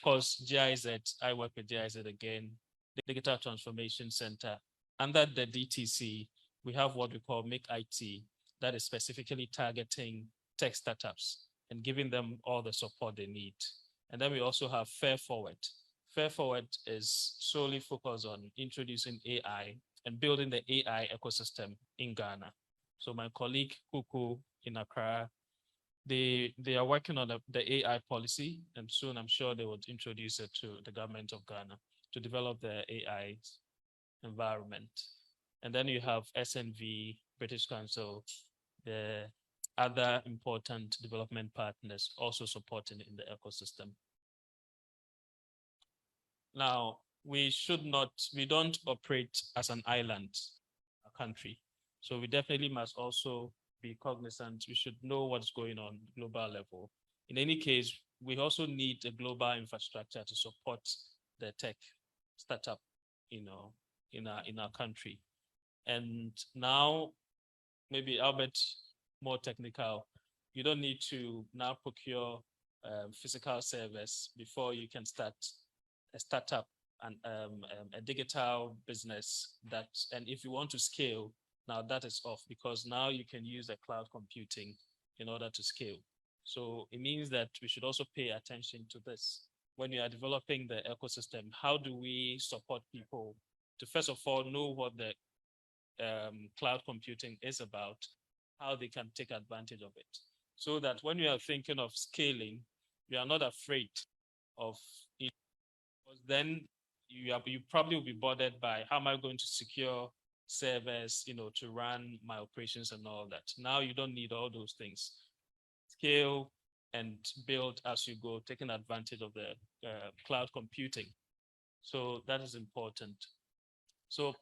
course, GIZ, I work with GIZ again, the Digital Transformation Center. Under the DTC, we have what we call Make IT, that is specifically targeting tech startups and giving them all the support they need. And then we also have Fair Forward. Fair Forward is solely focused on introducing AI and building the AI ecosystem in Ghana. So my colleague Kuku in Accra, they are working on the AI policy, and soon I'm sure they would introduce it to the government of Ghana to develop the AI environment. And then you have SNV, British Council, the other important development partners also supporting in the ecosystem. Now, we don't operate as an island, a country. So we definitely must also be cognizant. We should know what's going on global level. In any case, we also need a global infrastructure to support the tech startup, in our country. And now, maybe Albert, more technical, you don't need to now procure physical servers before you can start a startup and a digital business and if you want to scale, now that is off because now you can use the cloud computing in order to scale. So it means that we should also pay attention to this. When you are developing the ecosystem, how do we support people to first of all know what the cloud computing is about, how they can take advantage of it, so that when you are thinking of scaling, you are not afraid of it, because then you probably will be bothered by how am I going to secure servers, to run my operations and all that. Now you don't need all those things. Scale and build as you go, taking advantage of the cloud computing. So that is important. So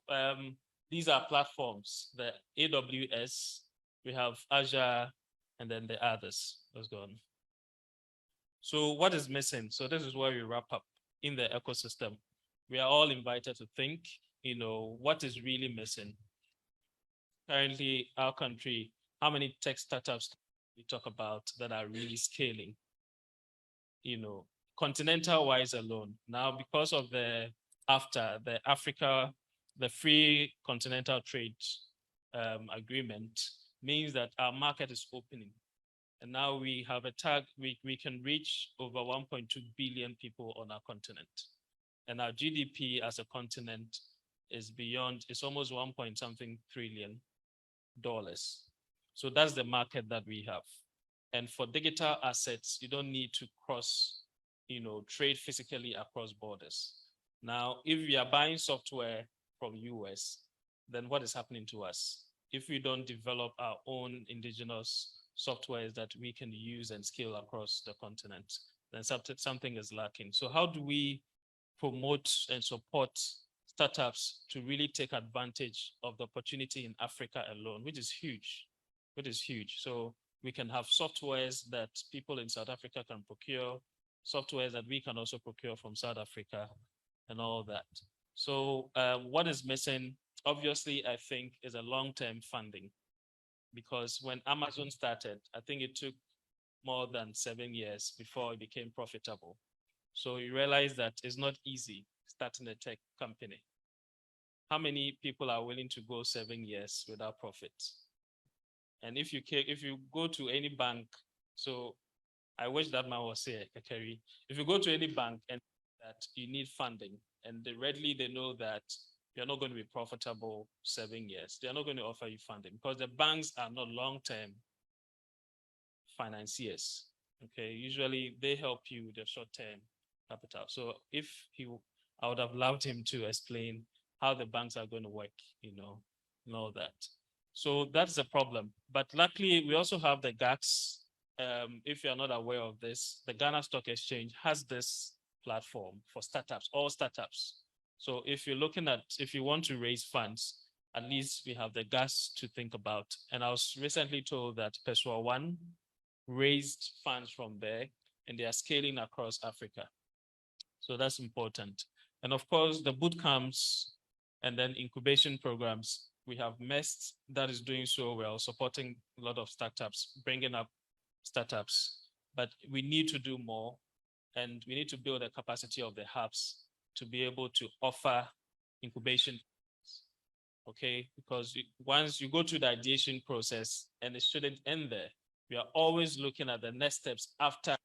these are platforms, the AWS, we have Azure, and then the others. Let's go on. So what is missing? So this is where we wrap up in the ecosystem. We are all invited to think, what is really missing? Currently, our country, how many tech startups we talk about that are really scaling? Continental-wise alone. Now, because of the free continental trade agreement means that our market is opening. And now we have a tag, we can reach over 1.2 billion people on our continent. And our GDP as a continent is it's almost 1.something trillion dollars. So that's the market that we have. And for digital assets, you don't need to trade physically across borders. Now, if we are buying software from US, then what is happening to us? If we don't develop our own indigenous softwares that we can use and scale across the continent, then something is lacking. So how do we promote and support startups to really take advantage of the opportunity in Africa alone, which is huge. So we can have softwares that people in South Africa can procure, softwares that we can also procure from South Africa and all that. So what is missing, obviously, I think, is a long-term funding. Because when Amazon started, I think it took more than 7 years before it became profitable. So you realize that it's not easy starting a tech company. How many people are willing to go 7 years without profit? And if you go to any bank, so I wish that man was here, Kakari. If you go to any bank and that you need funding, and they know that you're not going to be profitable 7 years, they're not going to offer you funding because the banks are not long-term financiers. Okay, usually they help you with the short-term capital. So I would have loved him to explain how the banks are going to work, and all that. So that's the problem. But luckily, we also have the GACs. If you're not aware of this, the Ghana Stock Exchange has this platform for startups, all startups. So if you want to raise funds, at least we have the GACs to think about. And I was recently told that Peswa One raised funds from there, and they are scaling across Africa. So that's important. And of course, the boot camps and then incubation programs, we have MEST that is doing so well, supporting a lot of startups, bringing up startups, but we need to do more. And we need to build the capacity of the hubs to be able to offer incubation. Okay, because once you go through the ideation process, and it shouldn't end there, we are always looking at the next steps after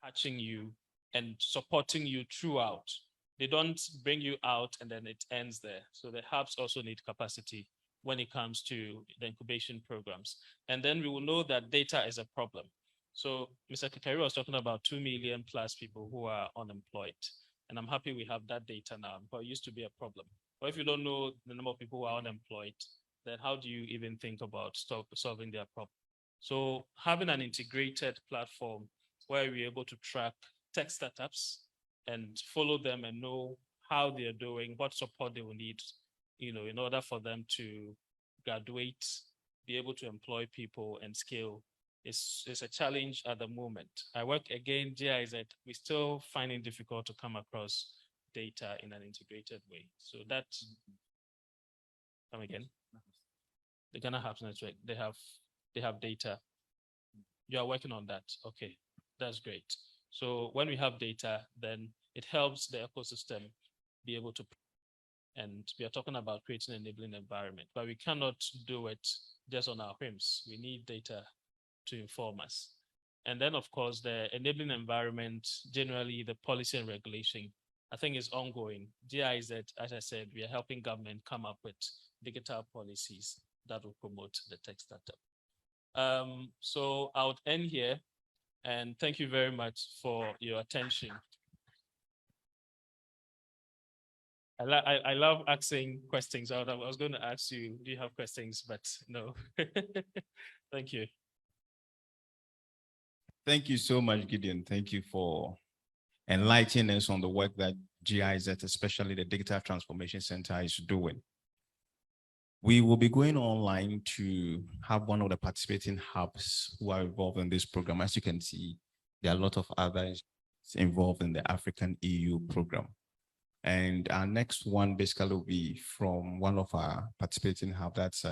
catching you and supporting you throughout. They don't bring you out and then it ends there. So the hubs also need capacity when it comes to the incubation programs. And then we will know that data is a problem. So Mr. Kakari was talking about 2 million plus people who are unemployed. And I'm happy we have that data now, but it used to be a problem. But if you don't know the number of people who are unemployed, then how do you even think about solving their problem? So having an integrated platform where we're able to track tech startups and follow them and know how they're doing, what support they will need, in order for them to graduate, be able to employ people and scale is a challenge at the moment. I work again, GIZ, we're still finding it difficult to come across data in an integrated way. So that's, come again. The Ghana Hubs Network, they have data. You are working on that. Okay, that's great. So when we have data, then it helps the ecosystem be able to, and we are talking about creating an enabling environment, but we cannot do it just on our whims. We need data to inform us. And then of course, the enabling environment, generally the policy and regulation, I think is ongoing. DIZ, as I said, we are helping government come up with digital policies that will promote the tech startup. So I would end here and thank you very much for your attention. I love asking questions. I was going to ask you, do you have questions? But no. Thank you. Thank you so much, Gideon. Thank you for enlightening us on the work that GIZ, especially the Digital Transformation Center, is doing. We will be going online to have one of the participating hubs who are involved in this program. As you can see, there are a lot of others involved in the AfriConEU program. And our next one basically will be from one of our participating hubs, that's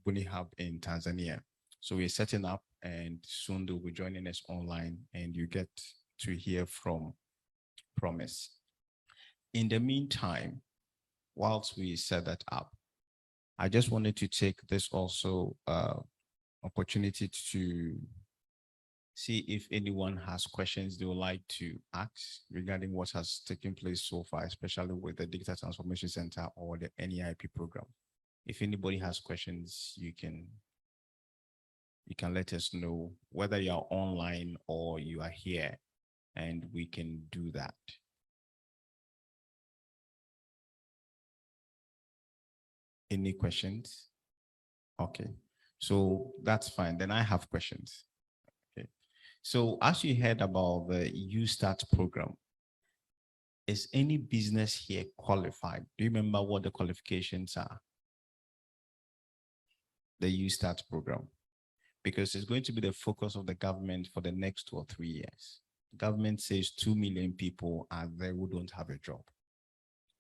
Buni Hub in Tanzania. So we're setting up and soon they'll be joining us online and you get to hear from Promise. In the meantime, whilst we set that up, I just wanted to take this also opportunity to see if anyone has questions they would like to ask regarding what has taken place so far, especially with the Digital Transformation Center or the NEIP program. If anybody has questions, you can let us know whether you are online or you are here, and we can do that. Any questions? Okay, so that's fine. Then I have questions. Okay, so as you heard about the YouStart program, is any business here qualified? Do you remember what the qualifications are? The YouStart program, because it's going to be the focus of the government for the next 2 or 3 years. The government says 2 million people are there who don't have a job.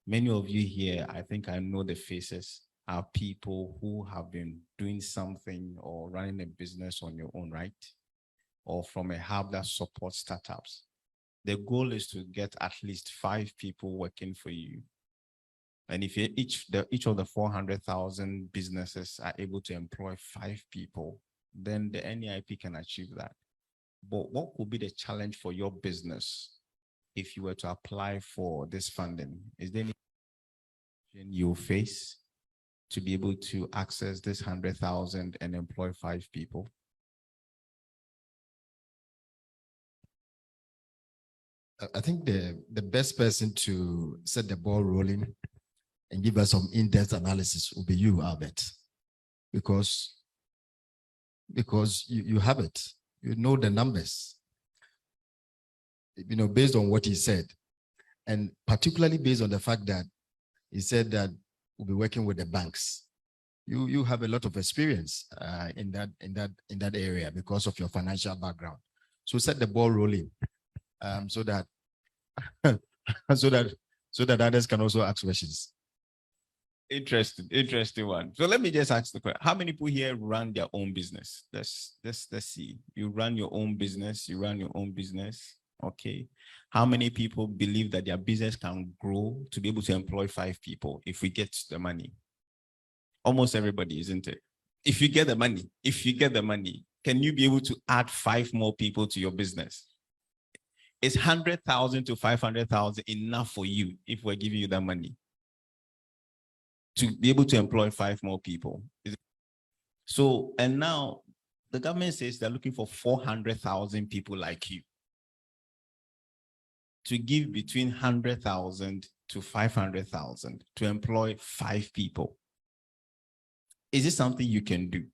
Many of you here, I think I know the faces, are people who have been doing something or running a business on your own, right? Or from a hub that supports startups. The goal is to get at least 5 people working for you. And if each of the 400,000 businesses are able to employ 5 people, then the NEIP can achieve that. But what would be the challenge for your business if you were to apply for this funding? Is there any you face to be able to access this 100,000 and employ 5 people? I think the best person to set the ball rolling and give us some in-depth analysis will be you, Albert, because you have it, you know the numbers, based on what he said, and particularly based on the fact that he said that we'll be working with the banks. You have a lot of experience in that area because of your financial background. So set the ball rolling, so that others can also ask questions. Interesting one. So let me just ask the question: how many people here run their own business? Let's see. You run your own business. Okay. How many people believe that their business can grow to be able to employ 5 people if we get the money? Almost everybody, isn't it? If you get the money, can you be able to add 5 more people to your business? Is 100,000 to 500,000 enough for you if we're giving you that money to be able to employ 5 more people? So, and now the government says they're looking for 400,000 people like you to give between 100,000 to 500,000 to employ 5 people. Is this something you can do?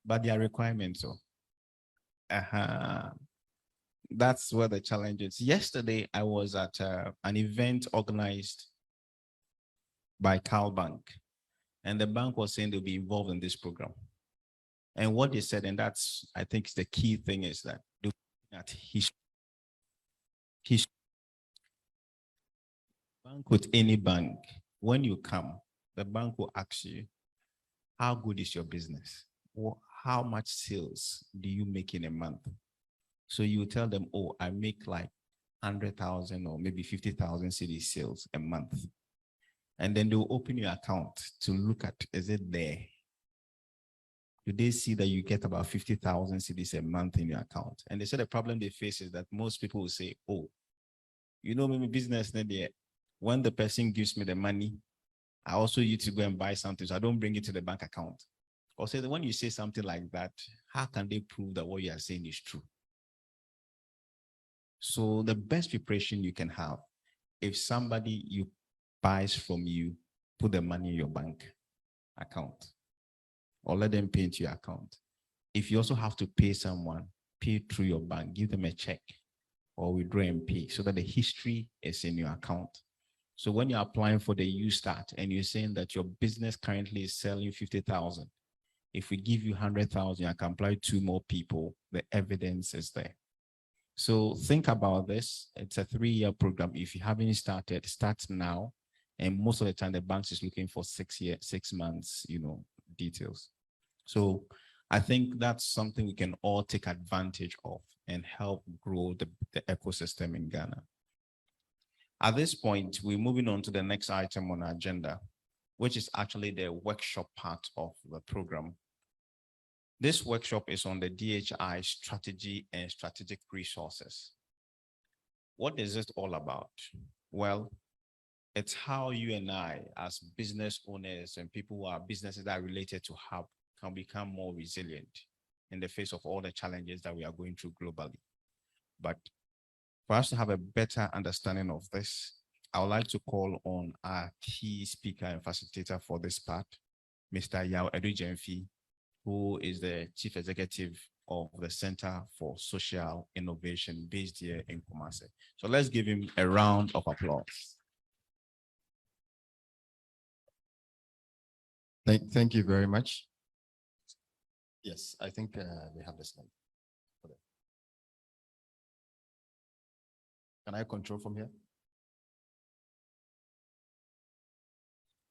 But there are requirements. So, that's where the challenge is. Yesterday, I was at an event organized by Cal Bank, and the bank was saying they'll be involved in this program. And what they said, and that's, I think, the key thing is that they're looking at history. Bank with any bank, when you come, the bank will ask you, how good is your business? Or how much sales do you make in a month? So you tell them, oh, I make like 100,000 or maybe 50,000 cedi sales a month. And then they'll open your account to look at, is it there? Do they see that you get about 50,000 cedis a month in your account? And they said the problem they face is that most people will say, oh, you know, maybe business, when the person gives me the money, I also need to go and buy something, so I don't bring it to the bank account. Or say that when you say something like that, how can they prove that what you are saying is true? So the best preparation you can have, if somebody you buys from you, put the money in your bank account or let them pay into your account. If you also have to pay someone, pay through your bank, give them a check or withdraw and pay so that the history is in your account. So when you're applying for the U-Start and you're saying that your business currently is selling 50,000, if we give you 100,000, I can apply 2 more people, the evidence is there. So think about this. It's a 3-year program. If you haven't started, start now. And most of the time, the banks is looking for 6 months, details. So I think that's something we can all take advantage of and help grow the ecosystem in Ghana. At this point, we're moving on to the next item on our agenda, which is actually the workshop part of the program. This workshop is on the DIH strategy and strategic resources. What is it all about? Well, it's how you and I, as business owners and people who are businesses that are related to Hub, can become more resilient in the face of all the challenges that we are going through globally. But for us to have a better understanding of this, I would like to call on our key speaker and facilitator for this part, Mr. Yao Edujemfi, who is the Chief Executive of the Center for Social Innovation based here in Kumasi. So let's give him a round of applause. Thank you very much. Yes, I think they have the slide. Can I control from here?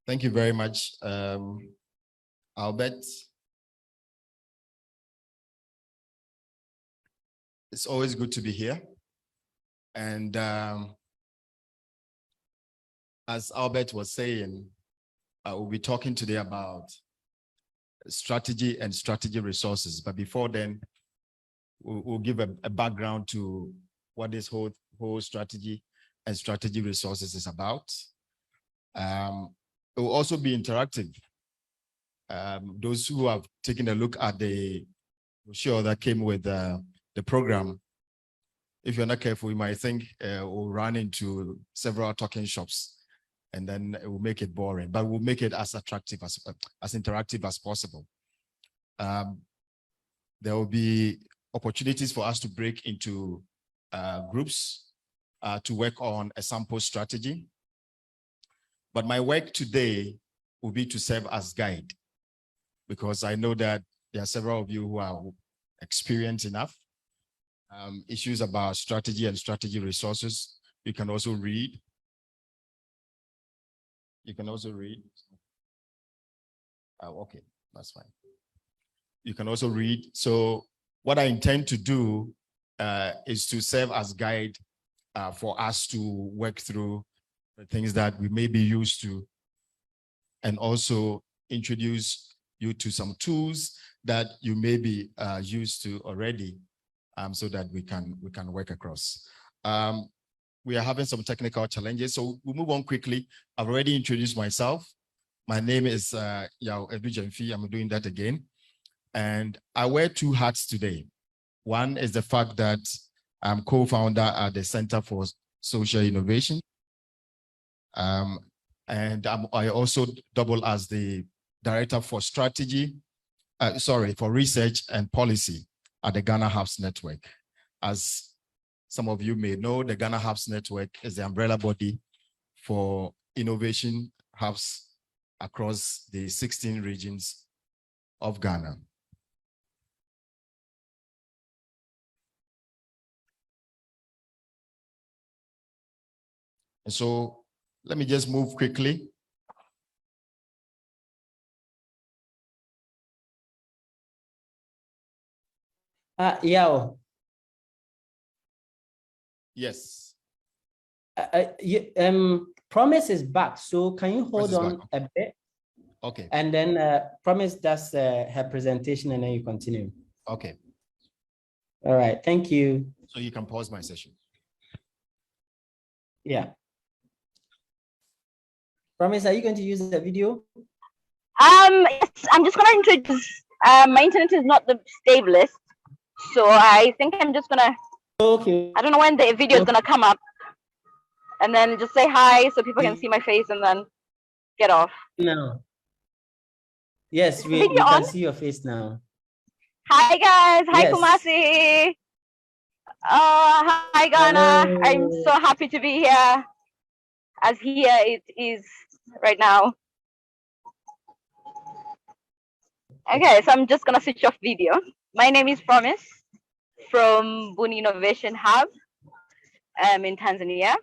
Thank you very much, Albert. It's always good to be here. And as Albert was saying, we'll be talking today about strategy and strategy resources. But before then, we'll give a background to what this whole strategy and strategy resources is about. It will also be interactive. Those who have taken a look at the brochure that came with the program, if you're not careful, you might think we'll run into several talking shops and then it will make it boring, but we'll make it as attractive, as interactive as possible. There will be opportunities for us to break into groups to work on a sample strategy. But my work today will be to serve as guide, because I know that there are several of you who are experienced enough. Issues about strategy and strategy resources, you can also read. Okay, that's fine. You can also read. So what I intend to do is to serve as guide for us to work through the things that we may be used to, and also introduce you to some tools that you may be used to already, so that we can work across. We are having some technical challenges, so we'll move on quickly. I've already introduced myself. My name is Yao Edujemfi. I'm doing that again. And I wear two hats today. One is the fact that I'm co-founder at the Center for Social Innovation. And I also double as the Director for Strategy, for Research and Policy at the Ghana Hubs Network. As some of you may know, the Ghana Hubs Network is the umbrella body for innovation hubs across the 16 regions of Ghana. And so let me just move quickly. Yao. Yes. Promise is back, so can you hold on a bit? Okay. And then Promise does her presentation, and then you continue. Okay. All right, thank you. So you can pause my session. Yeah. Promise, are you going to use the video? Yes, I'm just gonna introduce. My internet is not the stablest, so I think I'm just gonna. Okay. I don't know when the video is gonna come up, and then just say hi so people can see my face, and then get off. No. Yes, we can see your face now. Hi guys. Hi Yes. Kumasi. Hi Ghana. Hello. I'm so happy to be here. As here it is right now. Okay, so I'm just gonna switch off video. My name is Promise from Buni Innovation Hub in Tanzania,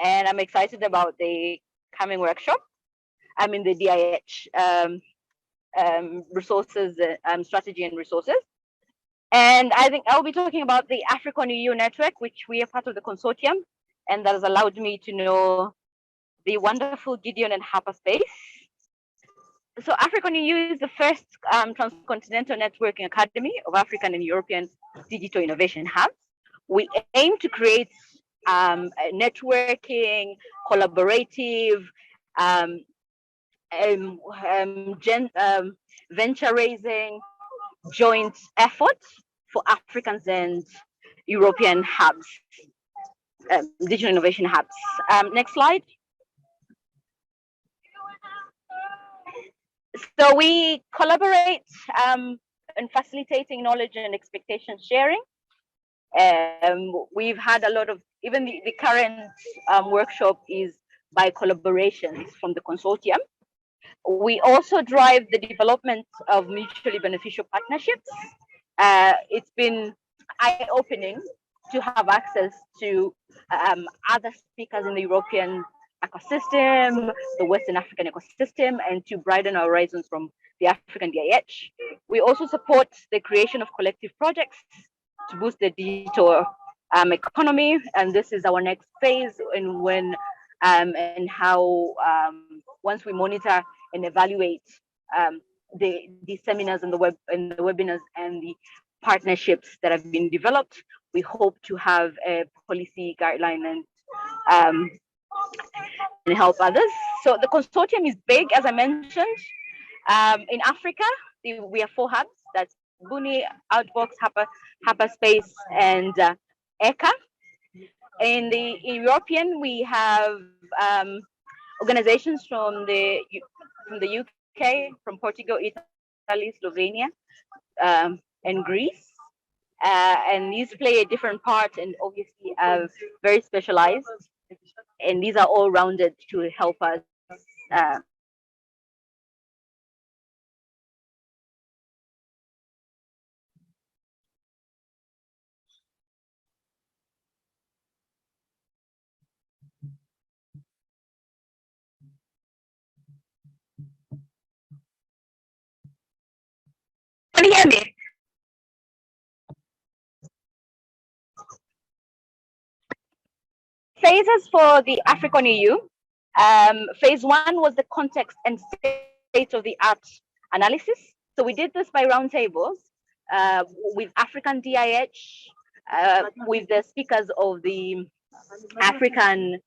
and I'm excited about the coming workshop. I'm in the DIH resources, strategy and resources. And I think I'll be talking about the AfriConEU network, which we are part of the consortium, and that has allowed me to know the wonderful Gideon and HapaSpace. So AfriConEU is the first trans-continental networking academy of African and European digital innovation hubs. We aim to create networking, collaborative, venture raising, joint efforts for Africans and European hubs, digital innovation hubs. Next slide. So we collaborate in facilitating knowledge and expectation sharing. We've had a lot of, even the current workshop is by collaborations from the consortium. We also drive the development of mutually beneficial partnerships. It's been eye-opening to have access to other speakers in the European ecosystem, the Western African ecosystem, and to broaden our horizons from the African DIH. We also support the creation of collective projects to boost the digital economy, and this is our next phase in when and how once we monitor and evaluate the seminars and the webinars and the partnerships that have been developed, we hope to have a policy guideline and help others. So the consortium is big, as I mentioned. In Africa, we have 4 hubs. That's Buni, Outbox, HapaSpace, and ECA. In the European, we have organizations from the UK, from Portugal, Italy, Slovenia, and Greece. And these play a different part and obviously are very specialized. And these are all rounded to help us Can you hear me? phases for the AfriConEU. Phase 1 was the context and state-of-the-art analysis. So we did this by roundtables with African DIH, with the speakers of the African,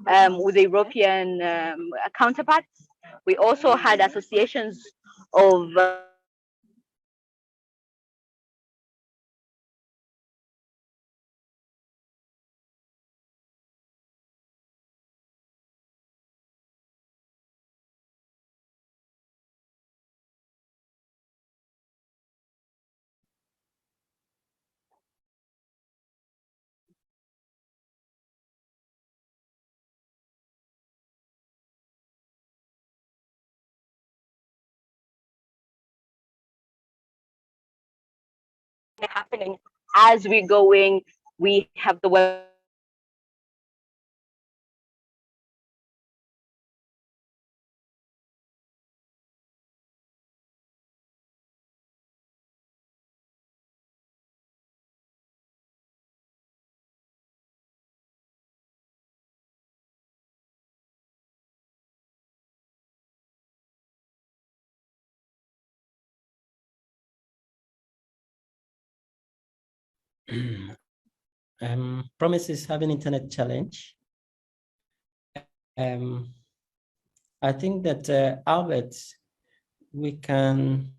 with the European counterparts. We also had associations of happening as we're going. We have the web. Promise is having internet challenge. I think that Albert, we can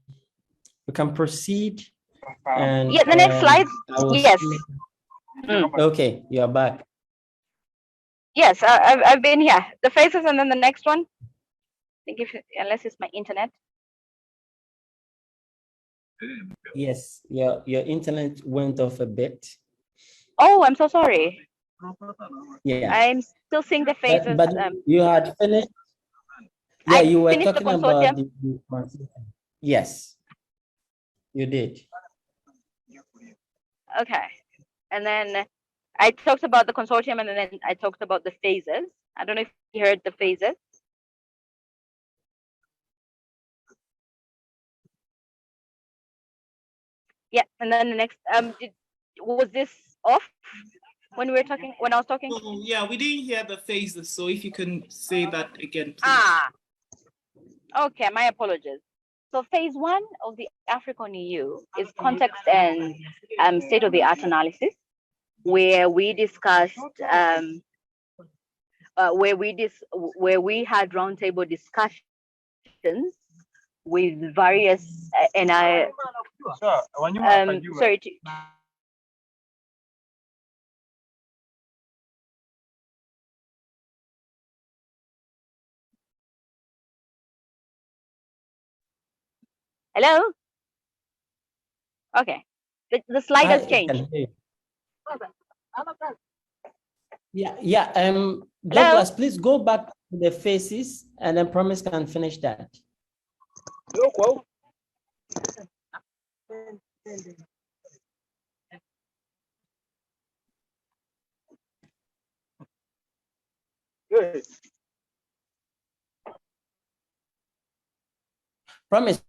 proceed. And Yeah, the next slide. Yes. Okay, you are back. Yes, I've been here. The phases and then the next one. I think unless it's my internet. Yes, your internet went off a bit. Oh, I'm so sorry. Yeah, I'm still seeing the phases. But you had finished. Yeah, you were finished the talking about consortium. the consortium. Yes, you did. Okay, and then I talked about the consortium, and then I talked about the phases. I don't know if you heard the phases. Yeah, and then the next, was this off when we were talking, when I was talking? Oh, yeah, we didn't hear the phases, so if you can say that again, please. Ah, okay, my apologies. So phase 1 of the AfriConEU is context and state-of-the-art analysis, where we discussed, where we had roundtable discussions with various and I sorry. Hello? Okay. The slide has changed. Yeah. Douglas, please go back to the phases and then Promise can finish that. Good. Promise,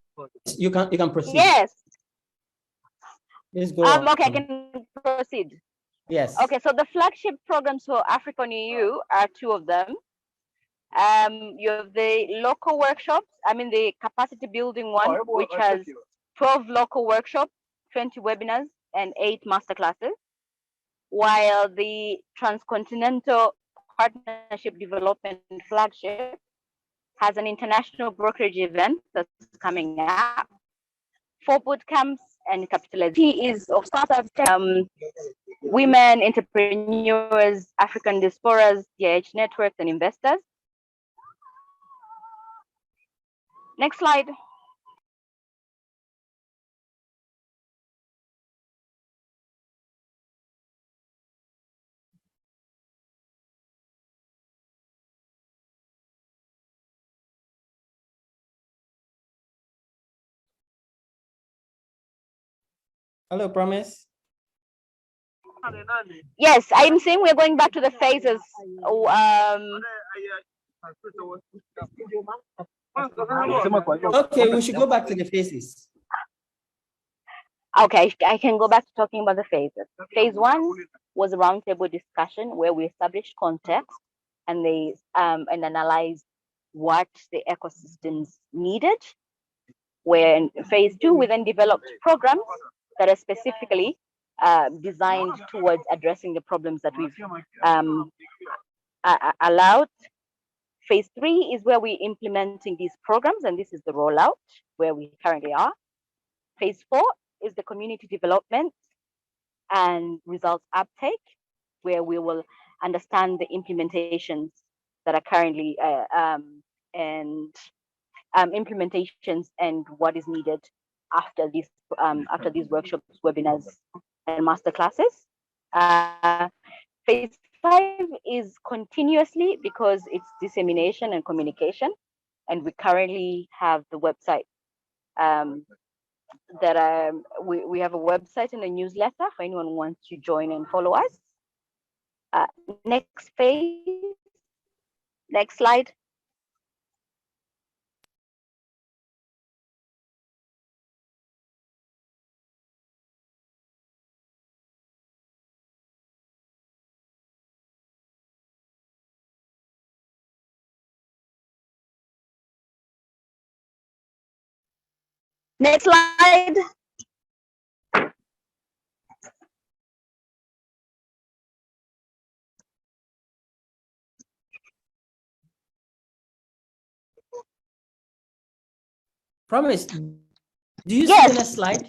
you can proceed. Yes. Please go on. Okay, I can proceed. Yes. Okay, so the flagship programs for AfriConEU are 2 of them. You have the local workshops, the capacity building one, which has 12 local workshops, 20 webinars, and 8 masterclasses, while the trans-continental partnership development flagship has an international brokerage event that's coming up, 4 boot camps, and capitalization. He is of startups, women, entrepreneurs, African diasporas, DIH networks, and investors. Next slide. Hello, Promise. Yes, I'm saying we're going back to the phases. Okay, we should go back to the phases. Okay, I can go back to talking about the phases. Phase 1 was a roundtable discussion where we established context and they and analyzed what the ecosystems needed. Where in phase 2, we then developed programs that are specifically designed towards addressing the problems that we've allowed. Phase 3 is where we're implementing these programs, and this is the rollout where we currently are. Phase 4 is the community development and results uptake, where we will understand the implementations that are currently implementations and what is needed after these workshops, webinars, and masterclasses. Phase 5 is continuously, because it's dissemination and communication, and we currently have the website that we have a website and a newsletter for anyone who wants to join and follow us. Next phase, next slide. Next slide. Promise, do you Yes. see the next slide?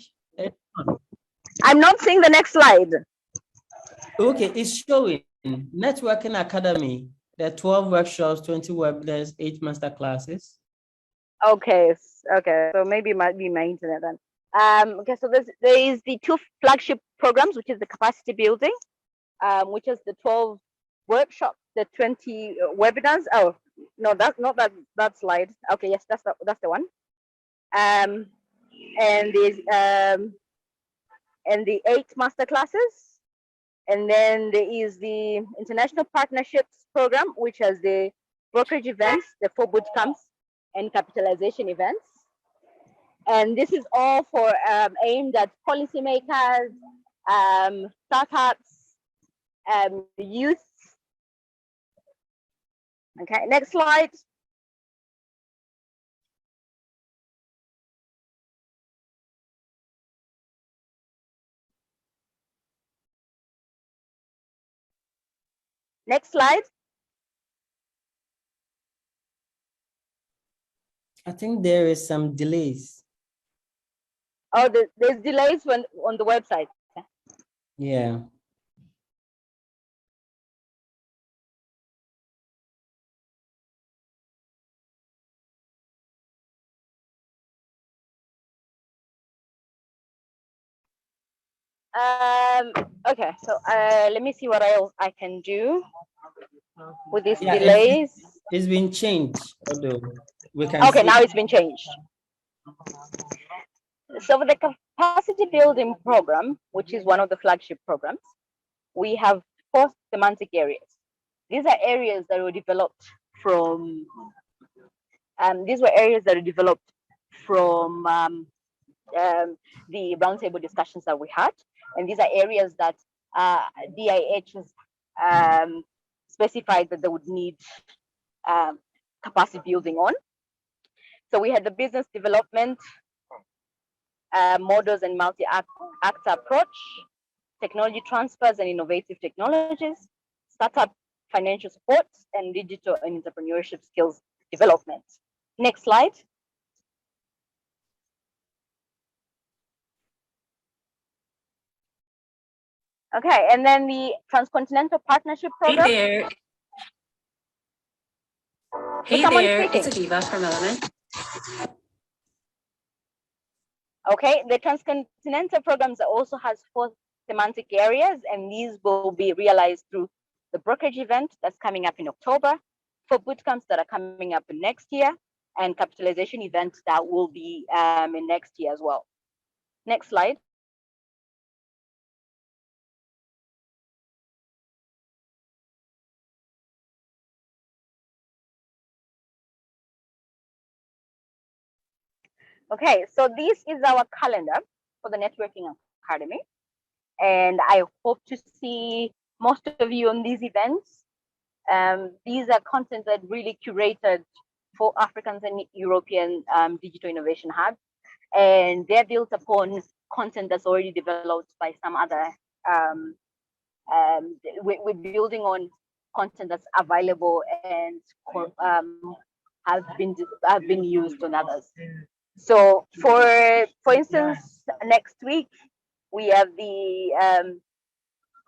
I'm not seeing the next slide. Okay, it's showing Networking Academy. There are 12 workshops, 20 webinars, 8 master classes. Okay, okay, so maybe it might be my internet then. Okay, so there is the 2 flagship programs, which is the capacity building, which is the 12 workshops, the 20 webinars. Oh no, that's not that slide. Okay, yes, that's the one. And the 8 master classes, and then there is the international partnerships program, which has the brokerage events, the 4 boot camps, and capitalization events. And this is all for aimed at policymakers, startups, youth. Okay, next slide. Next slide. I think there is some delays. Oh, there's delays on the website. Yeah. Okay, so let me see what else I can do with these Yeah, delays. It's been changed, although we can Okay, see. now it's been changed. So for the capacity building program, which is one of the flagship programs, we have 4 semantic areas. These are areas that were developed from the roundtable discussions that we had, and these are areas that DIHs specified that they would need capacity building on. So we had the business development, models and multi-actor approach, technology transfers and innovative technologies, startup financial support, and digital and entrepreneurship skills development. Next slide. Okay, and then the trans-continental partnership program. Hey there. Hey there, it's Aviva from Element. Okay, the trans-continental programs also has 4 semantic areas, and these will be realized through the brokerage event that's coming up in October, 4 bootcamps that are coming up in next year, and capitalization events that will be in next year as well. Next slide. Okay, so this is our calendar. for the Networking Academy. And I hope to see most of you on these events. These are content that really curated for Africans and European digital innovation hubs, and they're built upon content that's already developed by some other. We're building on content that's available and have been used on others. So, for instance, next week we have the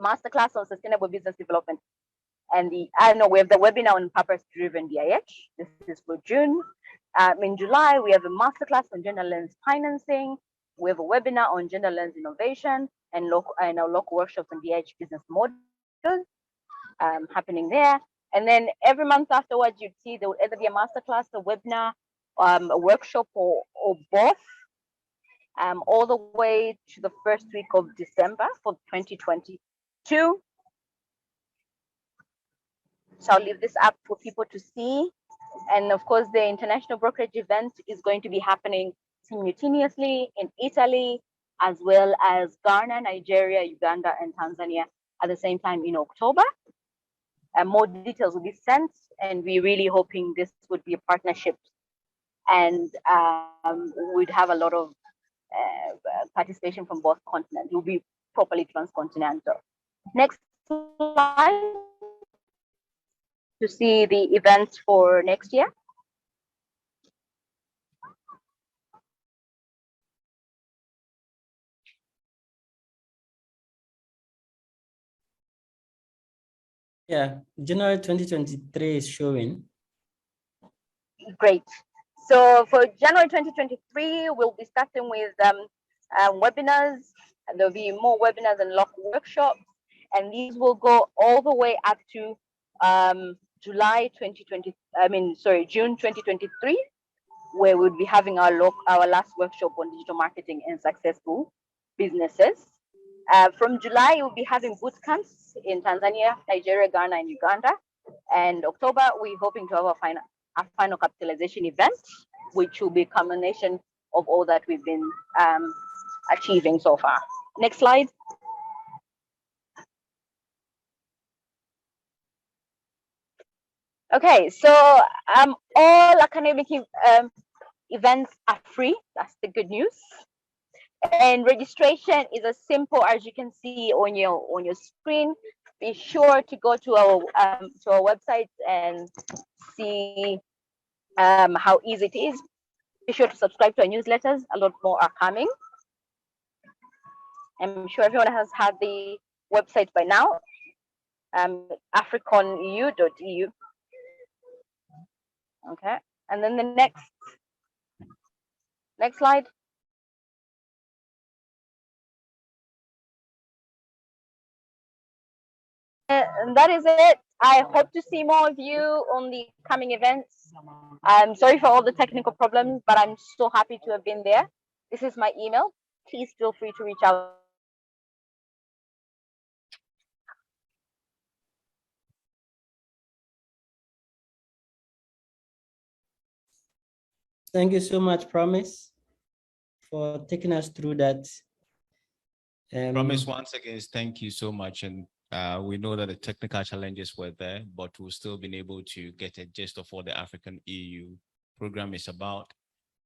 masterclass on sustainable business development. And we have the webinar on purpose-driven DIH. This is for June. In July, we have a masterclass on gender lens financing. We have a webinar on gender lens innovation and our local workshops on DIH business models happening there. And then every month afterwards, you'd see there would either be a masterclass, a webinar, a workshop, or both, all the way to the first week of December for 2022. So I'll leave this up for people to see. And of course, the international brokerage event is going to be happening simultaneously in Italy, as well as Ghana, Nigeria, Uganda, and Tanzania at the same time in October. More details will be sent, and we're really hoping this would be a partnership, and we'd have a lot of participation from both continents. It will be properly transcontinental. Next slide to see the events for next year. Yeah, January 2023 is showing. Great. So for January 2023, we'll be starting with webinars. There'll be more webinars and local workshops, and these will go all the way up to June 2023, where we'll be having our last workshop on digital marketing and successful businesses. From July, we'll be having boot camps in Tanzania, Nigeria, Ghana, and Uganda. And October, we're hoping to have a final capitalization event, which will be a culmination of all that we've been achieving so far. Next slide. Okay, so all academic events are free. That's the good news. And registration is as simple as you can see on your screen. Be sure to go to our website and see how easy it is. Be sure to subscribe to our newsletters. A lot more are coming. I'm sure everyone has had the website by now. AfriConEU.eu. Okay, and then the next slide. And that is it. I hope to see more of you on the coming events. I'm sorry for all the technical problems, but I'm so happy to have been there. This is my email. Please feel free to reach out. Thank you so much, Promise, for taking us through that. Promise, once again, thank you so much. And we know that the technical challenges were there, but we've still been able to get a gist of what the AfriConEU program is about.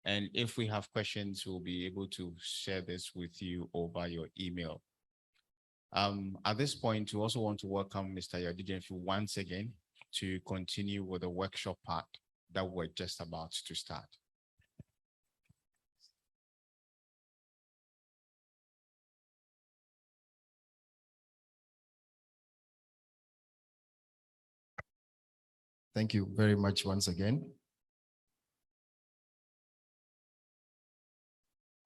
And if we have questions, we'll be able to share this with you over your email. At this point, we also want to welcome Mr. Yodijenfu once again to continue with the workshop part that we're just about to start. Thank you very much once again.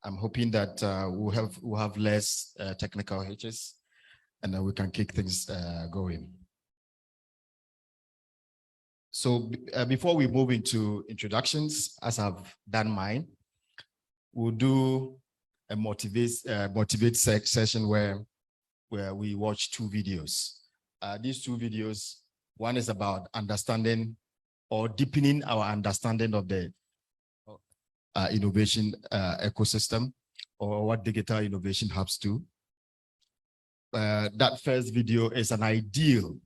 I'm hoping that we'll have less technical hitches, and then we can kick things going. So before we move into introductions, as I've done mine, we'll do a motivate session where we watch two videos. These two videos, one is about understanding or deepening our understanding of the innovation ecosystem. or what digital innovation hubs do. That first video is an ideal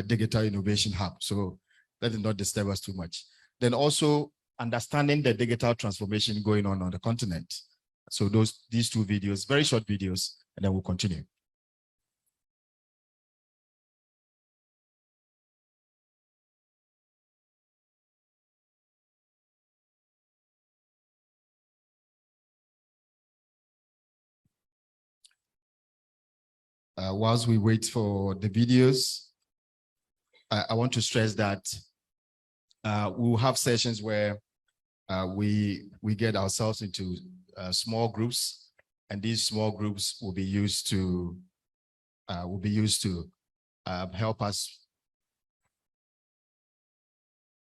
digital innovation hub. So let it not disturb us too much. Then also understanding the digital transformation going on the continent. So these two videos, very short videos, and then we'll continue. Whilst we wait for the videos, I want to stress that we'll have sessions where we get ourselves into small groups, and these small groups will be used to help us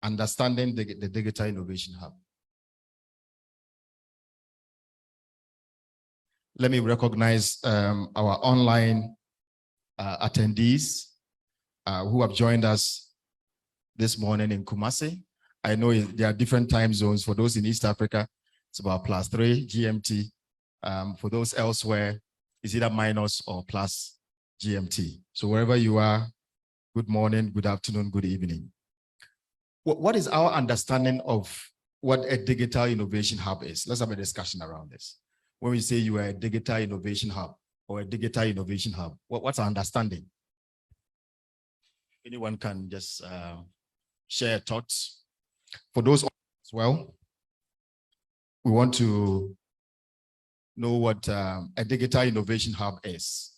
understanding the digital innovation hub. Let me recognize our online attendees who have joined us this morning in Kumasi. I know there are different time zones. For those in East Africa, it's about +3 GMT. For those elsewhere, it's either minus or plus GMT. So wherever you are, good morning, good afternoon, good evening. What is our understanding of what a digital innovation hub is? Let's have a discussion around this. When we say you are a digital innovation hub or a digital innovation hub, what's our understanding? Anyone can just share thoughts. For those as well, we want to know what a digital innovation hub is.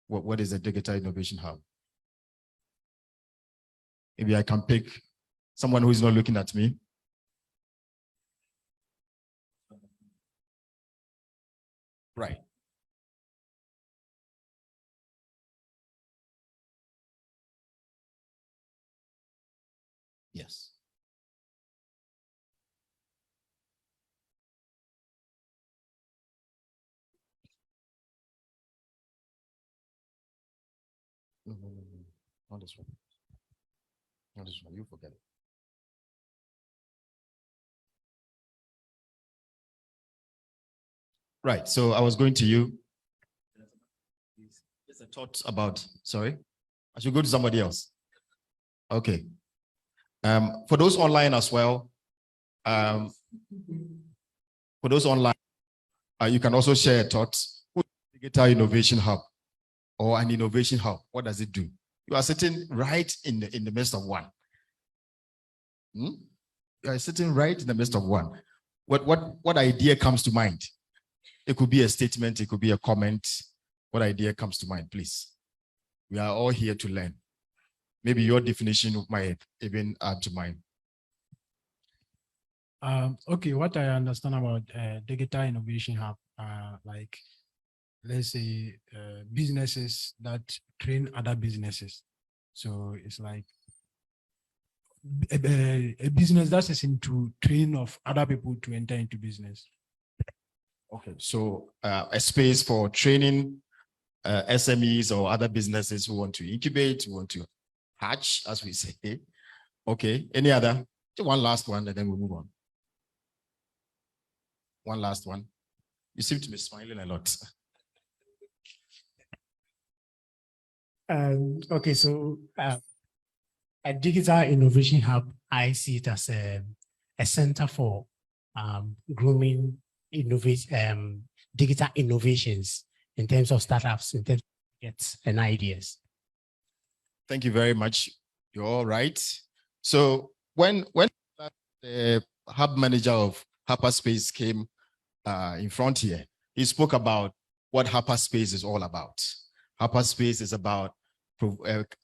What is a digital innovation hub? Maybe I can pick someone who is not looking at me. Right. Yes. No, not this one. Not this one. You forget it. Right. So I was going to you. Just a thought about, sorry. I should go to somebody else. Okay. For those online as well, for those online, you can also share thoughts. Digital innovation hub or an innovation hub, what does it do? You are sitting right in the midst of one. You are sitting right in the midst of one. What idea comes to mind? It could be a statement, it could be a comment. What idea comes to mind, please? We are all here to learn. Maybe your definition might even add to mine. Okay, what I understand about digital innovation hub, like, let's say businesses that train other businesses. So it's like a business that is into train of other people to enter into business. Okay, so a space for training SMEs or other businesses who want to incubate, who want to hatch, as we say. Okay, any other? One last one, and then we'll move on. One last one. You seem to be smiling a lot. Okay, so a digital innovation hub, I see it as a center for grooming digital innovations in terms of startups, in terms of markets and ideas. Thank you very much. You're all right. So when the hub manager of HapaSpace came in front here, he spoke about what HapaSpace is all about. HapaSpace is about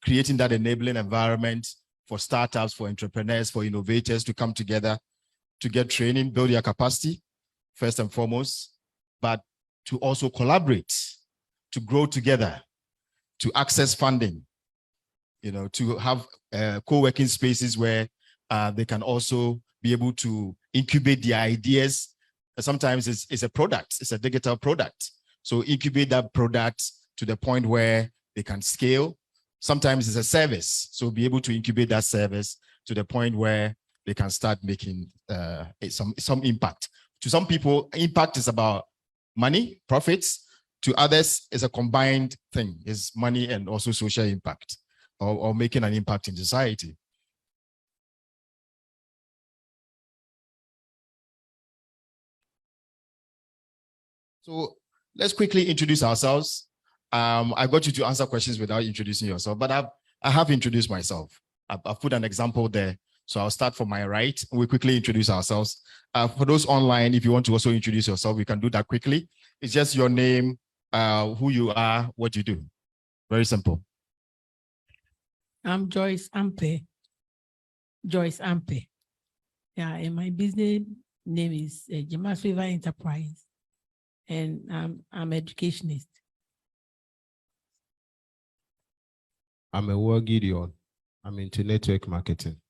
creating that enabling environment for startups, for entrepreneurs, for innovators to come together to get training, build their capacity, first and foremost, but to also collaborate, to grow together, to access funding, to have co-working spaces where they can also be able to incubate their ideas. Sometimes it's a product, it's a digital product. So incubate that product to the point where they can scale. Sometimes it's a service. So be able to incubate that service to the point where they can start making some impact To some people, impact is about money, profits. To others, it's a combined thing. It's money and also social impact, or making an impact in society. So let's quickly introduce ourselves. I got you to answer questions without introducing yourself, but I have introduced myself. I've put an example there. So I'll start from my right. We'll quickly introduce ourselves. For those online, if you want to also introduce yourself, we can do that quickly. It's just your name, who you are, what you do. Very simple. I'm Joyce Ampe. Joyce Ampe. Yeah, and my business name is Jamas River Enterprise, and I'm educationist. I'm a work Gideon. I'm into network marketing.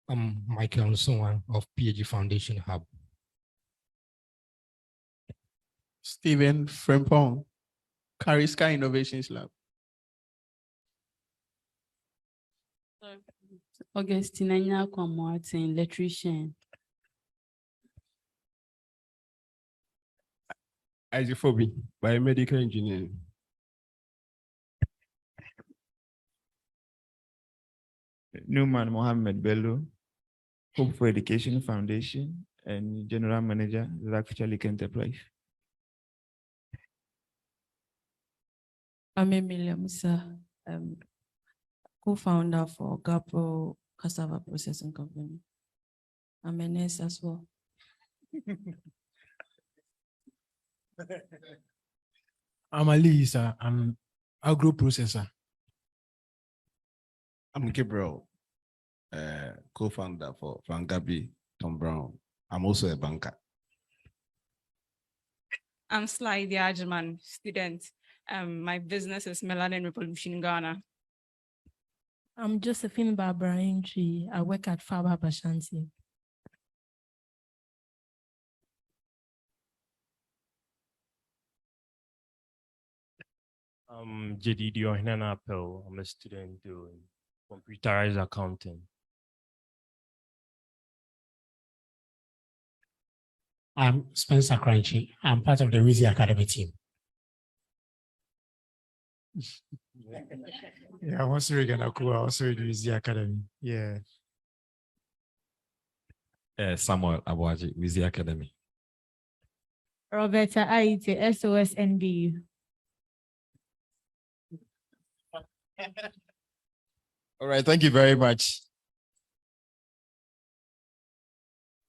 I'm Michael Nsonwa of PhD Foundation Hub. Stephen Frempong, Kariska Innovations Lab. Augustina Nyakwa-Martin, electrician. Isophobi, biomedical engineering. Newman Mohammed Bello, Hope for Education Foundation and General Manager, Rockford Enterprise. I'm Emilia Musa, co-founder for Gapo Cassava Processing Company. I'm a nurse as well. I'm Alisa, I'm agro processor. I'm Gabriel, co-founder for Frangabi Tom Brown. I'm also a banker. I'm Slide Ajman, student. My business is Melanin Revolution Ghana. I'm Josephine Barbara Entry. I work at Fab HapaShanti. I'm Jedidio Hinana Appel. I'm a student doing computerized accounting. I'm Spencer Crunchy. I'm part of the Wheezy Academy team. Yeah, I'm also in the Wheezy Academy. Yeah. Samuel Abuaji, Wheezy Academy. Roberta Aite, SOS NBU. All right, thank you very much.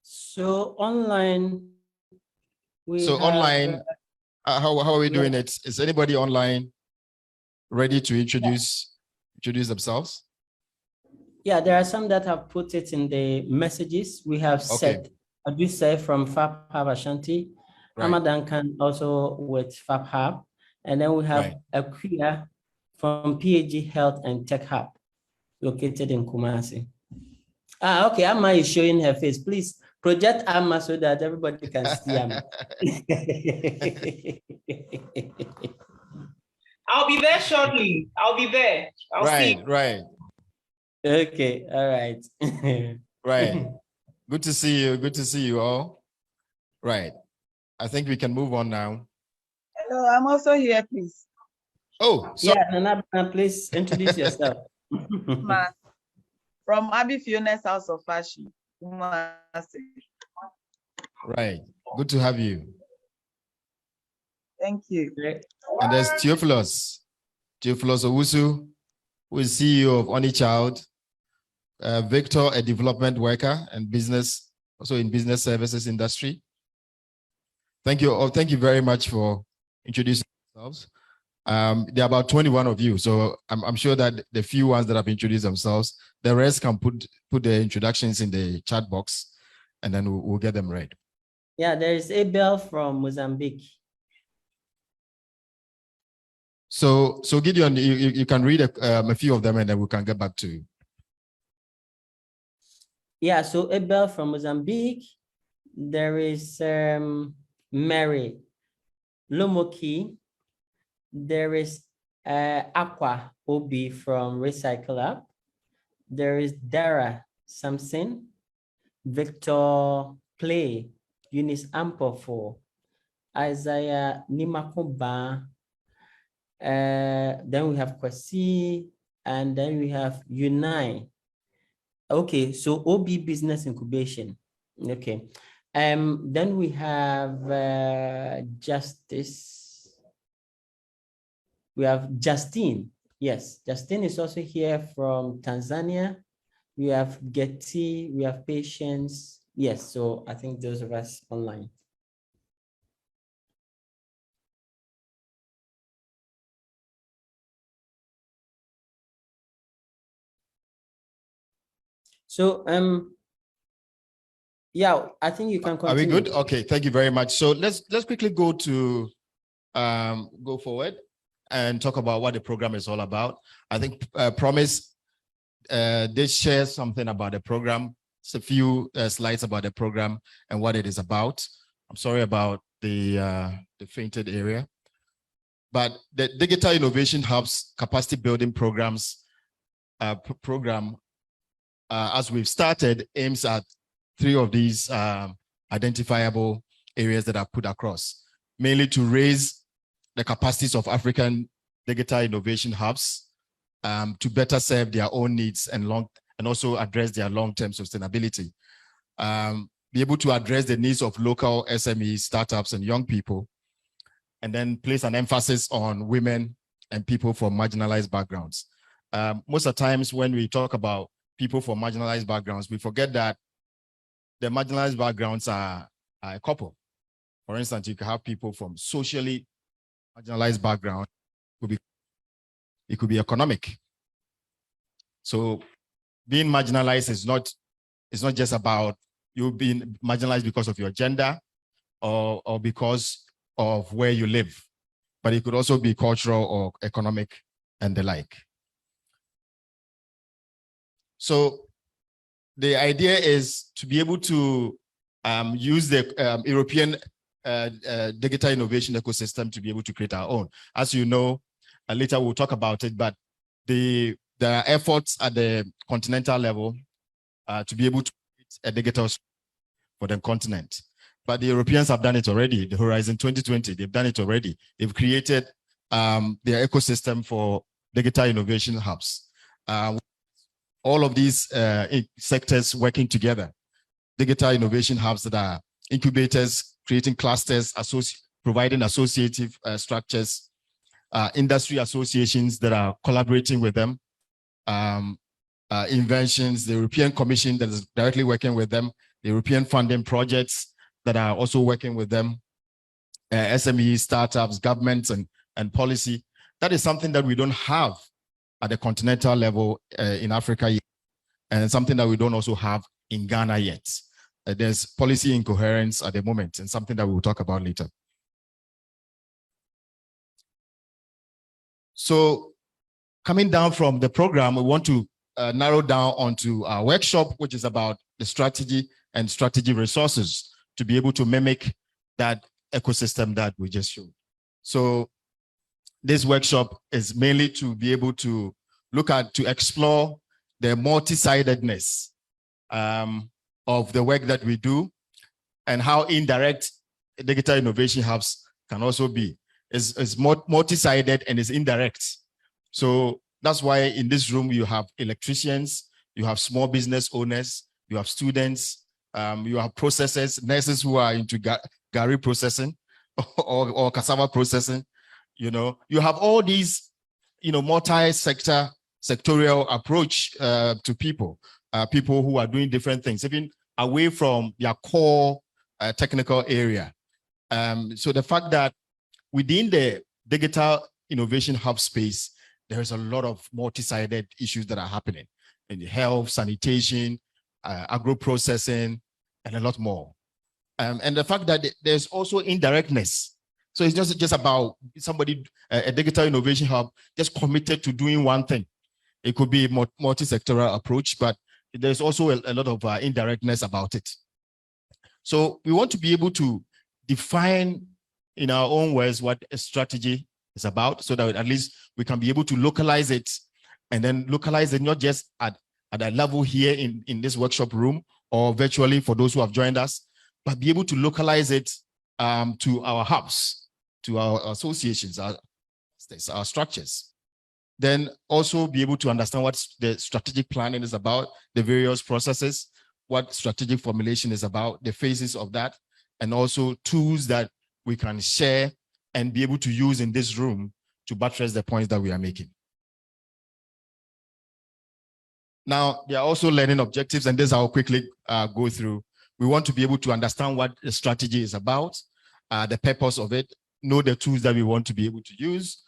So online, how are we doing it? Is anybody online ready to introduce themselves? Yeah, there are some that have put it in the messages. We have said, Adusei from Fab HapaShanti, Duncan also with Fab Hub, and then we have Akuya from PhD Health and Tech Hub, located in Kumasi. Okay, Amma is showing her face. Please project Amma so that everybody can see Amma. I'll be there shortly. I'll be there. I'll see. Right. Okay, all right. Right. Good to see you. Good to see you all. Right. I think we can move on now. Hello, I'm also here, please. Oh, yeah, Nana, please introduce yourself. From Abi Fiona's House of Fashion. Right. Good to have you. Thank you. And there's Theophilus Owusu, who is CEO of Onlychild. Victor, a development worker and business, also in business services industry. Thank you. Thank you very much for introducing yourselves. There are about 21 of you, so I'm sure that the few ones that have introduced themselves, the rest can put the introductions in the chat box, and then we'll get them read. Yeah, there is Abel from Mozambique. So Gideon, you can read a few of them, and then we can get back to you. Yeah, so Abel from Mozambique. There is Mary Lomoki. There is Aqua Obi from Recycle Up. There is Dara Samson. Victor Play, Eunice Ampofo, Isaiah Nimakoba. Then we have Kwasi, and then we have Unai. Okay, so OB Business Incubation. Okay. Then we have Justice. We have Justine. Yes, Justine is also here from Tanzania. We have Getty, we have Patience. Yes, so I think those of us online. So yeah, I think you can continue. Are we good? Okay, thank you very much. So let's quickly go to go forward and talk about what the program is all about. I think Promise did share something about the program. It's a few slides about the program and what it is about. I'm sorry about the fainted area. But the Digital Innovation Hub's capacity building programs program, as we've started, aims at 3 of these identifiable areas that are put across, mainly to raise the capacities of African digital innovation hubs to better serve their own needs and also address their long-term sustainability. Be able to address the needs of local SMEs, startups, and young people, and then place an emphasis on women and people from marginalized backgrounds. Most of the times when we talk about people from marginalized backgrounds, we forget that the marginalized backgrounds are a couple. For instance, you can have people from socially marginalized background. It could be economic. So being marginalized is not just about you being marginalized because of your gender or because of where you live, but it could also be cultural or economic and the like. So the idea is to be able to use the European digital innovation ecosystem to be able to create our own. As you know, later we'll talk about it, but there are efforts at the continental level to be able to create a digital for the continent. But the Europeans have done it already. The Horizon 2020, they've done it already. They've created their ecosystem for digital innovation hubs. All of these sectors working together, digital innovation hubs that are incubators, creating clusters, providing associative structures, industry associations that are collaborating with them, inventions, the European Commission that is directly working with them, the European funding projects that are also working with them, SMEs, startups, governments, and policy. That is something that we don't have at the continental level in Africa yet, and something that we don't also have in Ghana yet. There's policy incoherence at the moment, and something that we will talk about later. So coming down from the program, we want to narrow down onto our workshop, which is about the strategy and strategy resources to be able to mimic that ecosystem that we just showed. So this workshop is mainly to be able to to explore the multi-sidedness of the work that we do and how indirect digital innovation hubs can also be. It's multi-sided and it's indirect. So that's why in this room you have electricians, you have small business owners, you have students, you have processors, nurses who are into gari processing or cassava processing. You know, you have all these, multi-sectorial approach to people who are doing different things, even away from their core technical area. So the fact that within the digital innovation hub space, there is a lot of multi-sided issues that are happening in the health, sanitation, agro-processing, and a lot more. And the fact that there's also indirectness. So it's just about somebody, a digital innovation hub, just committed to doing one thing. It could be a multi-sectoral approach, but there's also a lot of indirectness about it. So we want to be able to define in our own words what a strategy is about, so that at least we can be able to localize it, and then localize it not just at a level here in this workshop room or virtually for those who have joined us, but be able to localize it to our hubs, to our associations, our structures. Then also be able to understand what the strategic planning is about, the various processes, what strategic formulation is about, the phases of that, and also tools that we can share and be able to use in this room to buttress the points that we are making. Now, there are also learning objectives, and this I'll quickly go through. We want to be able to understand what the strategy is about, the purpose of it, know the tools that we want to be able to use,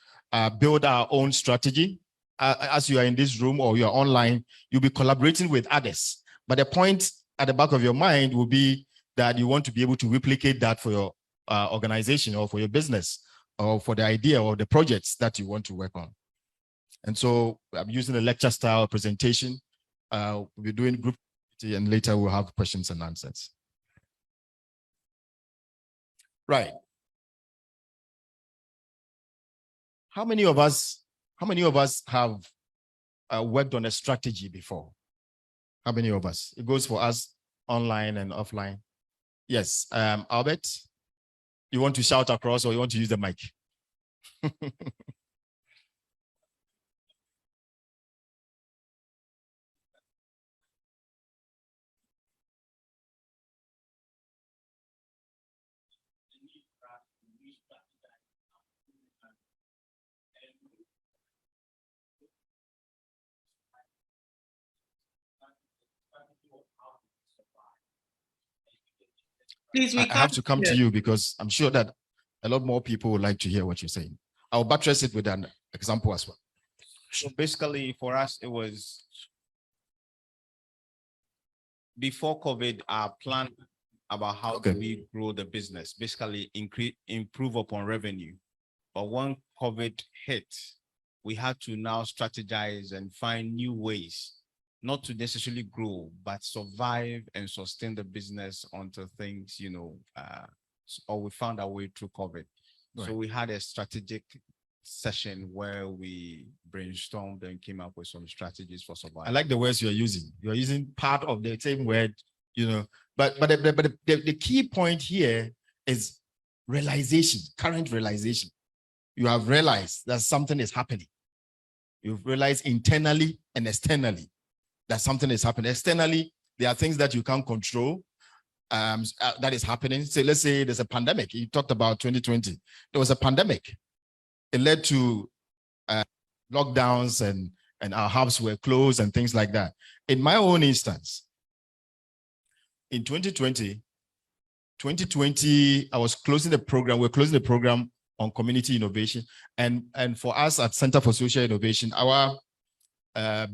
build our own strategy. As you are in this room or you are online, you'll be collaborating with others. But the point at the back of your mind will be that you want to be able to replicate that for your organization or for your business or for the idea or the projects that you want to work on. And so I'm using a lecture style presentation. We'll be doing group and later we'll have questions and answers. Right. How many of us have worked on a strategy before? How many of us? It goes for us online and offline. Yes, Albert, you want to shout across or you want to use the mic? Please, I have to come to you because I'm sure that a lot more people would like to hear what you're saying. I'll buttress it with an example as well. So basically for us, it was before COVID, our plan about how do we grow the business, basically improve upon revenue. But when COVID hit, we had to now strategize and find new ways, not to necessarily grow, but survive and sustain the business until things, or we found our way through COVID. Right. So we had a strategic session where we brainstormed and came up with some strategies for survival. I like the words you're using. You're using part of the same word, but the key point here is realization, current realization. You have realized that something is happening. You've realized internally and externally that something is happening. Externally, there are things that you can't control that is happening. So let's say there's a pandemic. You talked about 2020. There was a pandemic. It led to lockdowns and our hubs were closed and things like that. In my own instance, in 2020, I was closing the program. We're closing the program on community innovation. And for us at Center for Social Innovation, our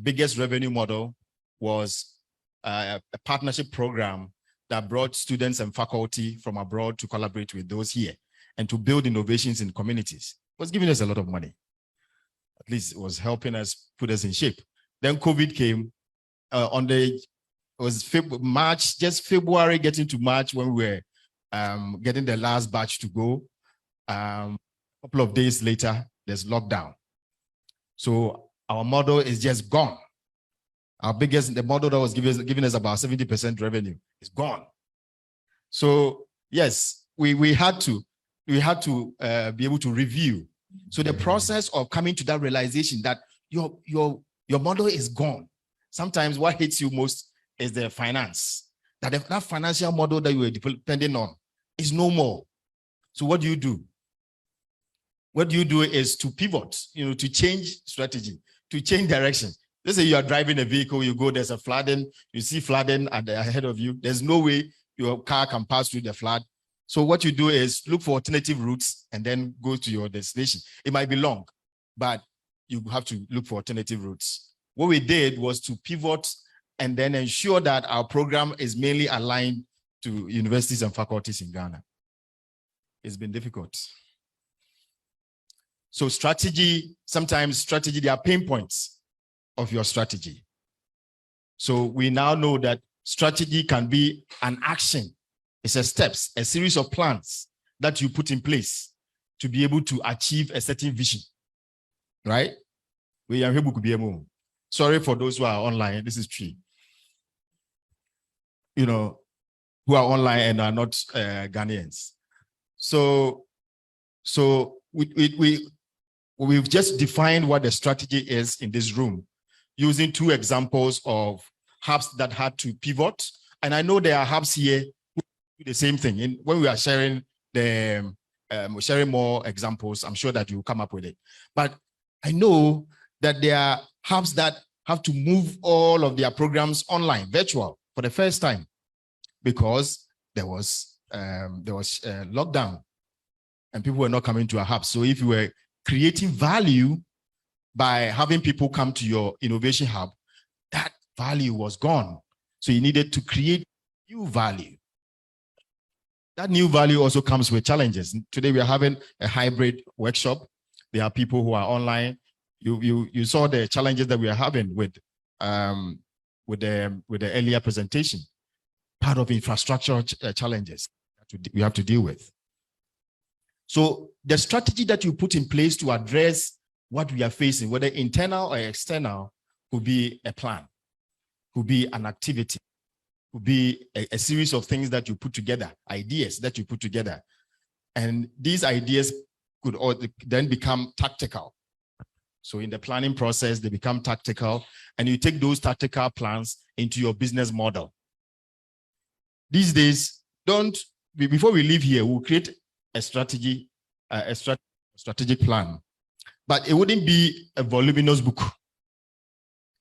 biggest revenue model was a partnership program that brought students and faculty from abroad to collaborate with those here and to build innovations in communities. It was giving us a lot of money. At least it was helping us put us in shape. Then COVID came March, just February, getting to March when we were getting the last batch to go. A couple of days later, there's lockdown. So our model is just gone. The model that was giving us about 70% revenue is gone. So yes, we had to be able to review. So the process of coming to that realization that your model is gone. Sometimes what hits you most is the finance. That financial model that you were depending on is no more. So what do you do? What you do is to pivot, to change strategy, to change direction. Let's say you are driving a vehicle, you go, there's a flooding, you see flooding ahead of you. There's no way your car can pass through the flood. So what you do is look for alternative routes and then go to your destination. It might be long, but you have to look for alternative routes. What we did was to pivot and then ensure that our program is mainly aligned to universities and faculties in Ghana. It's been difficult. So sometimes there are pain points of your strategy. So we now know that strategy can be an action. It's a series of plans that you put in place to be able to achieve a certain vision, right? Sorry for those who are online, this is true. you know, who are online and are not Ghanaians. So we've just defined what the strategy is in this room using two examples of hubs that had to pivot. And I know there are hubs here who do the same thing. And when we are sharing sharing more examples, I'm sure that you will come up with it. But I know that there are hubs that have to move all of their programs online, virtual, for the first time, because there was lockdown and people were not coming to a hub. So if you were creating value by having people come to your innovation hub, that value was gone. So you needed to create new value. That new value also comes with challenges. Today we are having a hybrid workshop. There are people who are online. You saw the challenges that we are having with the earlier presentation. Part of infrastructure challenges that we have to deal with. So the strategy that you put in place to address what we are facing, whether internal or external, could be a plan, could be an activity, could be a series of things that you put together, ideas that you put together. And these ideas could then become tactical. So in the planning process, they become tactical, and you take those tactical plans into your business model. These days, before we leave here, we'll create a strategy, a strategic plan, but it wouldn't be a voluminous book.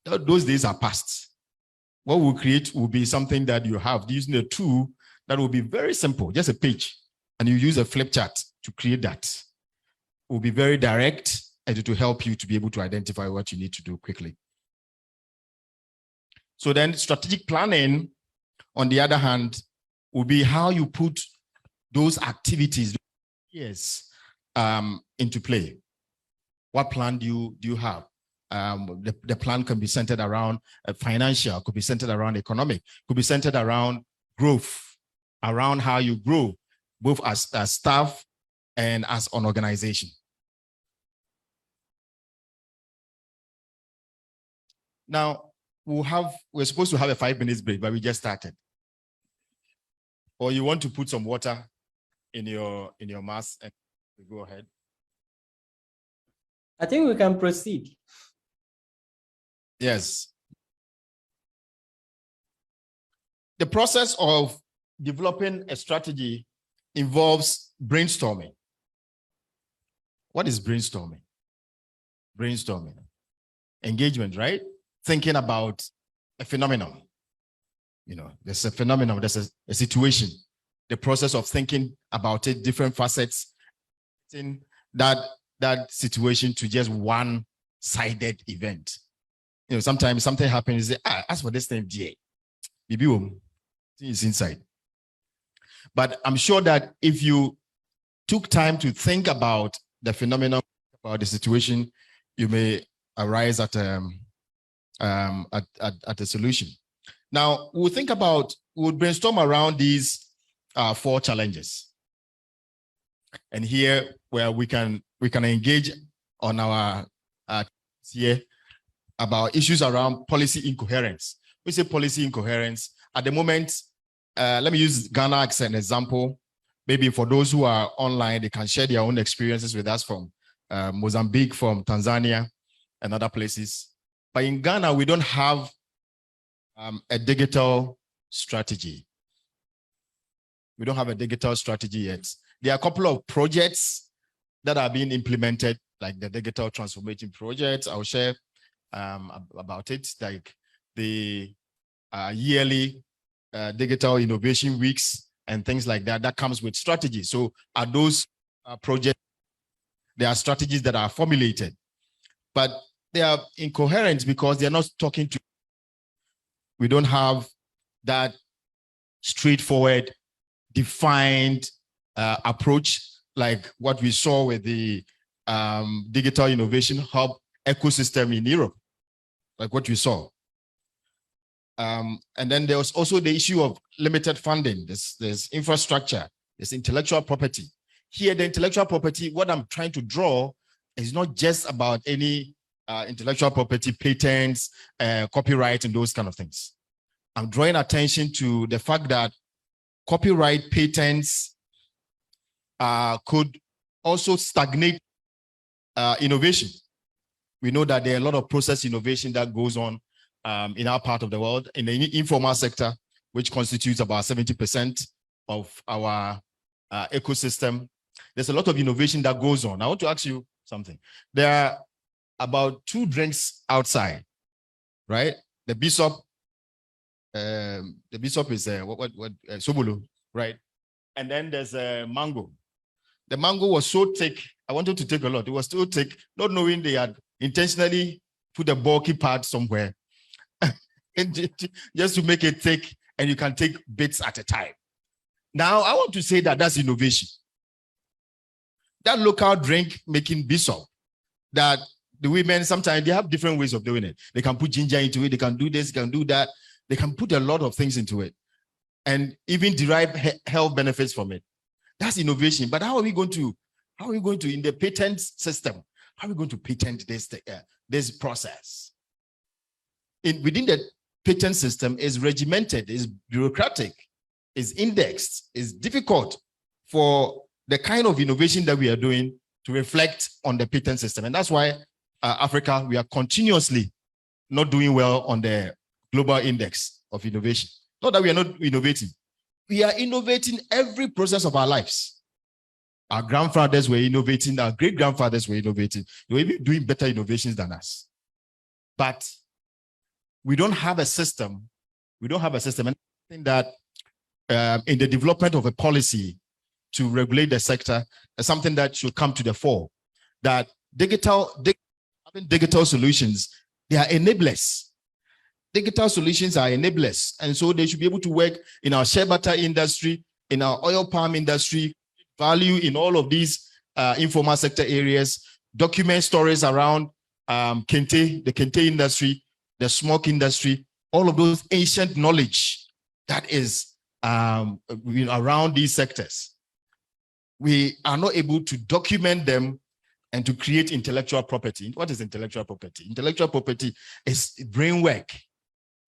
Those days are past. What we'll create will be something that you have using a tool that will be very simple, just a page, and you use a flip chart to create that. It will be very direct, and it will help you to be able to identify what you need to do quickly. So then strategic planning, on the other hand, will be how you put those activities into play. What plan do you have? The plan can be centered around financial, could be centered around economic, could be centered around growth, around how you grow, both as staff and as an organization. Now, we're supposed to have a 5 minutes break, but we just started. Or you want to put some water in your mask and go ahead. I think we can proceed. Yes. The process of developing a strategy involves brainstorming. What is brainstorming? Brainstorming. Engagement, right? Thinking about a phenomenon. You know, there's a phenomenon, there's a situation. The process of thinking about it, different facets, in that situation to just one-sided event. You know, sometimes something happens, you say, as for this thing, maybe it's inside. But I'm sure that if you took time to think about the phenomenon, about the situation, you may arise at a solution. Now, we'll brainstorm around these 4 challenges. And here, where we can engage on our here about issues around policy incoherence. We say policy incoherence. At the moment, let me use Ghana as an example. Maybe for those who are online, they can share their own experiences with us from Mozambique, from Tanzania, and other places. But in Ghana, we don't have a digital strategy. We don't have a digital strategy yet. There are a couple of projects that are being implemented, like the digital transformation project. I'll share about it, like the yearly digital innovation weeks and things like that. That comes with strategy. So are those projects, there are strategies that are formulated, but they are incoherent because they're not talking to, we don't have that straightforward, defined approach like what we saw with the digital innovation hub ecosystem in Europe, like what we saw. And then there was also the issue of limited funding. There's infrastructure, there's intellectual property. Here, the intellectual property, what I'm trying to draw is not just about any intellectual property, patents, copyright, and those kind of things. I'm drawing attention to the fact that copyright patents could also stagnate innovation. We know that there are a lot of process innovation that goes on in our part of the world, in the informal sector, which constitutes about 70% of our ecosystem. There's a lot of innovation that goes on. I want to ask you something. There are about 2 drinks outside, right? The Bishop is Sobolo, right? And then there's a mango. The mango was so thick. I wanted to take a lot. It was so thick, not knowing they had intentionally put a bulky part somewhere just to make it thick, and you can take bits at a time. Now, I want to say that that's innovation. That local drink making Bishop, that the women, sometimes they have different ways of doing it. They can put ginger into it. They can do this, they can do that. They can put a lot of things into it and even derive health benefits from it. That's innovation. But how are we going to, in the patent system, how are we going to patent this process? Within the patent system is regimented, is bureaucratic, is indexed, is difficult for the kind of innovation that we are doing to reflect on the patent system. And that's why Africa, we are continuously not doing well on the global index of innovation. Not that we are not innovating. We are innovating every process of our lives. Our grandfathers were innovating, our great-grandfathers were innovating. They were even doing better innovations than us. But we don't have a system. We don't have a system. And I think that in the development of a policy to regulate the sector is something that should come to the fore. That having digital solutions, they are enablers. Digital solutions are enablers. And so they should be able to work in our shea butter industry, in our oil palm industry, value in all of these informal sector areas, document stories around the kente industry, the smoke industry, all of those ancient knowledge that is around these sectors. We are not able to document them and to create intellectual property. What is intellectual property? Intellectual property is brain work,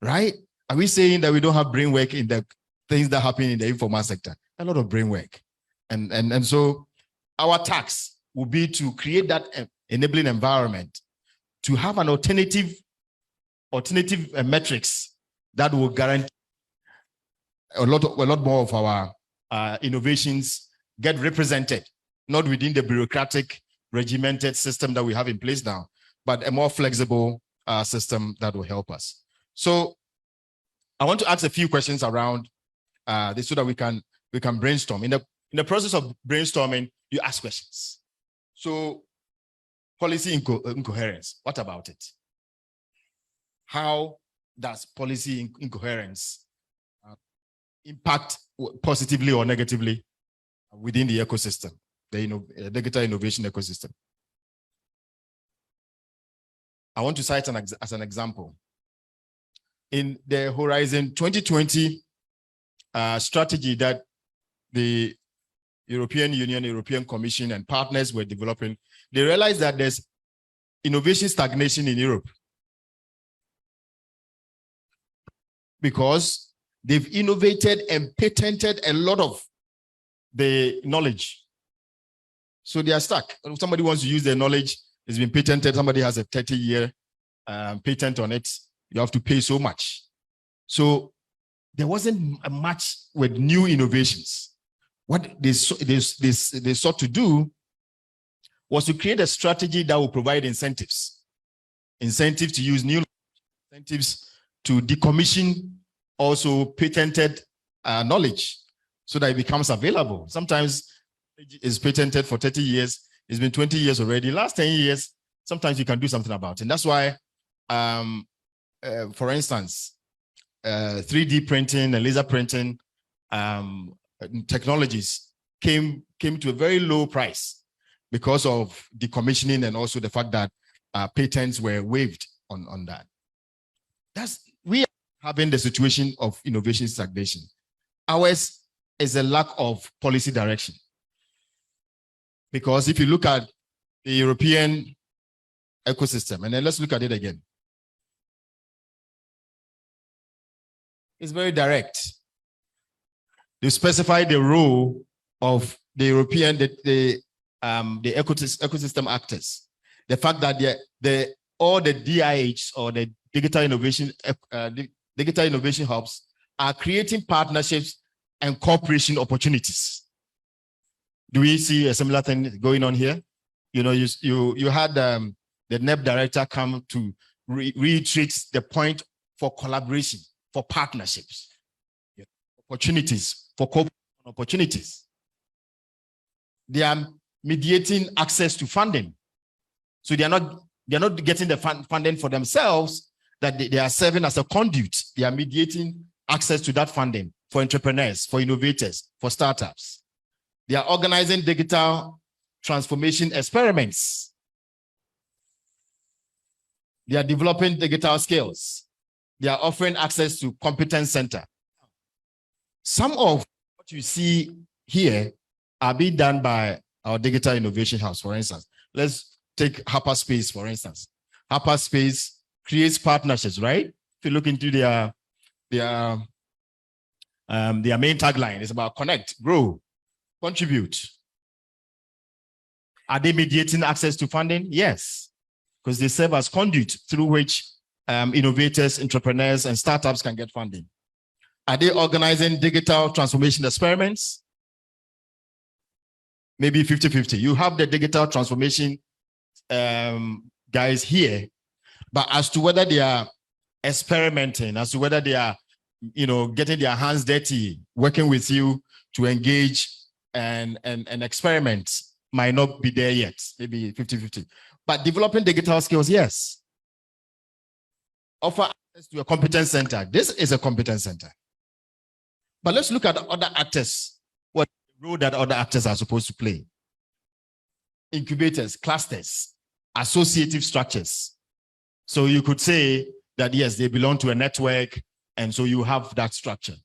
right? Are we saying that we don't have brain work in the things that happen in the informal sector? A lot of brain work. And so our task will be to create that enabling environment, to have an alternative metrics that will guarantee a lot more of our innovations get represented, not within the bureaucratic, regimented system that we have in place now, but a more flexible system that will help us. So I want to ask a few questions around this so that we can brainstorm. In the process of brainstorming, you ask questions. So policy incoherence, what about it? How does policy incoherence impact positively or negatively within the ecosystem, the digital innovation ecosystem? I want to cite as an example. In the Horizon 2020 strategy that the European Union, European Commission, and partners were developing, they realized that there's innovation stagnation in Europe because they've innovated and patented a lot of the knowledge. So they are stuck. If somebody wants to use their knowledge, it's been patented, somebody has a 30-year patent on it, you have to pay so much. So there wasn't a much with new innovations. What they sought to do was to create a strategy that will provide incentives. Incentives to use new incentives to decommission also patented knowledge so that it becomes available. Sometimes it's patented for 30 years. It's been 20 years already. Last 10 years, sometimes you can do something about it. And that's why, for instance, 3D printing and laser printing technologies came to a very low price because of decommissioning and also the fact that patents were waived on that. We are having the situation of innovation stagnation. Ours is a lack of policy direction. Because if you look at the European ecosystem, and then let's look at it again. It's very direct. They specify the role of the European, the ecosystem actors. The fact that all the DIHs or the digital innovation hubs are creating partnerships and cooperation opportunities. Do we see a similar thing going on here? You know, you had the NEP director come to reiterate the point for collaboration, for partnerships, opportunities, for cooperation opportunities. They are mediating access to funding. So they're not getting the funding for themselves, that they are serving as a conduit. They are mediating access to that funding for entrepreneurs, for innovators, for startups. They are organizing digital transformation experiments. They are developing digital skills. They are offering access to competence center. Some of what you see here are being done by our digital innovation house, for instance. Let's take HapaSpace, for instance. HapaSpace creates partnerships, right? If you look into their main tagline, it's about connect, grow, contribute. Are they mediating access to funding? Yes, because they serve as conduit through which innovators, entrepreneurs, and startups can get funding. Are they organizing digital transformation experiments? Maybe 50-50. You have the digital transformation guys here, but as to whether they are experimenting, as to whether they are, getting their hands dirty, working with you to engage and experiment, might not be there yet, maybe 50-50. But developing digital skills, yes. Offer access to a competence center. This is a competence center. But let's look at other actors, what role that other actors are supposed to play. Incubators, clusters, associative structures. So you could say that, yes, they belong to a network, and so you have that structure.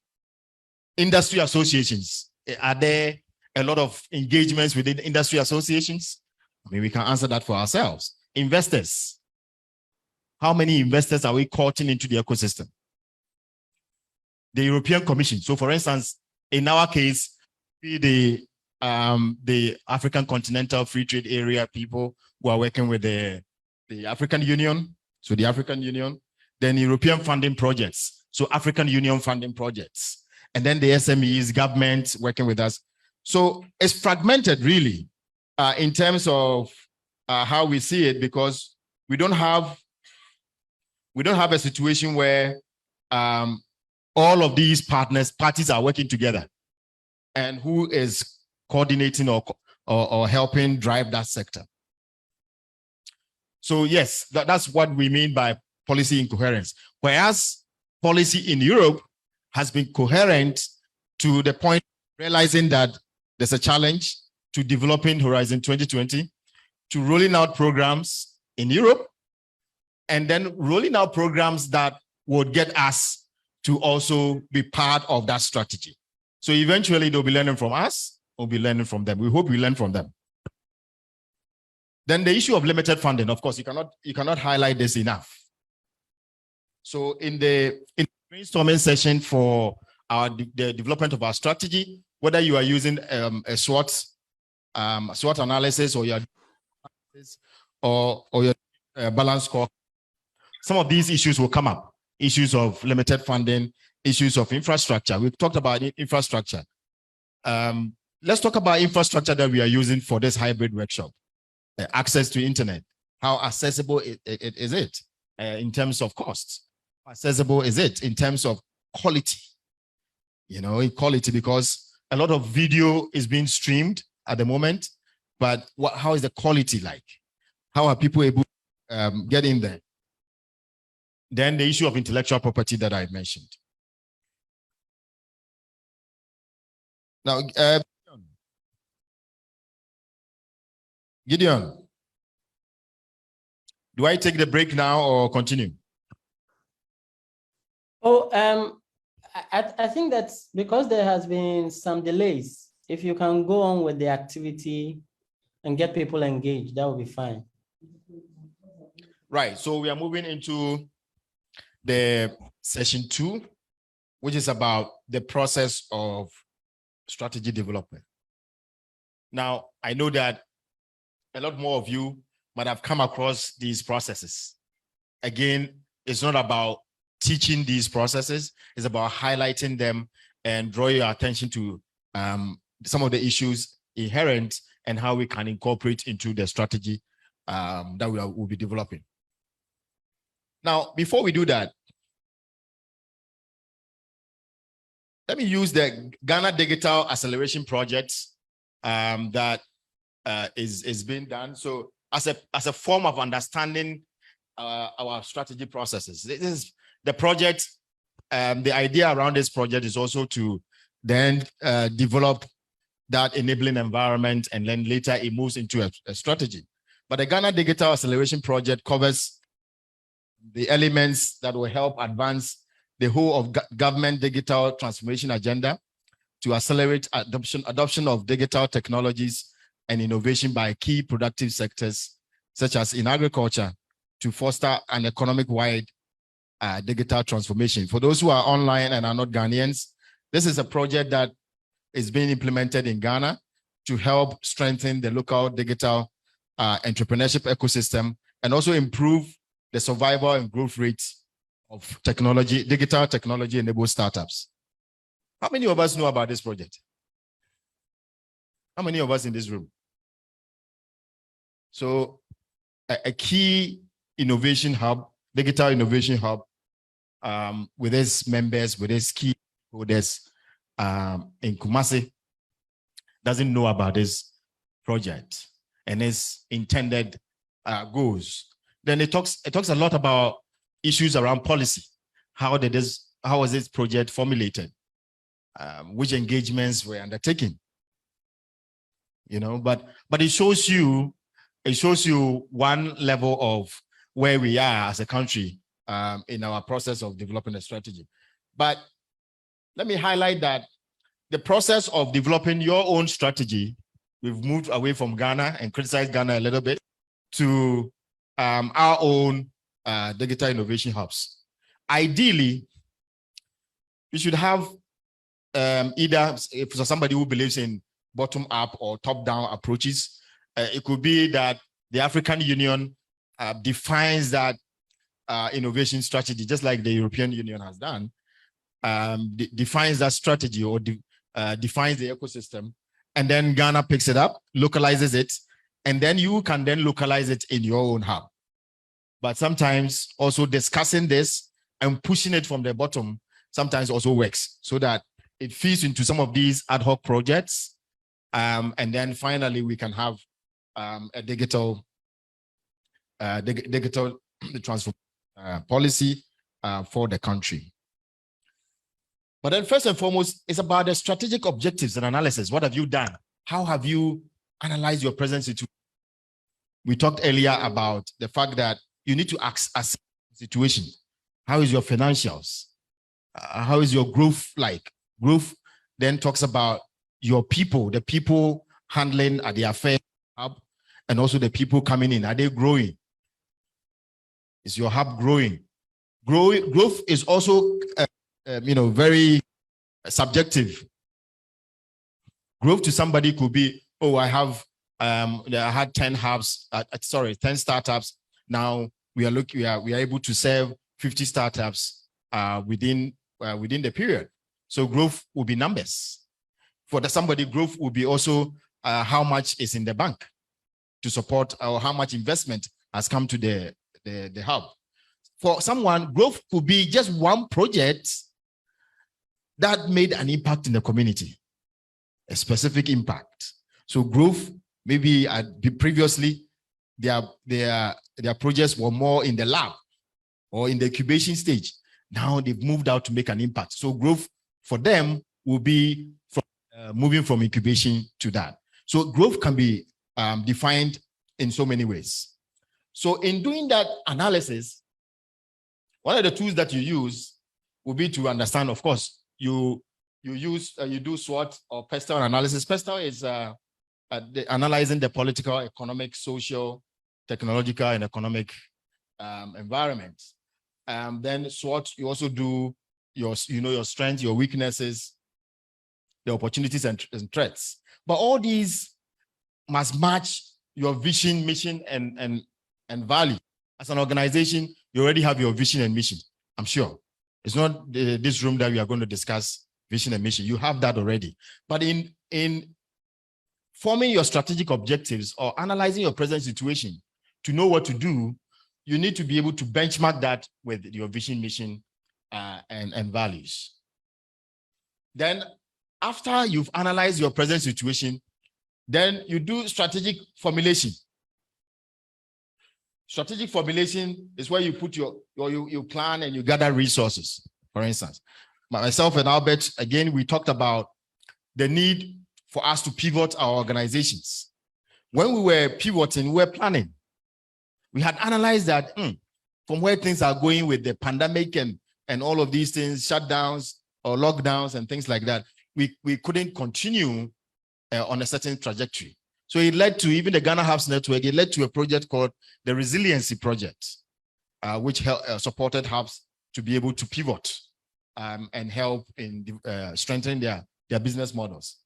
Industry associations, are there a lot of engagements within industry associations? I mean, we can answer that for ourselves. Investors, how many investors are we courting into the ecosystem? The European Commission. So for instance, in our case, the AfriConEU Free Trade Area people who are working with the African Union. So the African Union, then European funding projects. So African Union funding projects. And then the SMEs, government working with us. So it's fragmented really in terms of how we see it, because we don't have a situation where all of these parties are working together, and who is coordinating or helping drive that sector. So yes, that's what we mean by policy incoherence. Whereas policy in Europe has been coherent to the point of realizing that there's a challenge to developing Horizon 2020, to rolling out programs in Europe, and then rolling out programs that would get us to also be part of that strategy. So eventually they'll be learning from us, we'll be learning from them. We hope we learn from them. Then the issue of limited funding, of course, you cannot highlight this enough. So in the brainstorming session for the development of our strategy, whether you are using a SWOT analysis or your balance score, some of these issues will come up. Issues of limited funding, issues of infrastructure. We've talked about infrastructure. Let's talk about infrastructure that we are using for this hybrid workshop. Access to internet. How accessible is it in terms of costs? How accessible is it in terms of quality? Quality, because a lot of video is being streamed at the moment, but how is the quality like? How are people able to get in there? Then the issue of intellectual property that I mentioned. Now, Gideon, do I take the break now or continue? I think that's because there has been some delays. If you can go on with the activity and get people engaged, that will be fine. Right. So we are moving into the session 2. which is about the process of strategy development. Now, I know that a lot more of you might have come across these processes. Again, it's not about teaching these processes, it's about highlighting them and draw your attention to some of the issues inherent and how we can incorporate into the strategy that we'll be developing. Now, before we do that, let me use the Ghana Digital Acceleration Project that is being done. So as a form of understanding our strategy processes, this is the project. The idea around this project is also to then develop that enabling environment, and then later it moves into a strategy. But the Ghana Digital Acceleration Project covers the elements that will help advance the whole of government digital transformation agenda to accelerate adoption of digital technologies and innovation by key productive sectors, such as in agriculture, to foster an economic-wide digital transformation. For those who are online and are not Ghanaians, this is a project that is being implemented in Ghana to help strengthen the local digital entrepreneurship ecosystem and also improve the survival and growth rates of digital technology-enabled startups. How many of us know about this project? How many of us in this room? So a key innovation hub, digital innovation hub, with its members, with its key holders in Kumasi, doesn't know about this project and its intended goals. Then it talks a lot about issues around policy. How was this project formulated? Which engagements were undertaken? You know, but it shows you one level of where we are as a country in our process of developing a strategy. But let me highlight that the process of developing your own strategy, we've moved away from Ghana and criticized Ghana a little bit to our own digital innovation hubs. Ideally, we should have either, if for somebody who believes in bottom-up or top-down approaches, it could be that the African Union defines that innovation strategy, just like the European Union has done, defines that strategy or defines the ecosystem, and then Ghana picks it up, localizes it, and then you can then localize it in your own hub. But sometimes also discussing this and pushing it from the bottom sometimes also works, so that it feeds into some of these ad hoc projects, and then finally we can have a digital transformation policy for the country. But then first and foremost, it's about the strategic objectives and analysis. What have you done? How have you analyzed your present situation? We talked earlier about the fact that you need to assess the situation. How is your financials? How is your growth like? Growth then talks about your people, the people handling at the affairs hub, and also the people coming in. Are they growing? Is your hub growing? Growth is also, very subjective. Growth to somebody could be, oh, I had 10 hubs, 10 startups. Now we are able to serve 50 startups within the period. So growth will be numbers. For somebody, growth will be also how much is in the bank to support, or how much investment has come to the hub. For someone, growth could be just one project that made an impact in the community, a specific impact. So growth, maybe previously their projects were more in the lab or in the incubation stage. Now they've moved out to make an impact. So growth for them will be moving from incubation to that. So growth can be defined in so many ways. So in doing that analysis, one of the tools that you use will be to understand, of course, you do SWOT or Pest analysis. Pest is analyzing the political, economic, social, technological, and economic environment. Then SWOT, you your strengths, your weaknesses, the opportunities and threats. But all these must match your vision, mission, and value. As an organization, you already have your vision and mission, I'm sure. It's not this room that we are going to discuss vision and mission. You have that already. But in forming your strategic objectives or analyzing your present situation to know what to do, you need to be able to benchmark that with your vision, mission, and values. Then after you've analyzed your present situation, then you do strategic formulation. Strategic formulation is where you put you plan and you gather resources. For instance, myself and Albert, again, we talked about the need for us to pivot our organizations. When we were pivoting, we were planning. We had analyzed that from where things are going with the pandemic and all of these things, shutdowns or lockdowns and things like that, we couldn't continue on a certain trajectory. So it led to even the Ghana Hubs Network, it led to a project called the Resiliency Project, which supported hubs to be able to pivot and help in strengthening their business models.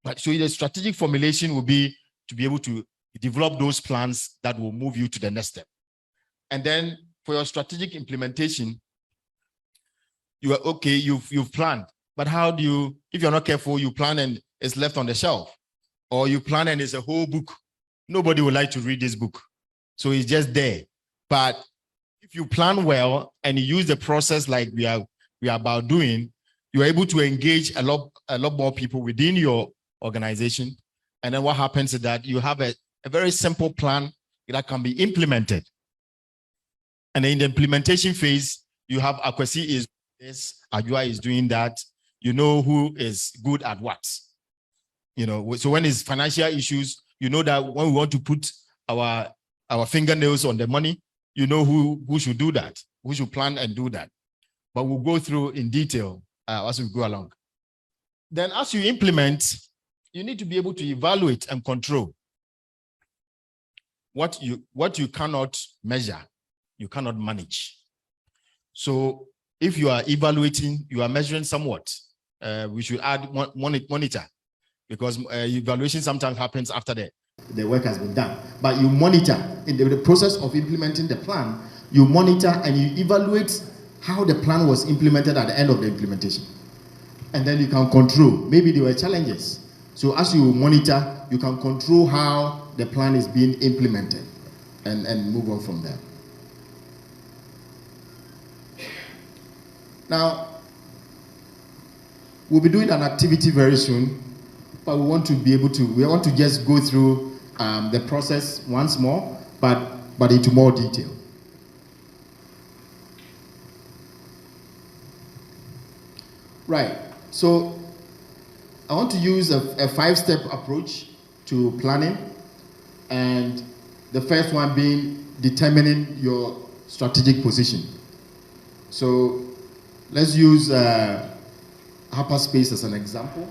But so the strategic formulation will be to be able to develop those plans that will move you to the next step. And then for your strategic implementation, you are okay, you've planned, but how do you, if you're not careful, you plan and it's left on the shelf, or you plan and it's a whole book. Nobody would like to read this book. So it's just there. But if you plan well and you use the process like we are about doing, you're able to engage a lot more people within your organization. And then what happens is that you have a very simple plan that can be implemented. And in the implementation phase, you have Akwesi is this, Ajua is doing that. You know who is good at what. You know, so when it's financial issues, you know that when we want to put our fingernails on the money, you know who should do that, who should plan and do that. But we'll go through in detail as we go along. Then as you implement, you need to be able to evaluate and control what you cannot measure, you cannot manage. So if you are evaluating, you are measuring somewhat. We should add monitor, because evaluation sometimes happens after the work has been done. But you monitor in the process of implementing the plan, you monitor and you evaluate how the plan was implemented at the end of the implementation. And then you can control. Maybe there were challenges. So as you monitor, you can control how the plan is being implemented and move on from there. Now, we'll be doing an activity very soon, but we want to just go through the process once more, but into more detail. Right, so I want to use a 5-step approach to planning, and the first one being determining your strategic position. So let's use HapaSpace as an example.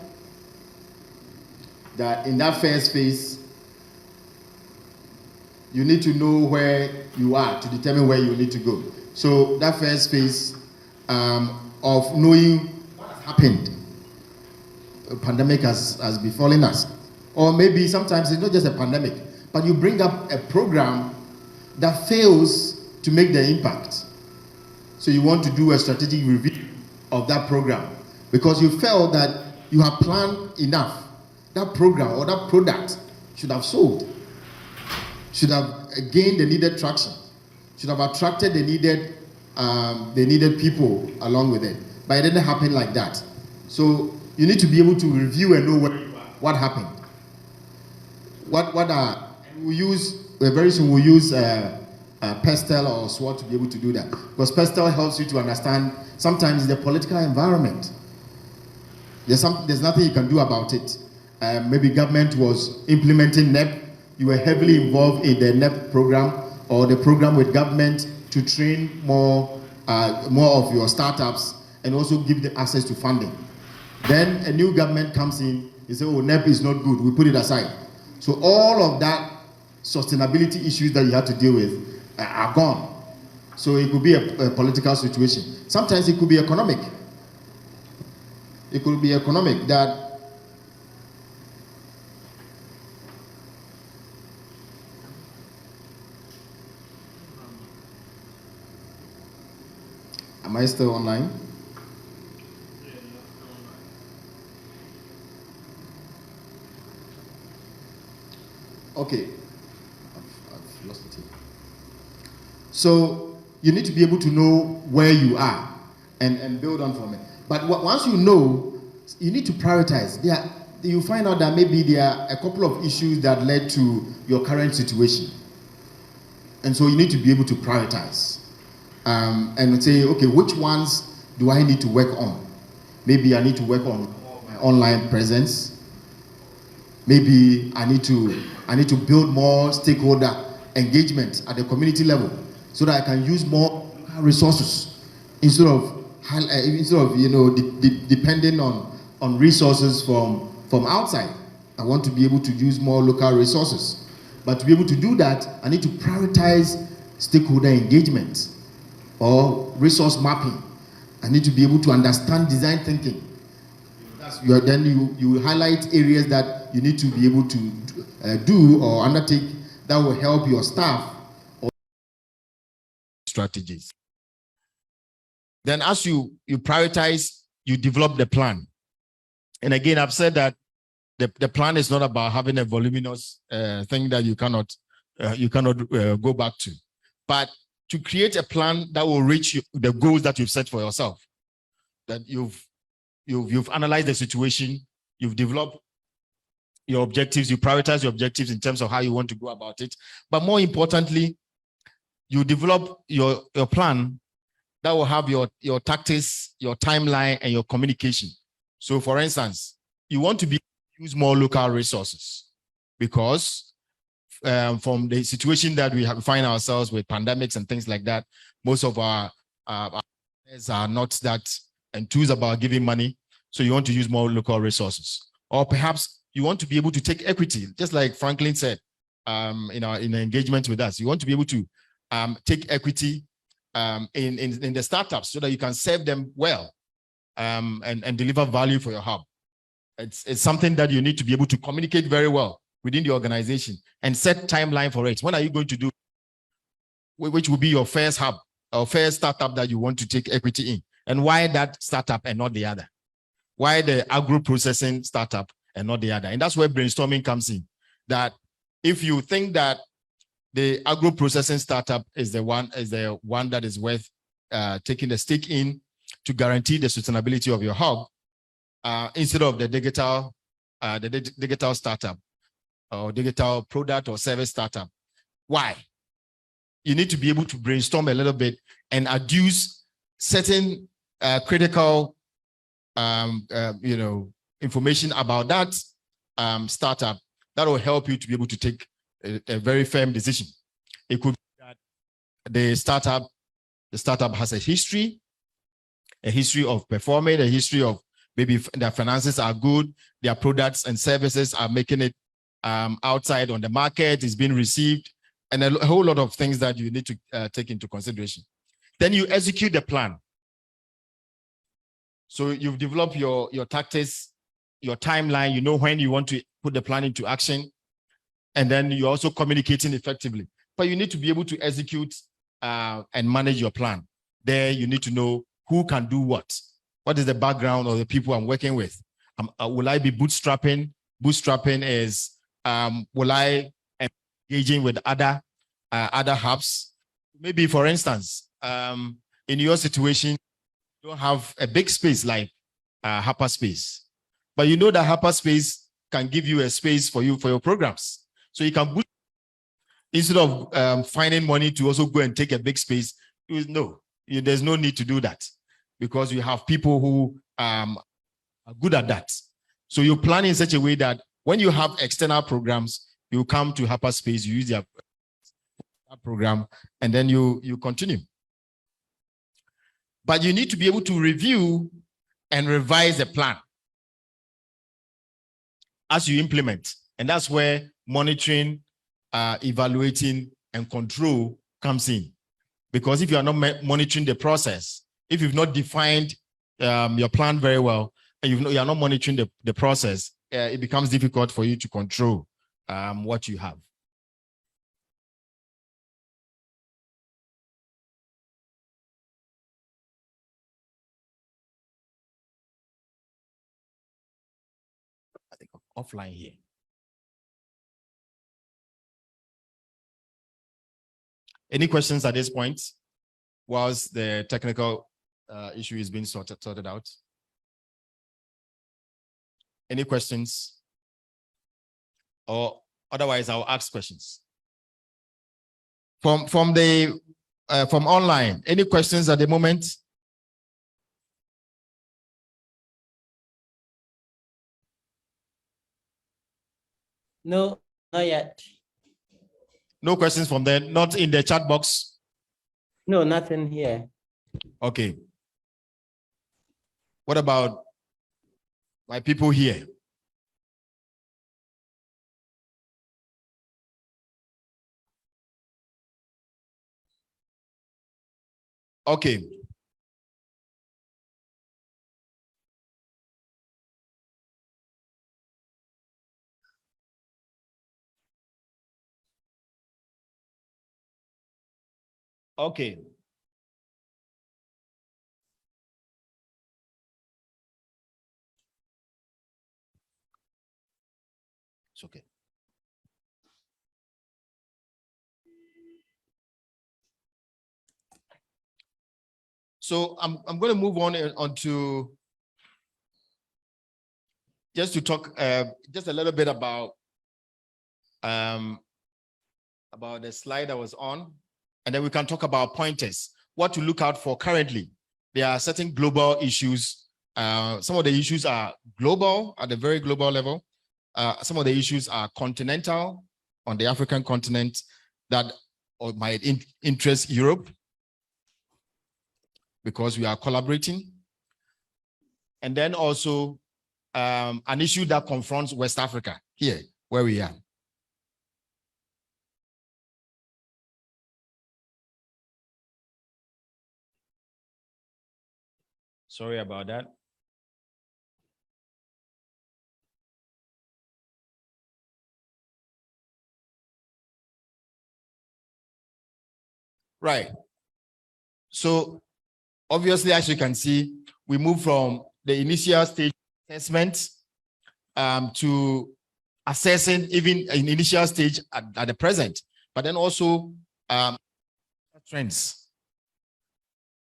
That in that first phase, you need to know where you are to determine where you need to go. So that first phase of knowing what has happened, a pandemic has befallen us, or maybe sometimes it's not just a pandemic, but you bring up a program that fails to make the impact. So you want to do a strategic review of that program because you felt that you have planned enough. That program or that product should have sold, should have gained the needed traction, should have attracted the needed people along with it. But it didn't happen like that. So you need to be able to review and know what happened. We use very soon. We'll use Pestel or SWOT to be able to do that, because Pestel helps you to understand sometimes the political environment. There's nothing you can do about it. Maybe government was implementing NEP. You were heavily involved in the NEP program or the program with government to train more of your startups and also give them access to funding. Then a new government comes in, they say, oh, NEP is not good, we put it aside. So all of that sustainability issues that you have to deal with are gone. So it could be a political situation. Sometimes it could be economic. It could be economic, that am I still online? Okay. I've lost it here. So you need to be able to know where you are and build on from it. But once you know, you need to prioritize. You find out that maybe there are a couple of issues that led to your current situation. And so you need to be able to prioritize and say, okay, which ones do I need to work on? Maybe I need to work on my online presence. Maybe I need to build more stakeholder engagement at the community level so that I can use more resources instead of depending on resources from outside. I want to be able to use more local resources. But to be able to do that, I need to prioritize stakeholder engagement or resource mapping. I need to be able to understand design thinking. Then you highlight areas that you need to be able to do or undertake that will help your staff or strategies. Then as you prioritize, you develop the plan. And again, I've said that the plan is not about having a voluminous thing that you cannot go back to, but to create a plan that will reach the goals that you've set for yourself. That you've analyzed the situation, you've developed your objectives, you prioritize your objectives in terms of how you want to go about it. But more importantly, you develop your plan that will have your tactics, your timeline, and your communication. So for instance, you want to use more local resources because from the situation that we find ourselves with pandemics and things like that, most of our partners are not that enthused about giving money. So you want to use more local resources. Or perhaps you want to be able to take equity, just like Franklin said in engagement with us. You want to be able to take equity in the startups so that you can serve them well and deliver value for your hub. It's something that you need to be able to communicate very well within the organization and set timeline for it. When are you going to do, which will be your first hub or first startup that you want to take equity in, and why that startup and not the other? Why the agro-processing startup and not the other? And that's where brainstorming comes in. That if you think that the agro-processing startup is the one that is worth taking the stake in to guarantee the sustainability of your hub, instead of the digital startup or digital product or service startup. Why? You need to be able to brainstorm a little bit and adduce certain critical information about that startup that will help you to be able to take a very firm decision. It could be that the startup has a history of performing, a history of maybe their finances are good, their products and services are making it outside on the market, is being received, and a whole lot of things that you need to take into consideration. Then you execute the plan. So you've developed your tactics, your timeline, you know when you want to put the plan into action, and then you're also communicating effectively. But you need to be able to execute and manage your plan. There you need to know who can do what. What is the background of the people I'm working with? Will I be bootstrapping? Bootstrapping is, will I be engaging with other hubs? Maybe, for instance, in your situation, you don't have a big space like HapaSpace, but you know that HapaSpace can give you a space for your programs. So you can boot instead of finding money to also go and take a big space. There's no need to do that, because you have people who are good at that. So you plan in such a way that when you have external programs, you come to HapaSpace, you use their program, and then you continue. But you need to be able to review and revise the plan as you implement. And that's where monitoring, evaluating, and control comes in. Because if you are not monitoring the process, if you've not defined your plan very well, and you are not monitoring the process, it becomes difficult for you to control what you have. I think offline here. Any questions at this point whilst the technical issue is being sorted out? Any questions? Or otherwise, I'll ask questions. From online, any questions at the moment? No, not yet. No questions from there, not in the chat box? No, nothing here. Okay. What about my people here? Okay. Okay. It's okay. So I'm going to move on to just to talk just a little bit about the slide I was on, and then we can talk about pointers, what to look out for currently. There are certain global issues. Some of the issues are global at a very global level. Some of the issues are continental on the African continent that might interest Europe, because we are collaborating. And then also an issue that confronts West Africa here, where we are. Sorry about that. Right. So obviously, as you can see, we move from the initial stage assessment to assessing even an initial stage at the present, but then also trends.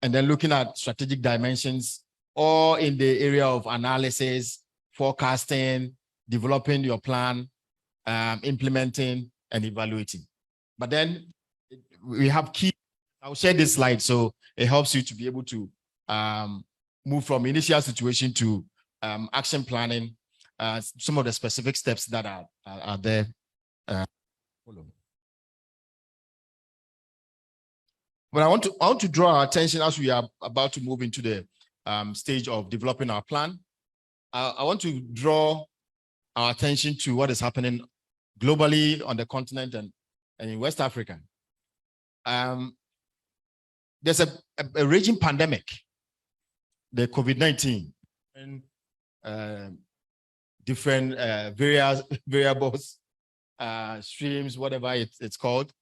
And then looking at strategic dimensions, or in the area of analysis, forecasting, developing your plan, implementing and evaluating. But then we have key, I'll share this slide so it helps you to be able to move from initial situation to action planning, some of the specific steps that are there. But I want to draw our attention as we are about to move into the stage of developing our plan. I want to draw our attention to what is happening globally on the continent and in West Africa. There's a raging pandemic, the COVID-19, and different variables, streams, whatever it's called.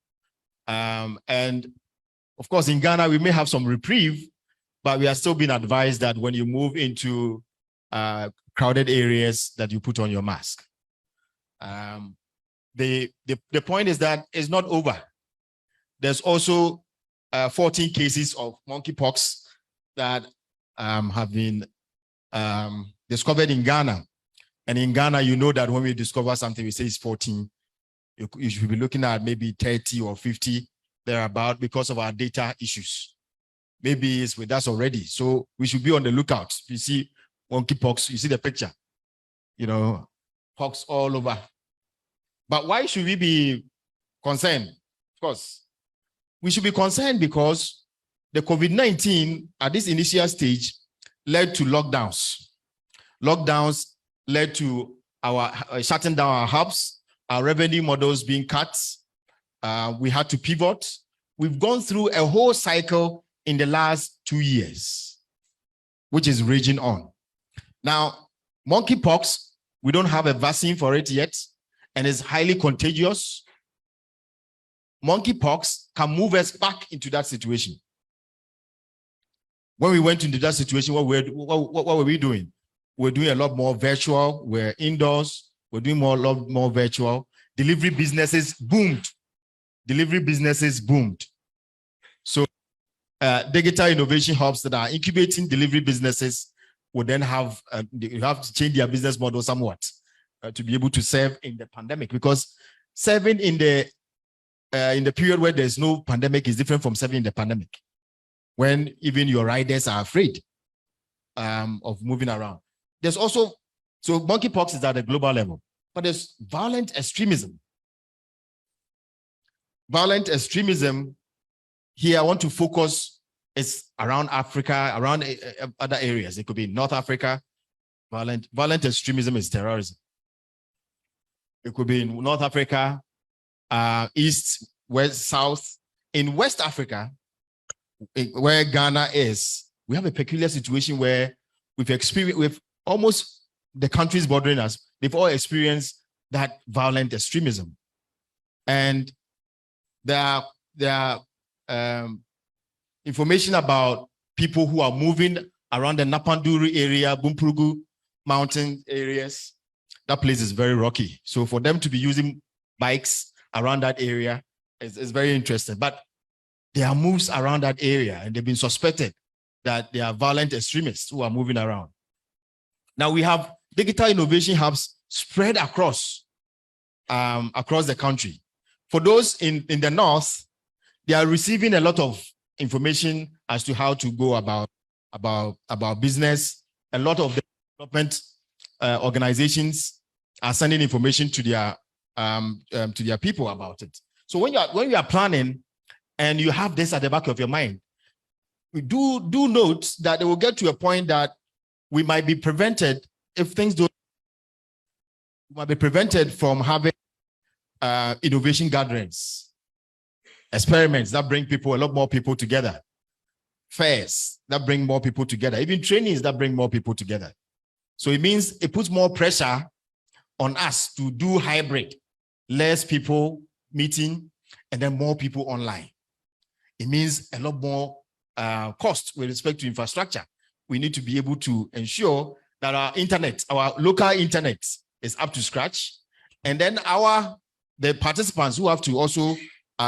And of course, in Ghana, we may have some reprieve, but we are still being advised that when you move into crowded areas, that you put on your mask. The point is that it's not over. There's also 14 cases of monkeypox that have been discovered in Ghana. And in Ghana, you know that when we discover something, we say it's 14. You should be looking at maybe 30 or 50 thereabout because of our data issues. Maybe it's with us already. So we should be on the lookout. You see monkeypox, you see the picture, pox all over. But why should we be concerned? Of course, we should be concerned because the COVID-19 at this initial stage led to lockdowns. Lockdowns led to our shutting down our hubs, our revenue models being cut. We had to pivot. We've gone through a whole cycle in the last 2 years, which is raging on. Now, monkeypox, we don't have a vaccine for it yet, and it's highly contagious. Monkeypox can move us back into that situation. When we went into that situation, what were we doing? We're doing a lot more virtual. We're indoors. We're doing a lot more virtual. Delivery businesses boomed. Delivery businesses boomed. So digital innovation hubs that are incubating delivery businesses will then have to change their business model somewhat to be able to serve in the pandemic, because serving in the period where there's no pandemic is different from serving in the pandemic, when even your riders are afraid of moving around. There's also, so monkeypox is at a global level, but there's violent extremism. Violent extremism, here I want to focus, is around Africa, around other areas. It could be North Africa. Violent extremism is terrorism. It could be in North Africa, East, West, South. In West Africa, where Ghana is, we have a peculiar situation where we've experienced, with almost the countries bordering us, they've all experienced that violent extremism. And there are information about people who are moving around the Napanduru area, Bumpurugu mountain areas. That place is very rocky. So for them to be using bikes around that area is very interesting. But there are moves around that area, and they've been suspected that they are violent extremists who are moving around. Now we have digital innovation hubs spread across the country. For those in the north, they are receiving a lot of information as to how to go about business. A lot of the development organizations are sending information to their people about it. So when you are planning and you have this at the back of your mind, we do note that it will get to a point that we might be prevented, if things don't, we might be prevented from having innovation gatherings, experiments that bring people, a lot more people together, fairs that bring more people together, even trainings that bring more people together. So it means it puts more pressure on us to do hybrid, less people meeting and then more people online. It means a lot more cost with respect to infrastructure. We need to be able to ensure that our internet, our local internet, is up to scratch. And then the participants who have to also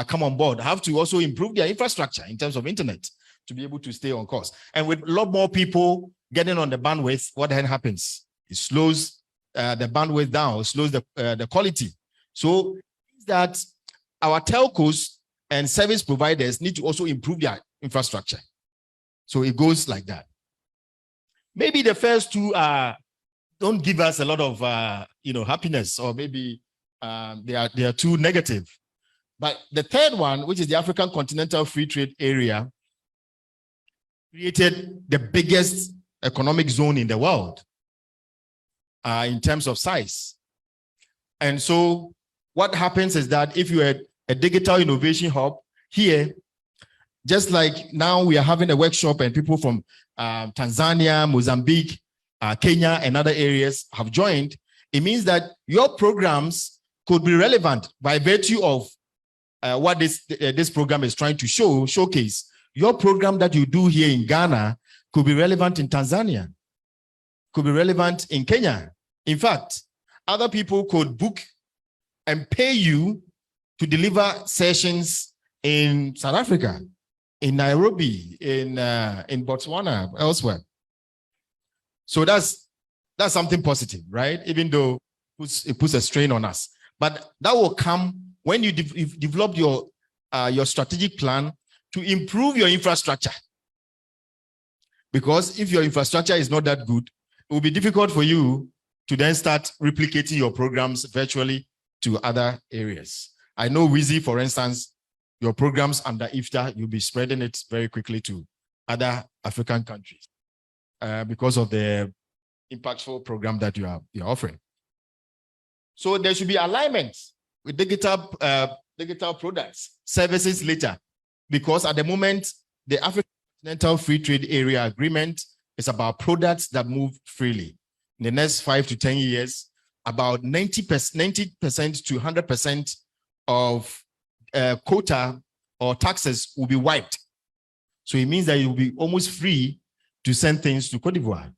come on board have to also improve their infrastructure in terms of internet to be able to stay on course. And with a lot more people getting on the bandwidth, what then happens? It slows the bandwidth down, it slows the quality. So that our telcos and service providers need to also improve their infrastructure. So it goes like that. Maybe the first two don't give us a lot of happiness, or maybe they are too negative. But the third one, which is the AfriConEU Free Trade Area, created the biggest economic zone in the world in terms of size. And so what happens is that if you had a digital innovation hub here, just like now we are having a workshop and people from Tanzania, Mozambique, Kenya, and other areas have joined, it means that your programs could be relevant by virtue of what this program is trying to showcase. Your program that you do here in Ghana could be relevant in Tanzania, could be relevant in Kenya. In fact, other people could book and pay you to deliver sessions in South Africa, in Nairobi, in Botswana, elsewhere. So that's something positive, right? Even though it puts a strain on us. But that will come when you develop your strategic plan to improve your infrastructure. Because if your infrastructure is not that good, it will be difficult for you to then start replicating your programs virtually to other areas. I know Wheezy, for instance, your programs under IFTA, you'll be spreading it very quickly to other African countries because of the impactful program that you're offering. So there should be alignment with digital products, services later, because at the moment, the AfriConEU Free Trade Area Agreement is about products that move freely. in the next 5 to 10 years, about 90% to 100% of quota or taxes will be wiped. So it means that you will be almost free to send things to Cote d'Ivoire.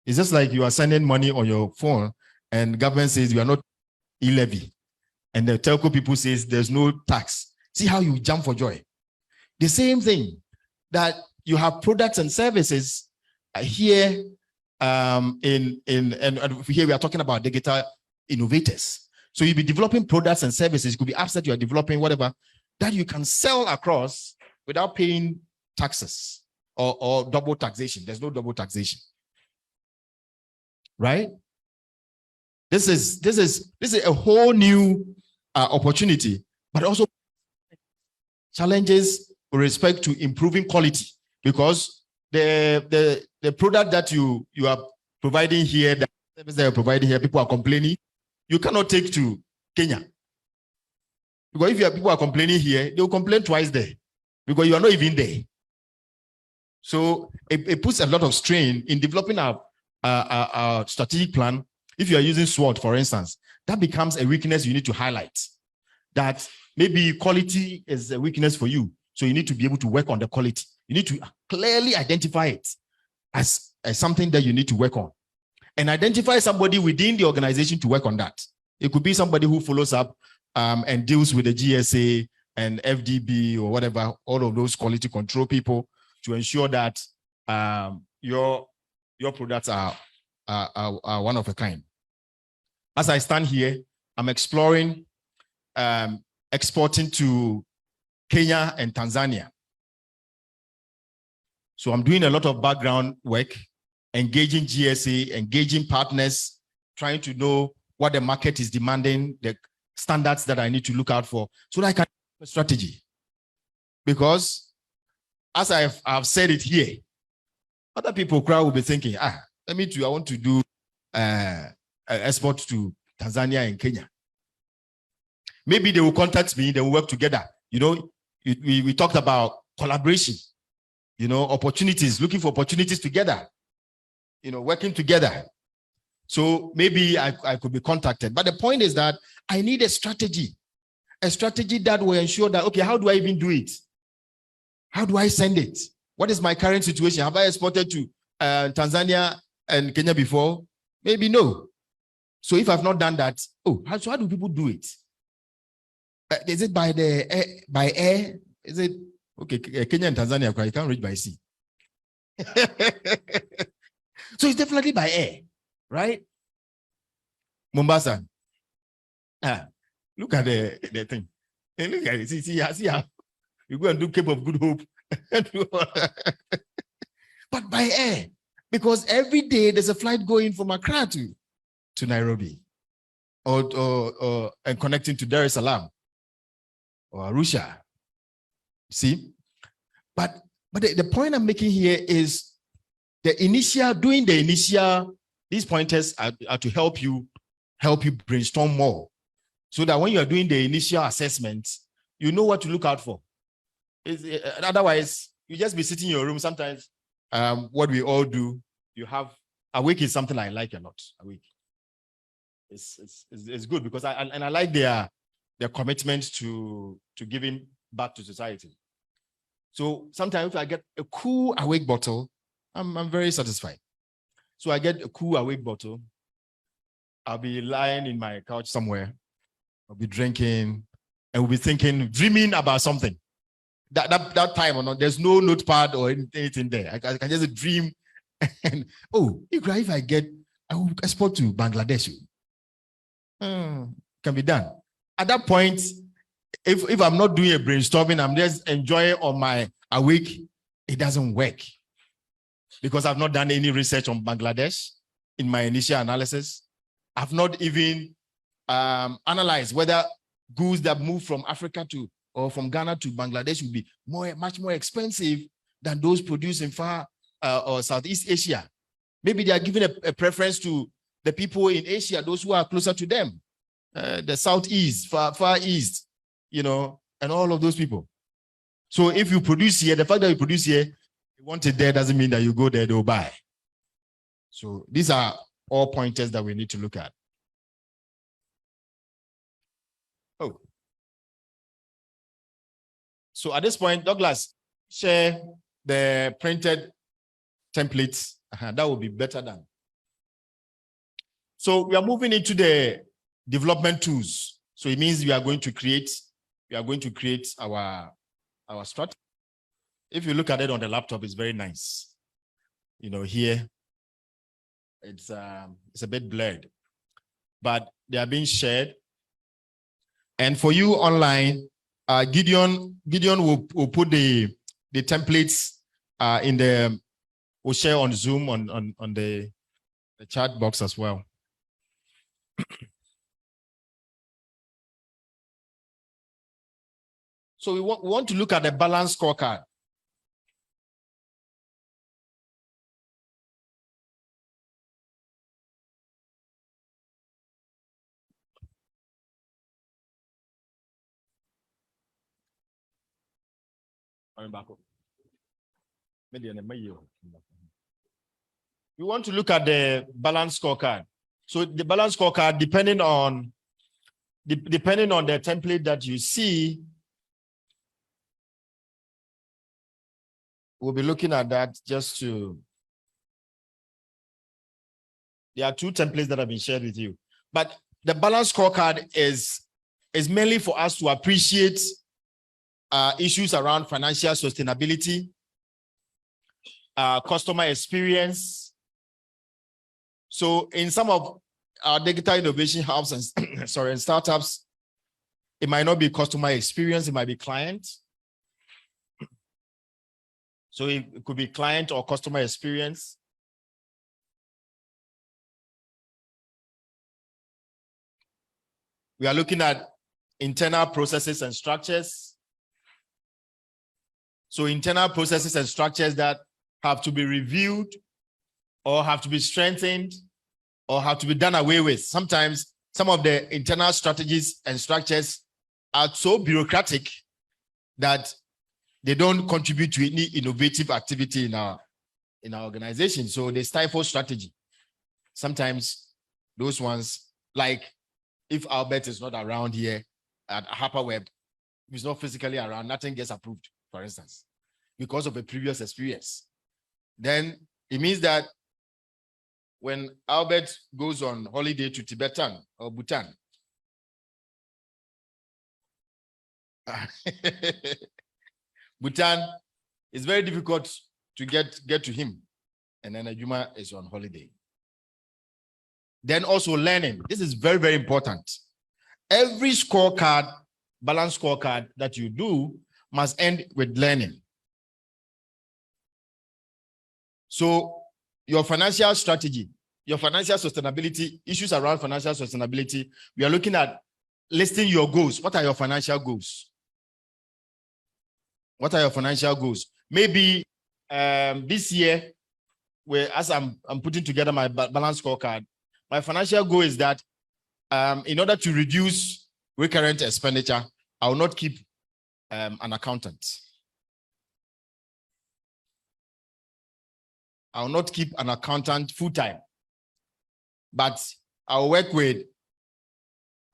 It's just like you are sending money on your phone and government says you are not e-levy. And the telco people says there's no tax. See how you jump for joy. The same thing that you have products and services here and here we are talking about digital innovators. So you'll be developing products and services. It could be apps that you are developing, whatever, that you can sell across without paying taxes or double taxation. There's no double taxation. Right? This is a whole new opportunity, but also challenges with respect to improving quality, because the product that you are providing here, the service that you're providing here, people are complaining. You cannot take to Kenya, because if people are complaining here, they'll complain twice there because you are not even there. So it puts a lot of strain in developing a strategic plan. If you are using SWOT, for instance, that becomes a weakness you need to highlight. That maybe quality is a weakness for you. So you need to be able to work on the quality. You need to clearly identify it as something that you need to work on. And identify somebody within the organization to work on that. It could be somebody who follows up and deals with the GSA and FDB or whatever, all of those quality control people, to ensure that your products are one of a kind. As I stand here, I'm exploring exporting to Kenya and Tanzania. So I'm doing a lot of background work, engaging GSA, engaging partners, trying to know what the market is demanding, the standards that I need to look out for, so that I can have a strategy. Because as I've said it here, other people crowd will be thinking, let me too, I want to do export to Tanzania and Kenya. Maybe they will contact me, they will work together. You know, we talked about collaboration, you know, opportunities, looking for opportunities together, you know, working together. So maybe I could be contacted. But the point is that I need a strategy that will ensure that, okay, how do I even do it? How do I send it? What is my current situation? Have I exported to Tanzania and Kenya before? Maybe no. So if I've not done that, how do people do it? Is it by air? Is it okay? Kenya and Tanzania, you can't reach by sea. So it's definitely by air, right? Mombasa. Look at the thing. And look at it. See how you go and do Cape of Good Hope. But by air, because every day there's a flight going from Accra to Nairobi, or and connecting to Dar es Salaam or Arusha. See, but the point I'm making here is these pointers are to help you brainstorm more, so that when you are doing the initial assessment, you know what to look out for. Otherwise, you just be sitting in your room. Sometimes, what we all do, you have Awake is something I like a lot. Awake, it's good because I like their commitment to giving back to society. So sometimes if I get a cool Awake bottle, I'm very satisfied. So I get a cool Awake bottle. I'll be lying in my couch somewhere. I'll be drinking and we'll be thinking, dreaming about something. That time or not, there's no notepad or anything there. I can just dream. And if I will export to Bangladesh. Can be done. At that point, if I'm not doing a brainstorming, I'm just enjoying on my Awake, it doesn't work. Because I've not done any research on Bangladesh in my initial analysis. I've not even analyzed whether goods that move from Africa or from Ghana to Bangladesh will be much more expensive than those produced in far or Southeast Asia. Maybe they are giving a preference to the people in Asia, those who are closer to them, the Southeast, far East, you know, and all of those people. So if you produce here, the fact that you produce here, you want it there doesn't mean that you go there, they'll buy. So these are all pointers that we need to look at. Oh. So at this point, Douglas, share the printed templates. That would be better than. So we are moving into the development tools. So it means we are going to create our strategy. If you look at it on the laptop, it's very nice. You know, here it's a bit blurred, but they are being shared. And for you online, Gideon will put the templates we'll share on Zoom on the chat box as well. So we want to look at the balance scorecard. We want to look at the balance scorecard. So the balance scorecard, depending on the template that you see, we'll be looking at that just to. There are two templates that have been shared with you, but the balance scorecard is mainly for us to appreciate issues around financial sustainability, customer experience. So in some of our digital innovation hubs and startups, it might not be customer experience, it might be client. So it could be client or customer experience. We are looking at internal processes and structures. So internal processes and structures that have to be reviewed or have to be strengthened or have to be done away with. Sometimes some of the internal strategies and structures are so bureaucratic that they don't contribute to any innovative activity in our organization. So they stifle strategy. Sometimes those ones, like if Albert is not around here at HapaWeb, if he's not physically around, nothing gets approved, for instance, because of a previous experience. Then it means that when Albert goes on holiday to Tibetan or Bhutan, Bhutan is very difficult to get to him. And then Ajuma is on holiday. Then also learning. This is very, very important. Every scorecard, balance scorecard that you do must end with learning. So your financial strategy, your financial sustainability, issues around financial sustainability, we are looking at listing your goals. What are your financial goals? What are your financial goals? Maybe this year, as I'm putting together my balance scorecard, my financial goal is that in order to reduce recurrent expenditure, I will not keep an accountant. I will not keep an accountant full-time, but I'll work with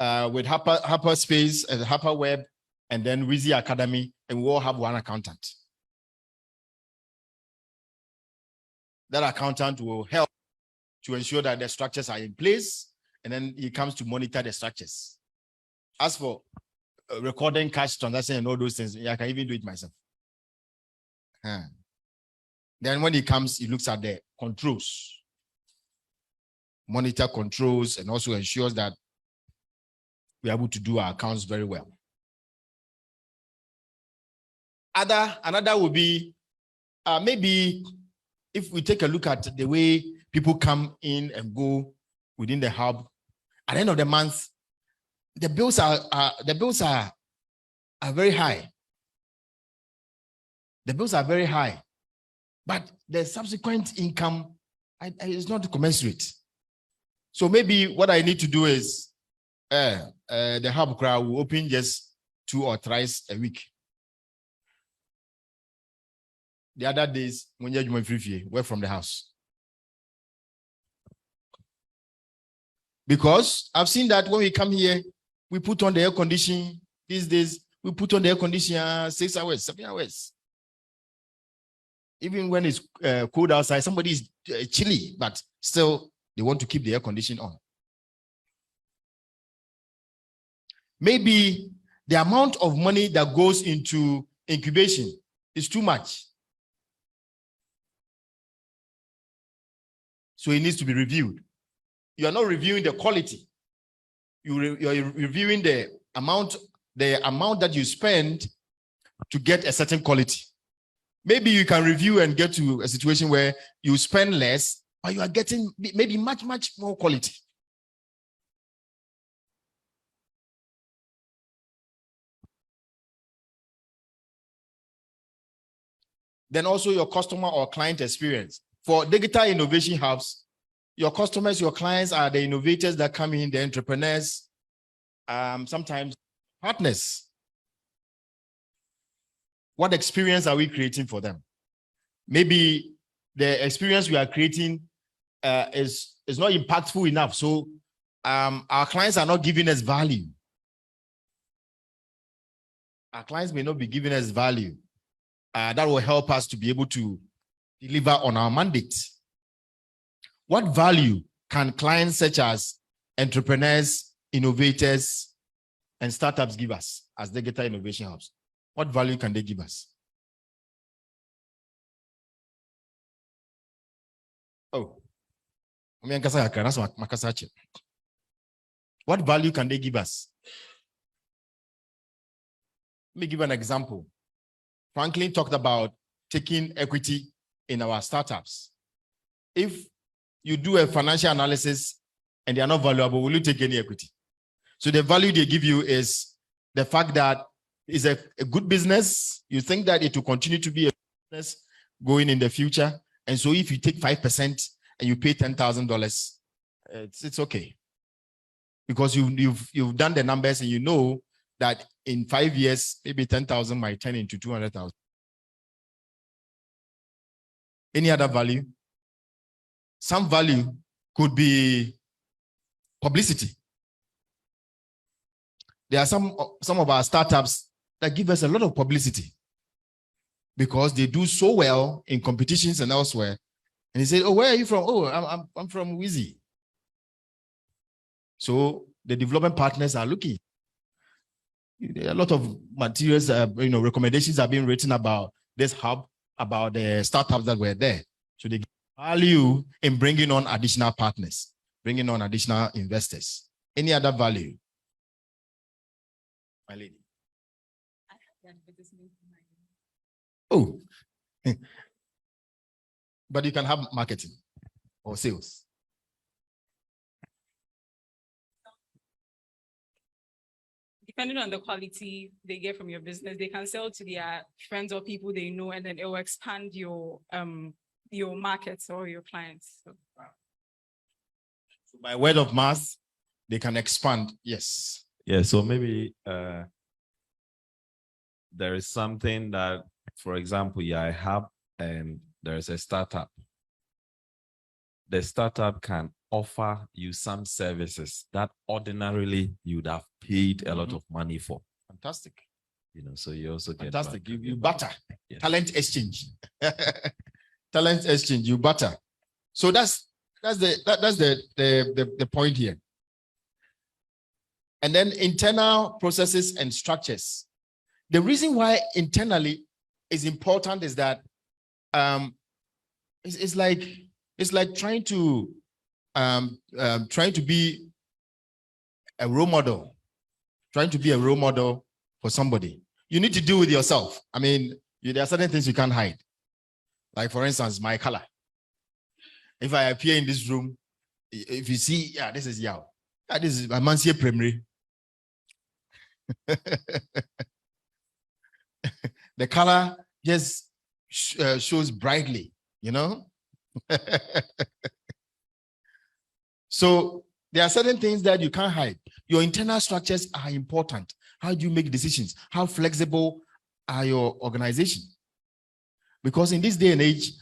HapaSpace and HapaWeb and then Wizi Academy, and we all have one accountant. That accountant will help to ensure that the structures are in place, and then he comes to monitor the structures. As for recording cash transaction and all those things, I can even do it myself. Then when he comes, he looks at the controls, monitor controls, and also ensures that we're able to do our accounts very well. Another would be maybe if we take a look at the way people come in and go within the hub, at the end of the month, the bills are very high. The bills are very high, but the subsequent income is not commensurate. So maybe what I need to do is the hub crowd will open just 2 or 3 a week. The other days, when you're free, work from the house. Because I've seen that when we come here, we put on the air conditioning. These days, we put on the air conditioner 6 hours, 7 hours. Even when it's cold outside, somebody is chilly, but still they want to keep the air conditioning on. Maybe the amount of money that goes into incubation is too much. So it needs to be reviewed. You are not reviewing the quality. You are reviewing the amount that you spend to get a certain quality. Maybe you can review and get to a situation where you spend less, but you are getting maybe much, much more quality. Then also your customer or client experience. For digital innovation hubs, your customers, your clients are the innovators that come in, the entrepreneurs, sometimes partners. What experience are we creating for them? Maybe the experience we are creating is not impactful enough. So our clients are not giving us value. Our clients may not be giving us value. That will help us to be able to deliver on our mandate. What value can clients such as entrepreneurs, innovators, and startups give us as digital innovation hubs? What value can they give us? Oh, what value can they give us? Let me give an example. Franklin talked about taking equity in our startups. If you do a financial analysis and they are not valuable, will you take any equity? So the value they give you is the fact that it's a good business. You think that it will continue to be a business going in the future. And so if you take 5% and you pay $10,000, it's okay. Because you've done the numbers and you know that in 5 years, maybe 10,000 might turn into 200,000. Any other value? Some value could be publicity. There are some of our startups that give us a lot of publicity because they do so well in competitions and elsewhere. And they say, oh, where are you from? Oh, I'm from Wheezy. So the development partners are looking. A lot of materials, recommendations are being written about this hub, about the startups that were there. So they give value in bringing on additional partners, bringing on additional investors. Any other value? My lady. Oh, but you can have marketing or sales. Depending on the quality they get from your business, they can sell to their friends or people they know, and then it will expand your markets or your clients. So by word of mouth, they can expand. Yes. Yeah. So maybe there is something that, for example, I have, and there is a startup. The startup can offer you some services that ordinarily you would have paid a lot of money for. Fantastic. So you also get fantastic. You butter. Yes. Talent exchange. Talent exchange. You butter. So that's the point here. And then internal processes and structures. The reason why internally is important is that it's like trying to be a role model, for somebody. You need to deal with yourself. I mean, there are certain things you can't hide. Like, for instance, my color. If I appear in this room, if you see, this is Yao. This is my Mansia Primary. The color just shows brightly, So there are certain things that you can't hide. Your internal structures are important. How do you make decisions? How flexible are your organization? Because in this day and age,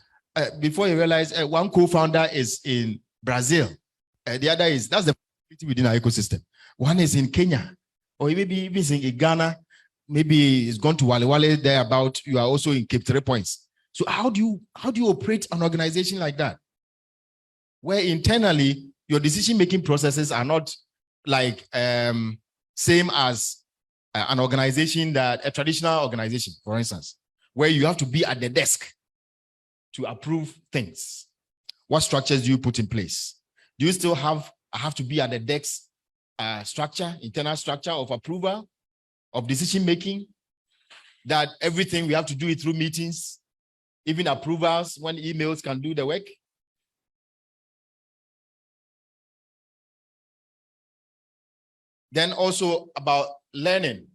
before you realize one co-founder is in Brazil, the other that's the within our ecosystem. One is in Kenya, or maybe even in Ghana, maybe it's gone to Wale Wale there about, you are also in Cape 3 Points. So how do you operate an organization like that? Where internally your decision-making processes are not like same as an organization a traditional organization, for instance, where you have to be at the desk to approve things. What structures do you put in place? Do you still have to be at the desk structure, internal structure of approval, of decision-making, that everything we have to do it through meetings, even approvals when emails can do the work? Then also about learning.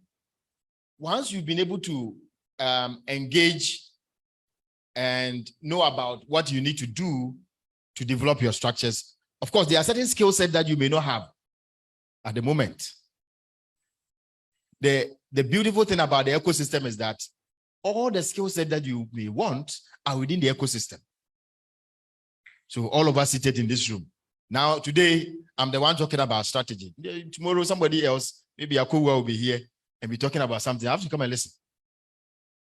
Once you've been able to engage and know about what you need to do to develop your structures, of course, there are certain skill sets that you may not have at the moment. The beautiful thing about the ecosystem is that all the skill sets that you may want are within the ecosystem. So all of us seated in this room. Now, today, I'm the one talking about strategy. Tomorrow, somebody else, maybe Akua will be here and be talking about something. I have to come and listen,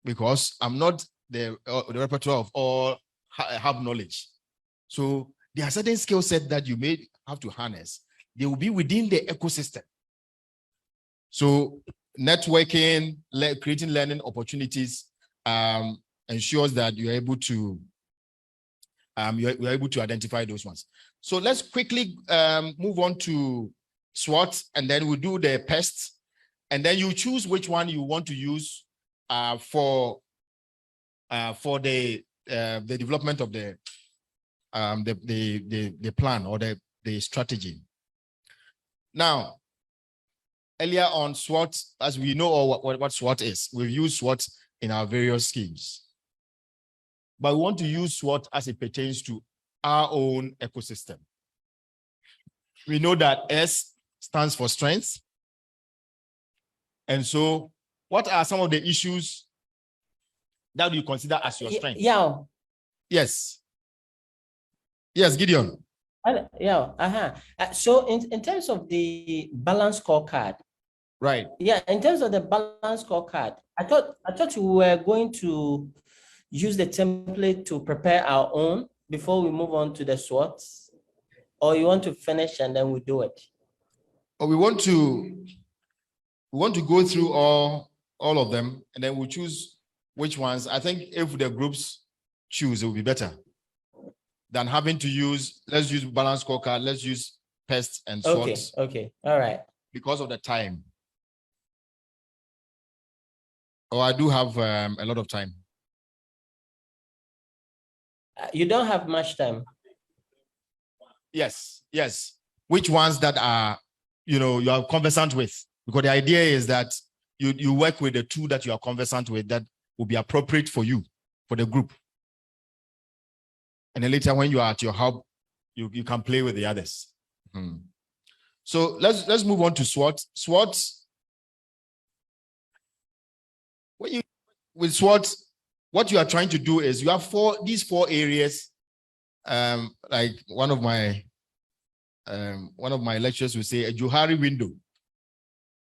because I'm not the repertoire of all have knowledge. So there are certain skill sets that you may have to harness. They will be within the ecosystem. So networking, creating learning opportunities ensures that you're able to you're able to identify those ones. So let's quickly move on to SWOT, and then we'll do the pests, and then you choose which one you want to use for the development of the plan or the strategy. Now, earlier on SWOT, as we know what SWOT is, we've used SWOT in our various schemes. But we want to use SWOT as it pertains to our own ecosystem. We know that S stands for strength. And so what are some of the issues that you consider as your strength? Yeah. Yes. Yes, Gideon. So in terms of the balance scorecard. Right. Yeah, in terms of the balance scorecard, I thought we were going to use the template to prepare our own before we move on to the SWOTs, or you want to finish and then we do it? Or we want to go through all of them, and then we'll choose which ones. I think if the groups choose, it will be better than having to use, let's use balance scorecard, let's use pests and SWOTs. Okay, all right. Because of the time. Oh, I do have a lot of time. You don't have much time. Yes. Which ones that are, you are conversant with? Because the idea is that you work with the two that you are conversant with that will be appropriate for you, for the group. And then later when you are at your hub, you can play with the others. So let's move on to SWOT. SWOT. With SWOT, what you are trying to do is you have these four areas. Like one of my lecturers will say a Johari window.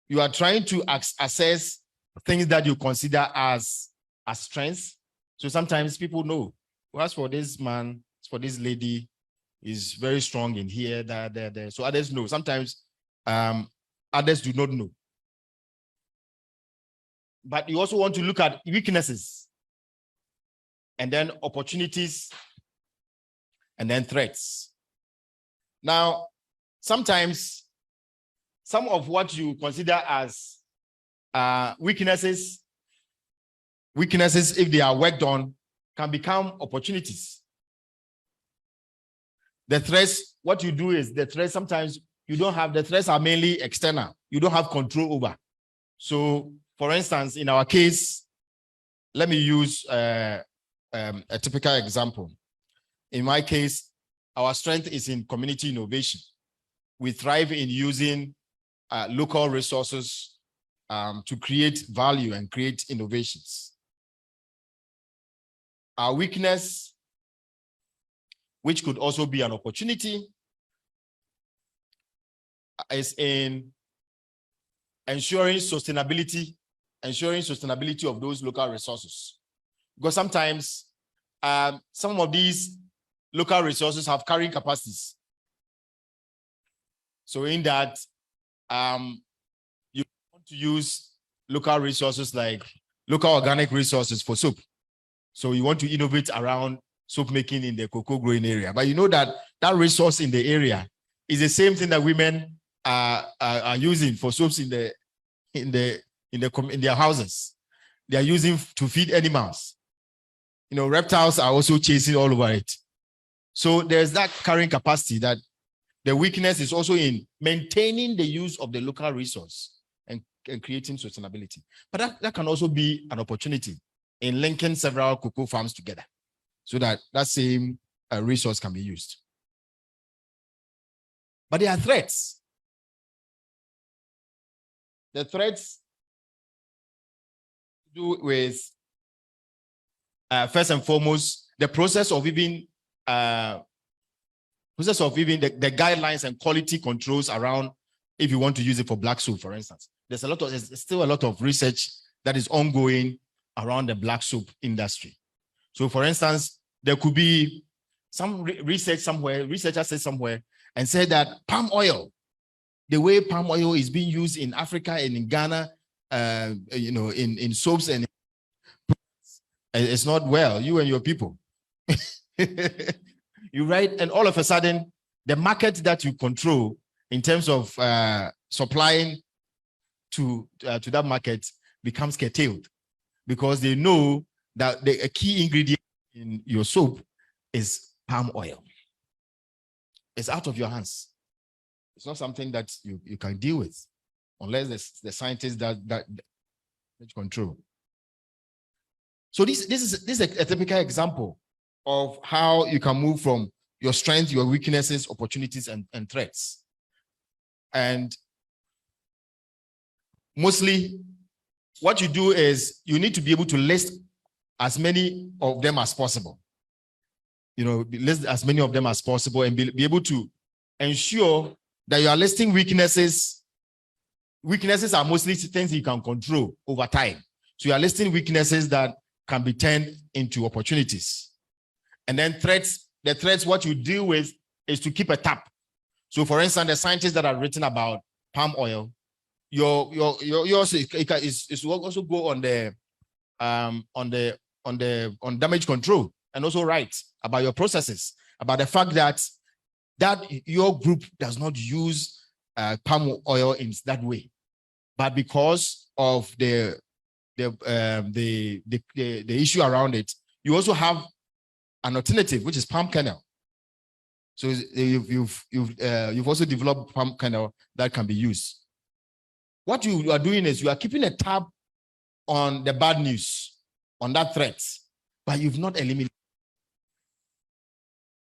You are trying to assess things that you consider as strengths. So sometimes people know, well, as for this man, as for this lady, is very strong in here, there. So others know. Sometimes others do not know. But you also want to look at weaknesses, and then opportunities, and then threats. Now, sometimes some of what you consider as weaknesses, if they are worked on, can become opportunities. The threats, what you do is the threats, sometimes you don't have, the threats are mainly external. You don't have control over. So, for instance, in our case, let me use a typical example. In my case, our strength is in community innovation. We thrive in using local resources to create value and create innovations. Our weakness, which could also be an opportunity, is in ensuring sustainability of those local resources. Because sometimes some of these local resources have carrying capacities. So in that, you want to use local resources like local organic resources for soap. So you want to innovate around soap making in the cocoa growing area. But you know that that resource in the area is the same thing that women are using for soaps in their houses. They are using to feed animals. You know, reptiles are also chasing all over it. So there's that carrying capacity that the weakness is also in maintaining the use of the local resource and creating sustainability. But that can also be an opportunity in linking several cocoa farms together so that that same resource can be used. But there are threats. The threats do with, first and foremost, the process of even the guidelines and quality controls around if you want to use it for black soap, for instance. There's still a lot of research that is ongoing around the black soap industry. So for instance, there could be some research somewhere, researchers said somewhere and said that palm oil, the way palm oil is being used in Africa and in Ghana, you know, in soaps and it's not well, you and your people. You right, and all of a sudden, the market that you control in terms of supplying to that market becomes curtailed because they know that a key ingredient in your soap is palm oil. It's out of your hands. It's not something that you can deal with unless the scientists that control. So this is a typical example of how you can move from your strengths, your weaknesses, opportunities, and threats. And mostly what you do is you need to be able to list as many of them as possible. You know, list as many of them as possible and be able to ensure that you are listing weaknesses. Weaknesses are mostly things you can control over time. So you are listing weaknesses that can be turned into opportunities. And then threats, the threats, what you deal with is to keep a tab. So for instance, the scientists that are written about palm oil, yours is also go on damage control and also write about your processes, about the fact that your group does not use palm oil in that way, but because of the issue around it, you also have an alternative, which is palm kernel. So you've also developed palm kernel that can be used. What you are doing is you are keeping a tab on the bad news, on that threat, but you've not eliminated.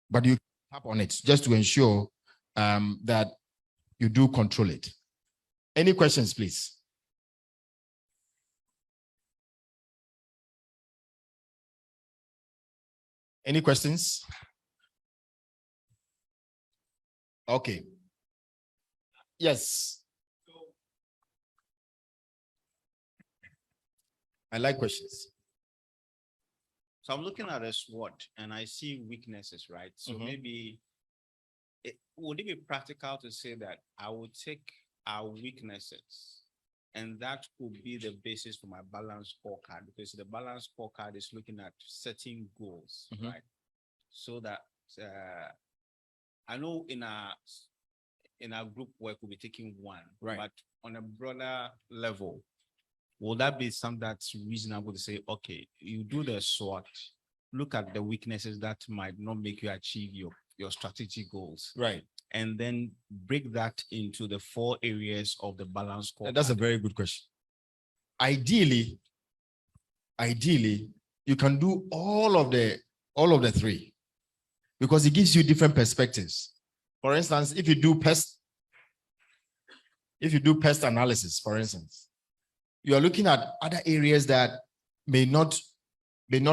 But you tap on it just to ensure that you do control it. Any questions, please? Any questions? Okay. Yes. I like questions. So I'm looking at a SWOT and I see weaknesses, right? So maybe would it be practical to say that I would take our weaknesses and that could be the basis for my balance scorecard, because the balance scorecard is looking at setting goals, right? So that I know in our group work we'll be taking one, right? But on a broader level, will that be something that's reasonable to say, okay, you do the SWOT, look at the weaknesses that might not make you achieve your strategic goals, right? And then break that into the 4 areas of the balance scorecard? That's a very good question. Ideally, you can do all of the 3 because it gives you different perspectives. For instance, if you do pest analysis, for instance, you are looking at other areas that may not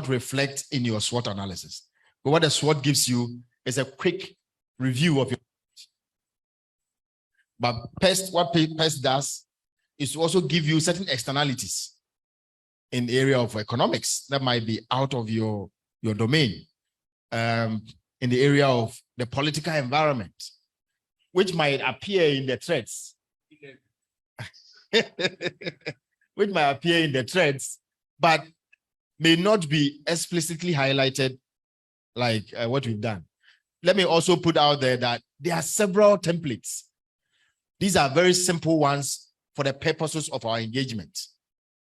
reflect in your SWOT analysis. But what the SWOT gives you is a quick review of your. But Pest, what Pest does is to also give you certain externalities in the area of economics that might be out of your domain, in the area of the political environment, which might appear in the threads, which might appear in the threads, but may not be explicitly highlighted like what we've done. Let me also put out there that there are several templates. These are very simple ones for the purposes of our engagement.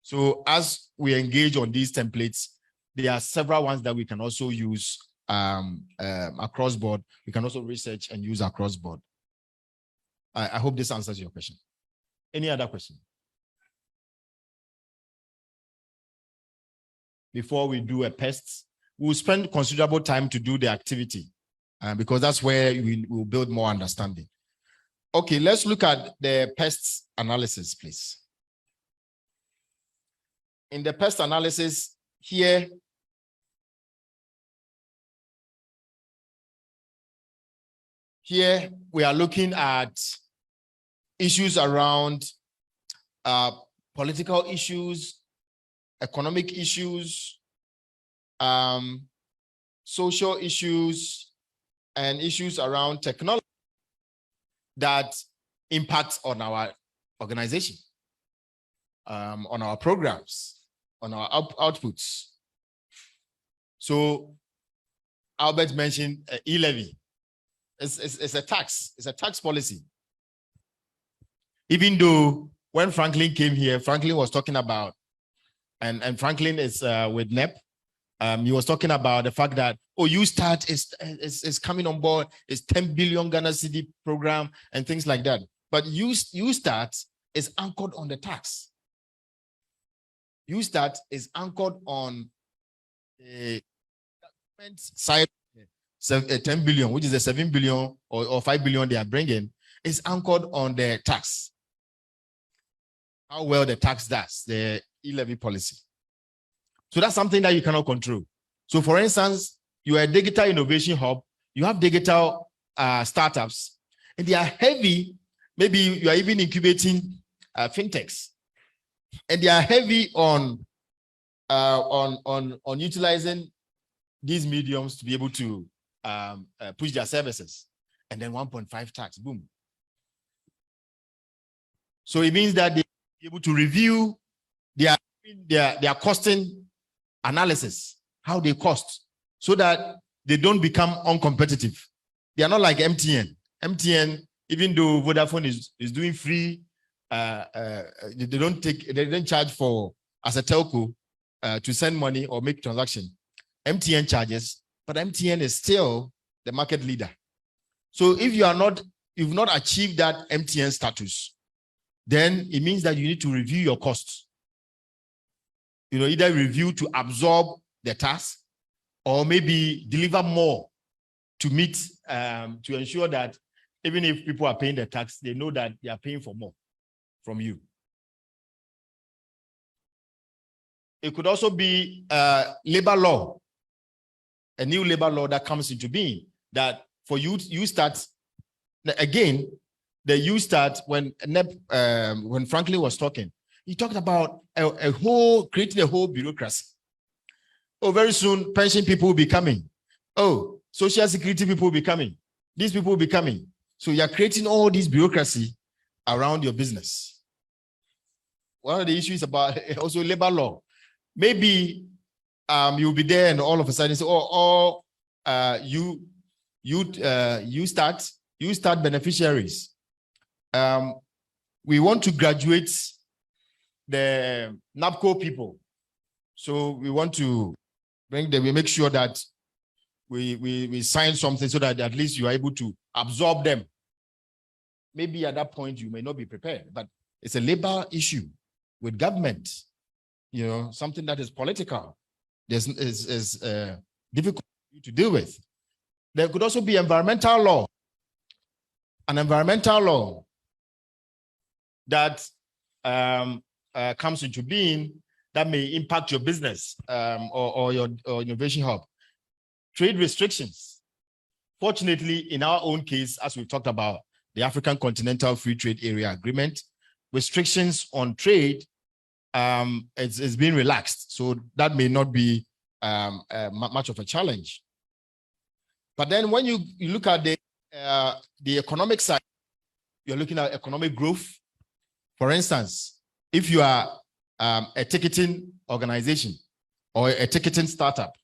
So as we engage on these templates, there are several ones that we can also use across board. We can also research and use across board. I hope this answers your question. Any other question? Before we do a pest, we'll spend considerable time to do the activity because that's where we will build more understanding. Okay, let's look at the pest analysis, please. In the pest analysis here, we are looking at issues around political issues, economic issues, social issues, and issues around technology that impact on our organization, on our programs, on our outputs. So Albert mentioned e-levy. It's a tax. It's a tax policy. Even though when Franklin came here, Franklin was talking about, and Franklin is with NEP, he was talking about the fact that, oh, USTART is coming on board, it's 10 billion Ghana cedi program and things like that. But USTART is anchored on the tax. USTART is anchored on a government side, 10 billion, which is the 7 billion or 5 billion they are bringing, is anchored on the tax. How well the tax does, the e-levy policy. So that's something that you cannot control. So for instance, you are a digital innovation hub, you have digital startups, and they are heavy. Maybe you are even incubating fintechs, and they are heavy on utilizing these mediums to be able to push their services, and then 1.5 tax, boom. So it means that they are able to review their costing analysis, how they cost, so that they don't become uncompetitive. They are not like MTN. MTN, even though Vodafone is doing free, they don't charge for, as a telco, to send money or make transaction. MTN charges, but MTN is still the market leader. So if you've not achieved that MTN status, then it means that you need to review your costs. Either review to absorb the task, or maybe deliver more to meet, to ensure that even if people are paying the tax, they know that they are paying for more from you. It could also be labor law, a new labor law that comes into being, that for you start, again, the USTART, when Franklin was talking, he talked about creating a whole bureaucracy. Oh, very soon, pension people will be coming. Oh, social security people will be coming. These people will be coming. So you're creating all this bureaucracy around your business. One of the issues about also labor law. Maybe you'll be there and all of a sudden say, you start beneficiaries. We want to graduate the NAPCO people. So we want to bring them, we make sure that we sign something so that at least you are able to absorb them. Maybe at that point you may not be prepared, but it's a labor issue with government, something that is political. Is difficult to deal with. There could also be environmental law. An environmental law that comes into being that may impact your business or your innovation hub. Trade restrictions. Fortunately, in our own case, as we talked about, the AfriConEU Free Trade Area Agreement. Restrictions on trade it's been relaxed, so that may not be much of a challenge. But then when you look at the economic side, you're looking at economic growth. For instance, if you are a ticketing organization or a ticketing startup,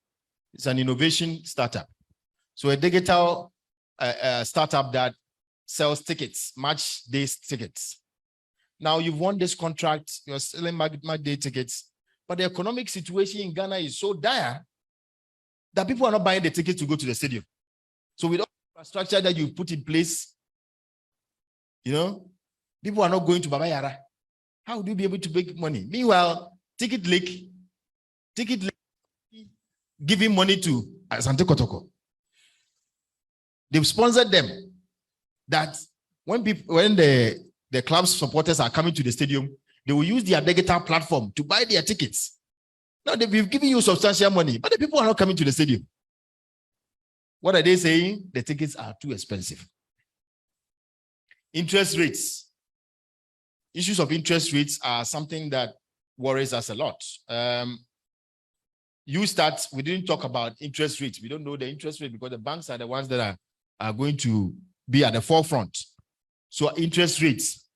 it's an innovation startup. So a digital startup that sells tickets, match day tickets. Now you've won this contract, you're selling match day tickets, but the economic situation in Ghana is so dire that people are not buying the tickets to go to the stadium. So with all the infrastructure that you put in place, you know, people are not going to Baba Yara. How would you be able to make money? Meanwhile, Ticket Lake giving money to Asante Kotoko. They've sponsored them that when the club's supporters are coming to the stadium, they will use their digital platform to buy their tickets. Now they've given you substantial money, but the people are not coming to the stadium. What are they saying? The tickets are too expensive. Interest rates. Issues of interest rates are something that worries us a lot. We didn't talk about interest rates. We don't know the interest rate because the banks are the ones that are going to be at the forefront. So interest rates,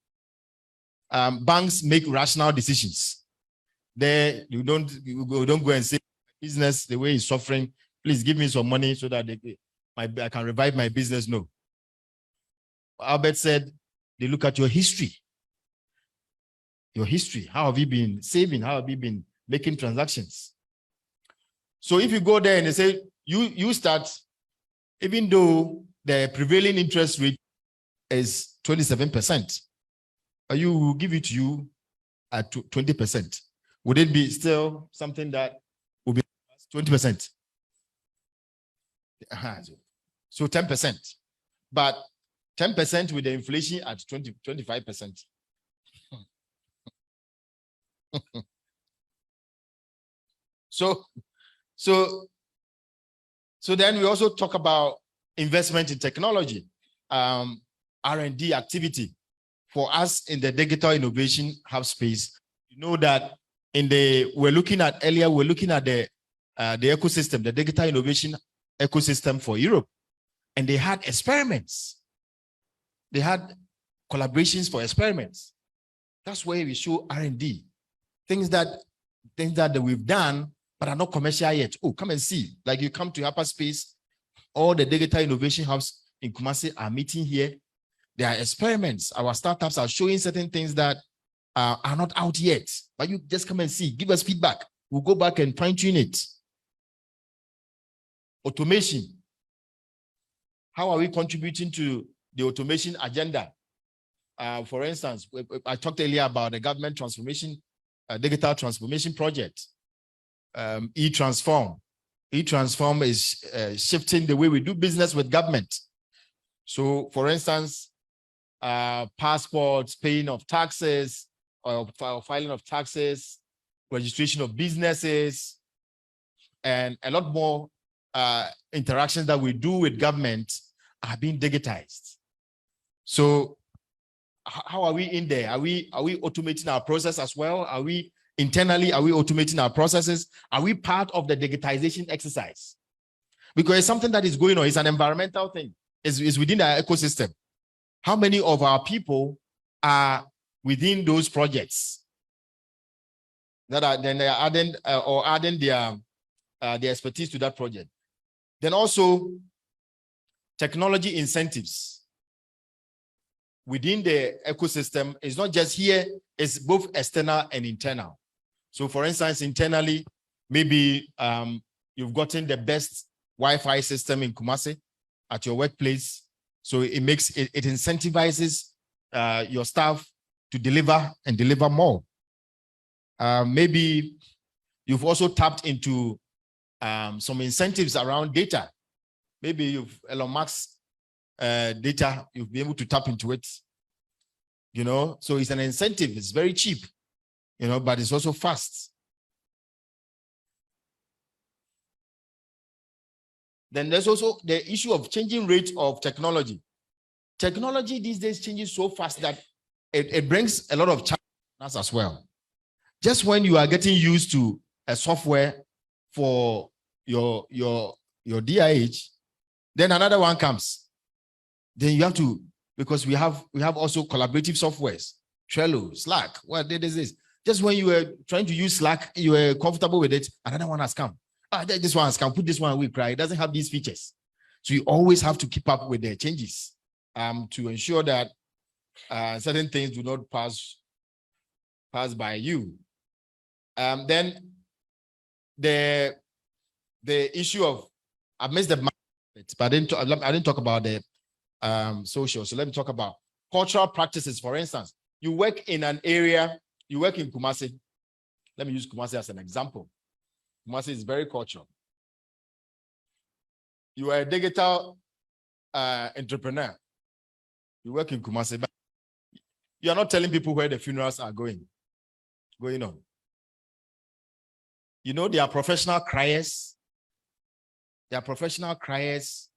banks make rational decisions. There, you don't go and say, business, the way it's suffering, please give me some money so that I can revive my business. No. Albert said, they look at your history. Your history. How have you been saving? How have you been making transactions? So if you go there and they say, you start, even though the prevailing interest rate is 27%, you will give it to you at 20%. Would it be still something that will be 20%? So 10%. But 10% with the inflation at 25%. So then we also talk about investment in technology, R&D activity. For us in the digital innovation hub space, you know that we're looking at the ecosystem, the digital innovation ecosystem for Europe, and they had experiments. They had collaborations for experiments. That's where we show R&D, things that we've done but are not commercial yet. Oh, come and see. Like you come to HapaSpace, all the digital innovation hubs in Kumasi are meeting here. There are experiments. Our startups are showing certain things that are not out yet, but you just come and see. Give us feedback. We'll go back and fine-tune it. Automation. How are we contributing to the automation agenda? For instance, I talked earlier about the government transformation, digital transformation project, e-transform. E-transform is shifting the way we do business with government. So, for instance, passports, paying of taxes, or filing of taxes, registration of businesses, and a lot more interactions that we do with government are being digitized. So how are we in there? Are we automating our process as well? Are we automating our processes? Are we part of the digitization exercise? Because it's something that is going on. It's an environmental thing. It's within our ecosystem. How many of our people are within those projects that are then they are adding their expertise to that project? Then also technology incentives within the ecosystem is not just here, it's both external and internal. So for instance, internally, maybe you've gotten the best Wi-Fi system in Kumasi at your workplace. So it incentivizes your staff to deliver and deliver more. Maybe you've also tapped into some incentives around data. Maybe you've Elon Musk's data, you'll be able to tap into it. You know, so it's an incentive. It's very cheap, you know, but it's also fast. Then there's also the issue of changing rate of technology. technology these days changes so fast that it brings a lot of challenges as well. Just when you are getting used to a software for your DIH, then another one comes. Then you have to, because we have also collaborative softwares, Trello, Slack. What is this? Just when you were trying to use Slack, you were comfortable with it, another one has come. This one has come, put this one away, cry. It doesn't have these features. So you always have to keep up with the changes to ensure that certain things do not pass by you. Then the issue of, I missed the market, but I didn't talk about the social. So let me talk about cultural practices. For instance, you work in an area, you work in Kumasi. Let me use Kumasi as an example. Kumasi is very cultural. You are a digital entrepreneur. You work in Kumasi, but you are not telling people where the funerals are going on. You know, they are professional criers. They are professional criers.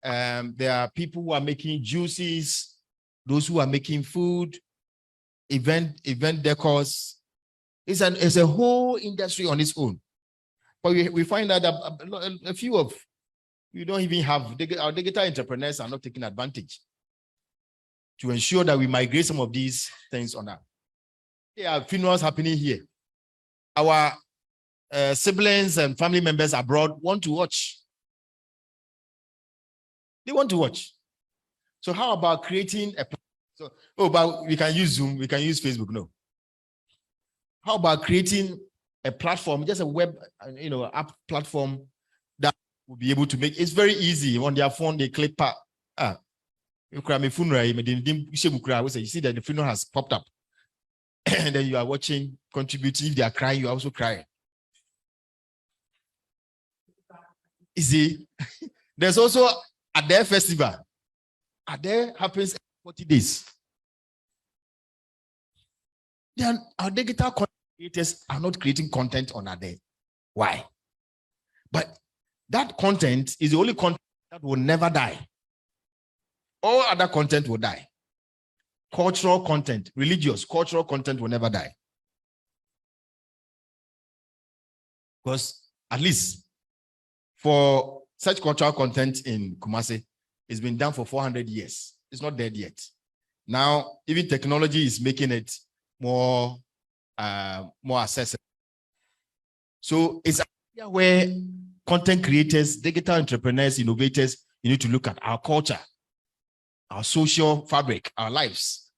There are people who are making juices, those who are making food, event decors. It's a whole industry on its own. But we find out that a few of you don't even have, our digital entrepreneurs are not taking advantage to ensure that we migrate some of these things on that. There are funerals happening here. Our siblings and family members abroad want to watch. They want to watch. So how about creating a platform? But we can use Zoom, we can use Facebook, no. How about creating a platform, just a web, app platform that will be able to make, it's very easy. On their phone, they click, you see that the funeral has popped up. And then you are watching, contributing. If they are crying, you are also crying. You see, there's also a Ade festival. Ade happens every 40 days. Then our digital creators are not creating content on Ade. Why? But that content is the only content that will never die. All other content will die. Cultural content, religious, cultural content will never die. Because at least for such cultural content in Kumasi, it's been done for 400 years. It's not dead yet. Now, even technology is making it more accessible. So it's where content creators, digital entrepreneurs, innovators, you need to look at our culture, our social fabric, our lives.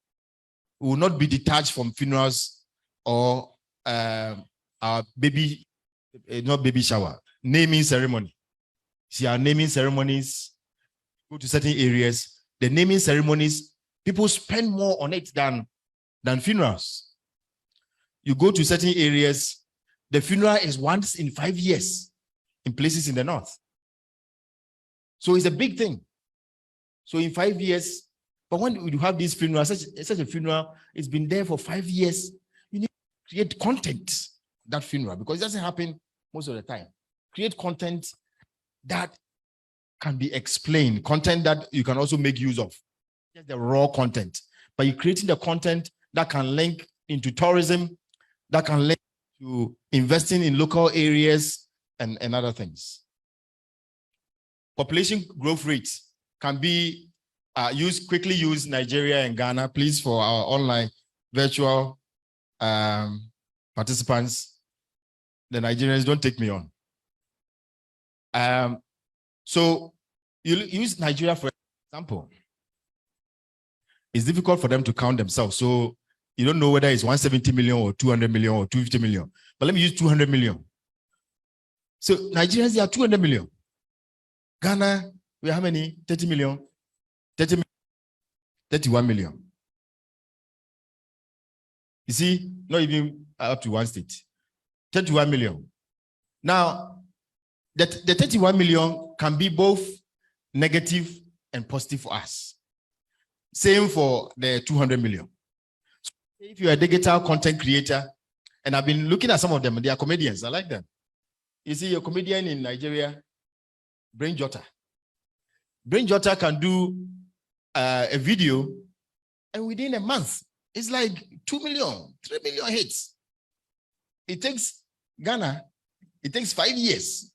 We will not be detached from funerals or our baby shower, naming ceremony. See, our naming ceremonies, go to certain areas, the naming ceremonies, people spend more on it than funerals. You go to certain areas, the funeral is once in 5 years in places in the north. So it's a big thing. So in 5 years, but when you have these funerals, such a funeral, it's been there for 5 years, you need to create content, that funeral, because it doesn't happen most of the time. Create content that can be explained, content that you can also make use of. Just the raw content. But you're creating the content that can link into tourism, that can link to investing in local areas and other things. Population growth rates can be quickly use Nigeria and Ghana, please, for our online virtual participants. The Nigerians, don't take me on. So you use Nigeria for example. It's difficult for them to count themselves. So you don't know whether it's 170 million or 200 million or 250 million. But let me use 200 million. So Nigerians, they are 200 million. Ghana, we have how many? 30 million. 30 million. 31 million. You see, not even up to one state. 31 million. Now, the 31 million can be both negative and positive for us. Same for the 200 million. So if you're a digital content creator, and I've been looking at some of them, they are comedians, I like them. You see, a comedian in Nigeria, Brain Jotter. Brain Jotter can do a video, and within a month, it's like 2 million, 3 million hits. It takes Ghana, it takes 5 years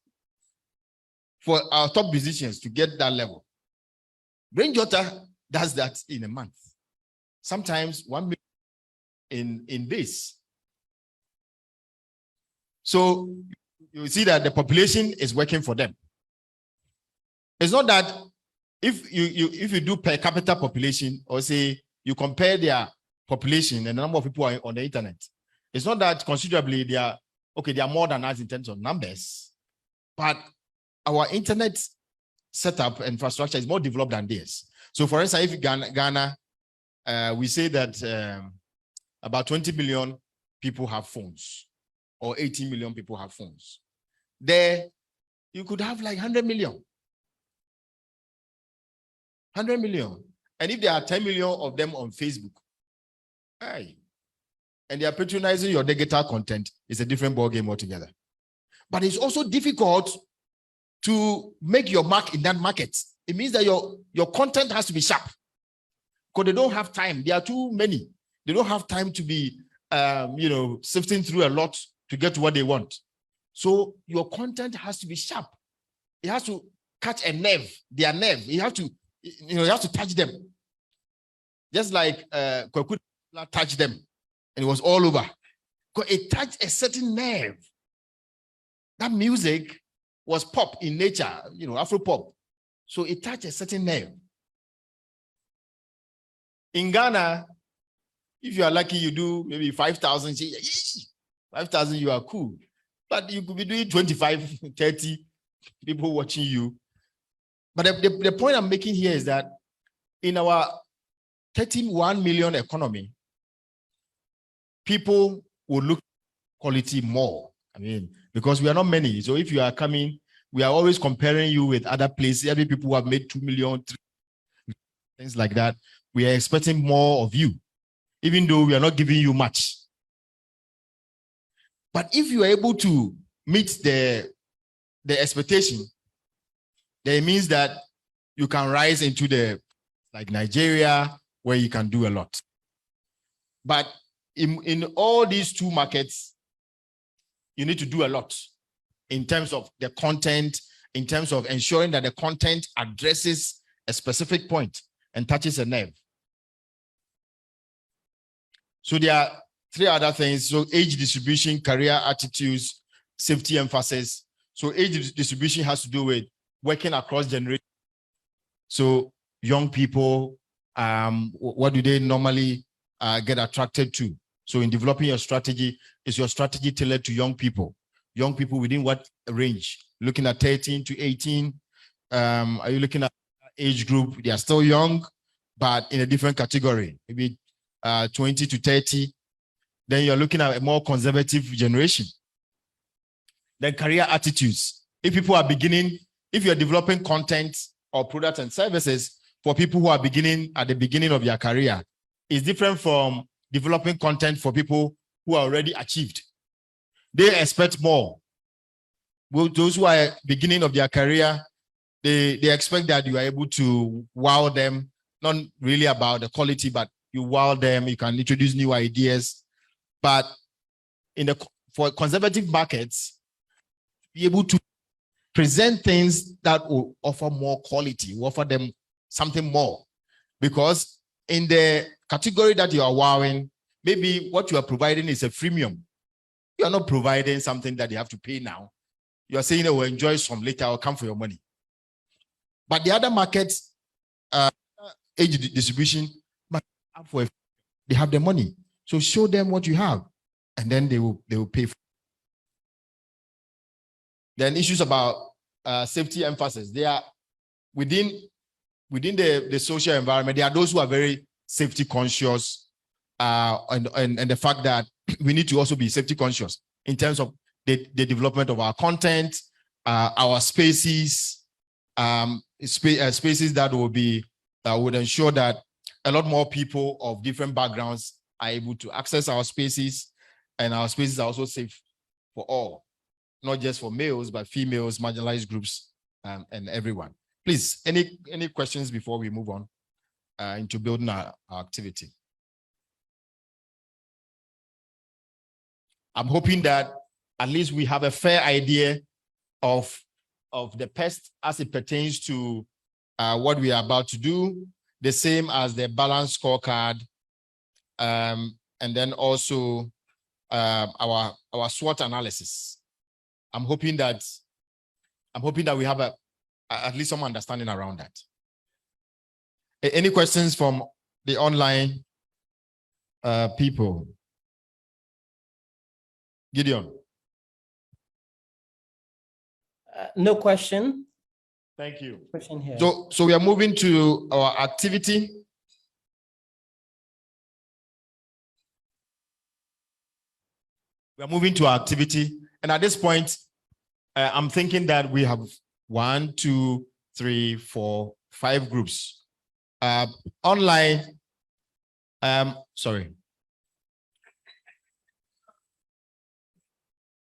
for our top musicians to get that level. Brain Jotter does that in a month. Sometimes 1 million in days. So you see that the population is working for them. It's not that if you do per capita population, or say you compare their population and the number of people on the internet, it's not that considerably they are more than us in terms of numbers, but our internet setup infrastructure is more developed than theirs. So for instance, if Ghana, we say that about 20 million people have phones, or 18 million people have phones. There, you could have like 100 million. 100 million. And if there are 10 million of them on Facebook, hey, and they are patronizing your digital content, it's a different ballgame altogether. But it's also difficult to make your mark in that market. It means that your content has to be sharp, because they don't have time. There are too many. They don't have time to be, sifting through a lot to get to what they want. So your content has to be sharp. It has to catch a nerve, their nerve. You have to touch them. Just like Kwaku touched them, and it was all over. Because it touched a certain nerve. That music was pop in nature, Afro pop. So it touched a certain nerve. In Ghana, if you are lucky, you do maybe 5,000. 5,000, you are cool. But you could be doing 25, 30 people watching you. But the point I'm making here is that in our 31 million economy, people will look quality more. I mean, because we are not many. So if you are coming, we are always comparing you with other places. Every people who have made 2 million, 3 million, things like that. We are expecting more of you, even though we are not giving you much. But if you are able to meet the expectation, then it means that you can rise into like Nigeria, where you can do a lot. But in all these two markets, you need to do a lot in terms of the content, in terms of ensuring that the content addresses a specific point and touches a nerve. So there are 3 other things. So age distribution, career attitudes, safety emphasis. So age distribution has to do with working across generations. So young people, what do they normally get attracted to? So in developing your strategy, is your strategy tailored to young people? Young people within what range? Looking at 13 to 18? Are you looking at age group? They are still young, but in a different category, maybe 20 to 30. Then you're looking at a more conservative generation. Then career attitudes. If people are beginning, if you're developing content or products and services for people who are beginning at the beginning of their career, it's different from developing content for people who are already achieved. They expect more. Well, those who are beginning of their career, they expect that you are able to wow them, not really about the quality, but you wow them, you can introduce new ideas. But for conservative markets, be able to present things that will offer more quality, will offer them something more. Because in the category that you are wowing, maybe what you are providing is a freemium. You are not providing something that you have to pay now. You are saying, oh, we'll enjoy some later, I'll come for your money. But the other markets, age distribution, they have the money. So show them what you have, and then they will pay for it. Then issues about safety emphasis. They are within the social environment. There are those who are very safety conscious, and the fact that we need to also be safety conscious in terms of the development of our content, our spaces, spaces that would ensure that a lot more people of different backgrounds are able to access our spaces, and our spaces are also safe for all, not just for males, but females, marginalized groups, and everyone. Please, any questions before we move on? into building our activity. I'm hoping that at least we have a fair idea of the pest as it pertains to what we are about to do, the same as the balance scorecard, and then also our SWOT analysis. I'm hoping that we have at least some understanding around that. Any questions from the online people? Gideon. No question. Thank you. Question here. So we are moving to our activity. We are moving to our activity. And at this point, I'm thinking that we have 1, 2, 3, 4, 5 groups. Online, sorry.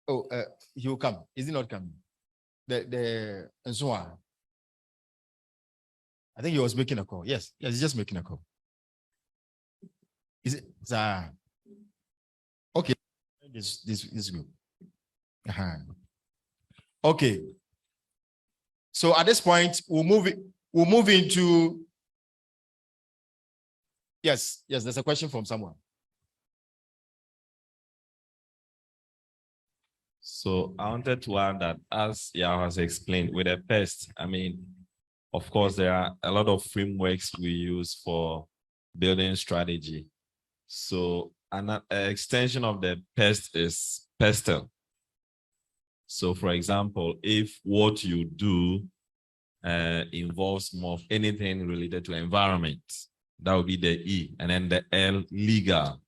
Oh, he will come. Is he not coming? And so on. I think he was making a call. Yes, he's just making a call. Is it? Okay. This group. Okay. So at this point, we'll move into. Yes, there's a question from someone. So I wanted to add that, as Yao has explained, with a pest, I mean, of course, there are a lot of frameworks we use for building strategy. So an extension of the pest is pestle. So for example, if what you do involves more of anything related to environment, that would be the E. And then the L, legal.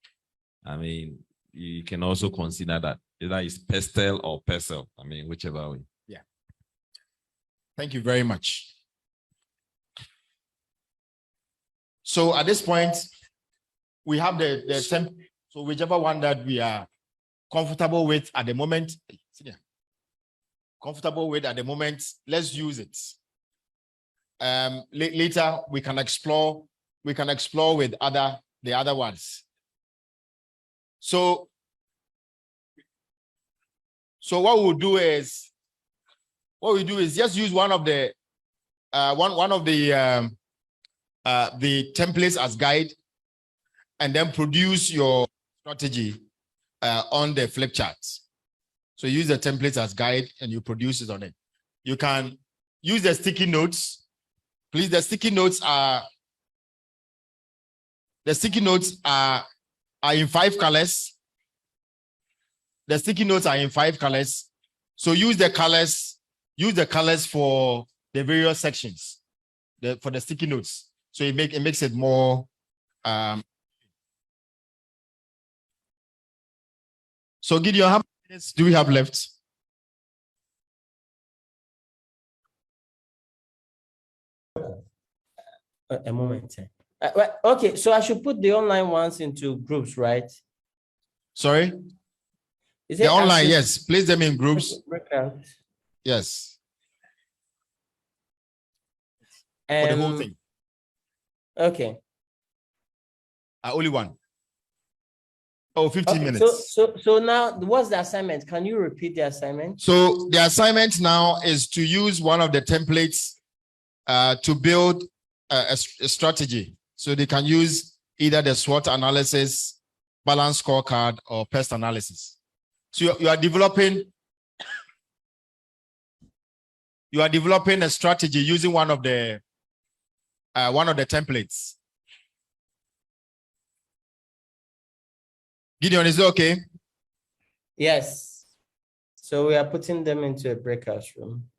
I mean, you can also consider that either it's pestle or pestle. I mean, whichever way. Yeah. Thank you very much. So at this point, we have the temp. So whichever one that we are comfortable with at the moment, let's use it. Later we can explore with the other ones. So what we do is just use one of the templates as guide, and then produce your strategy on the flip chart. So use the templates as guide and you produce it on it. You can use the sticky notes. Please, the sticky notes are in 5 colors. The sticky notes are in 5 colors. So use the colors for the various sections for the sticky notes. So it makes it more so Gideon, how many minutes do we have left? A moment. Okay, so I should put the online ones into groups, right? Sorry? The online, yes. Place them in groups. Yes. For the whole thing. Okay. Only one. Oh, 15 minutes. So now, what's the assignment? Can you repeat the assignment? So the assignment now is to use one of the templates to build a strategy. So they can use either the SWOT analysis, balance scorecard, or pest analysis. So you are developing a strategy using one of the templates. Gideon, is it okay? Yes. So we are putting them into a breakout room.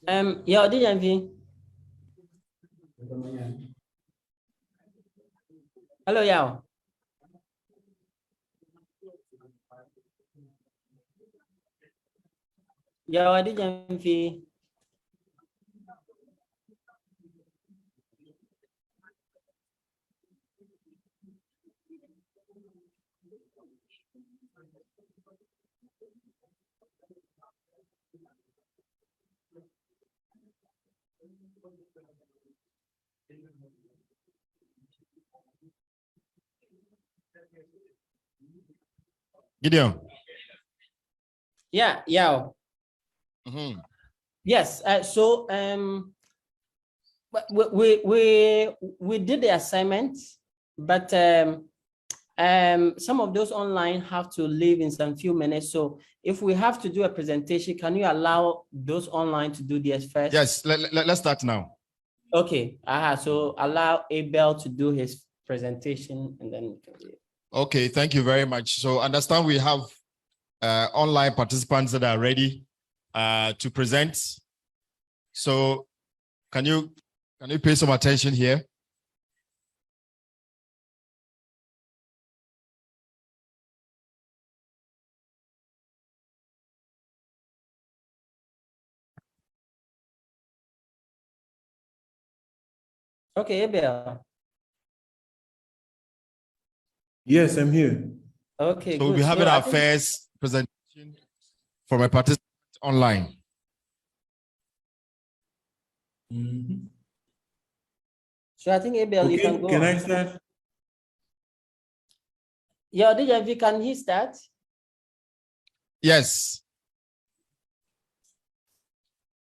Yeah, DMV. Hello, Yao. Yao, DMV. Gideon. Yeah, Yao. Yes. But we did the assignment, but some of those online have to leave in some few minutes. So if we have to do a presentation, can you allow those online to do theirs first? Yes, let's start now. Okay. So allow Abel to do his presentation and then. Okay, thank you very much. So understand we have online participants that are ready to present. So can you pay some attention here? Okay, Abel. Yes, I'm here. Okay, so we'll be having our first presentation from a participant online. So I think Abel, you can go. Can I start? Yeah, DJV, can he start? Yes.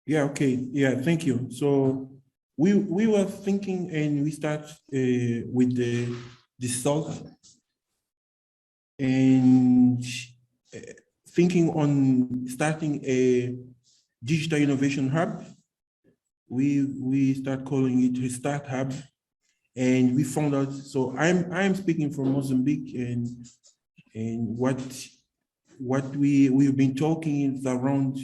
Yeah, okay. Yeah, thank you. So we were thinking and we start with the salt and thinking on starting a digital innovation hub. We start calling it a start hub, and we found out. So I'm speaking from Mozambique, and what we've been talking is around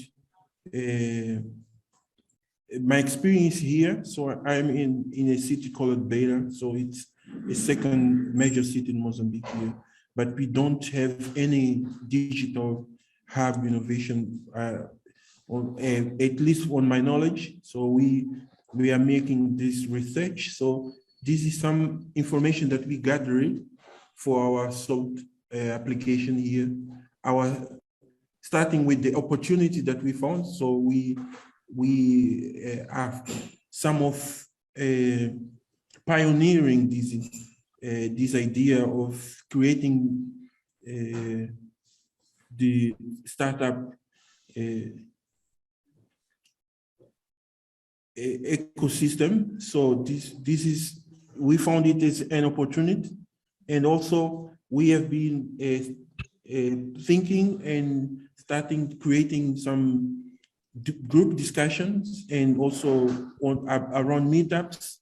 my experience here. So I'm in a city called Beira. So it's a second major city in Mozambique here, but we don't have any digital hub innovation, at least on my knowledge. So we are making this research. So this is some information that we gathering for our SALT application here. Starting with the opportunity that we found. So we are some of pioneering this idea of creating the startup ecosystem. So this is, we found it as an opportunity, and also we have been thinking and starting creating some group discussions and also around meetups,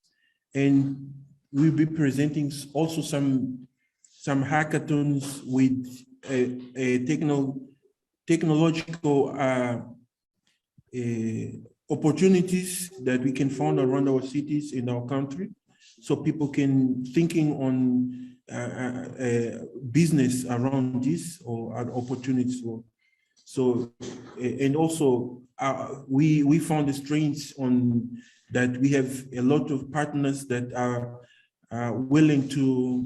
and we'll be presenting also some hackathons with a technological opportunities that we can find around our cities in our country, so people can thinking on business around this or opportunities. So and also we found the strengths on that we have a lot of partners that are willing to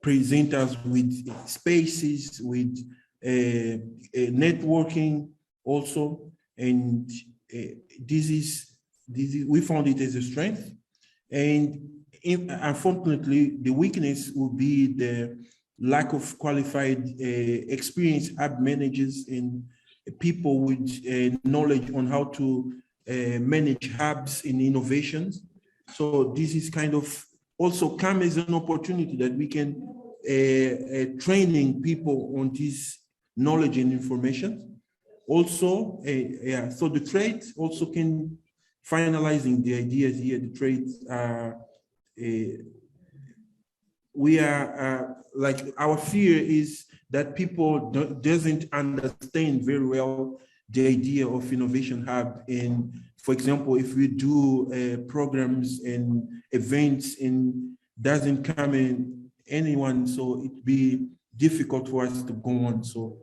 present us with spaces, with networking also, and this is we found it as a strength. And unfortunately, the weakness would be the lack of qualified experienced hub managers and people with knowledge on how to manage hubs in innovations. So this is kind of also come as an opportunity that we can training people on this knowledge and information. Also, so the trade also can finalizing the ideas here. The trades are we are like our fear is that people doesn't understand very well the idea of innovation hub. And for example, if we do programs and events and doesn't come in anyone, so it'd be difficult for us to go on. So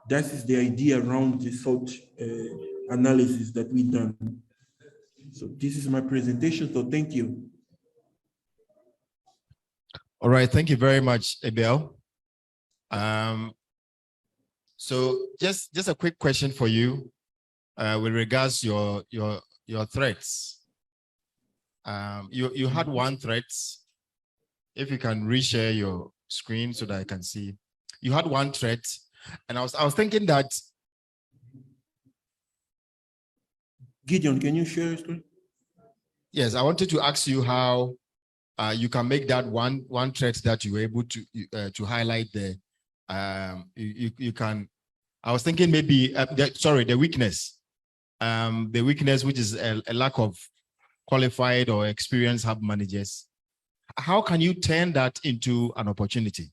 that is the idea around the SWOT analysis that we done. So this is my presentation, so thank you. All right, thank you very much, Abel. So just a quick question for you with regards to your threats. You had one threat. If you can reshare your screen so that I can see. You had one threat, and I was thinking that. Gideon, can you share your screen? Yes, I wanted to ask you how you can make that one threat that you were able to highlight there. You can. I was thinking maybe the weakness. The weakness, which is a lack of qualified or experienced hub managers. How can you turn that into an opportunity?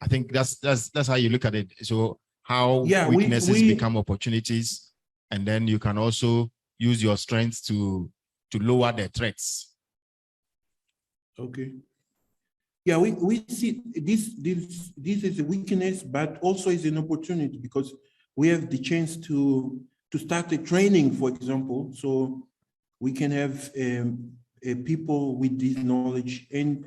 I think that's how you look at it. So how weaknesses become opportunities, and then you can also use your strengths to lower the threats. Okay. Yeah, we see this is a weakness, but also is an opportunity because we have the chance to start a training, for example, so we can have people with this knowledge and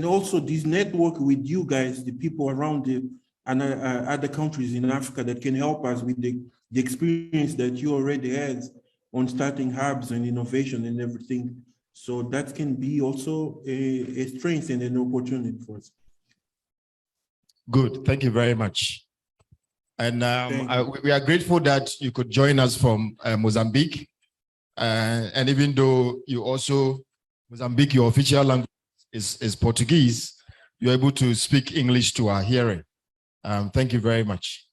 also this network with you guys, the people around the other countries in Africa that can help us with the experience that you already had on starting hubs and innovation and everything. So that can be also a strength and an opportunity for us. Good, thank you very much. And we are grateful that you could join us from Mozambique. And even though Mozambique, your official language is Portuguese, you're able to speak English to our hearing. Thank you very much.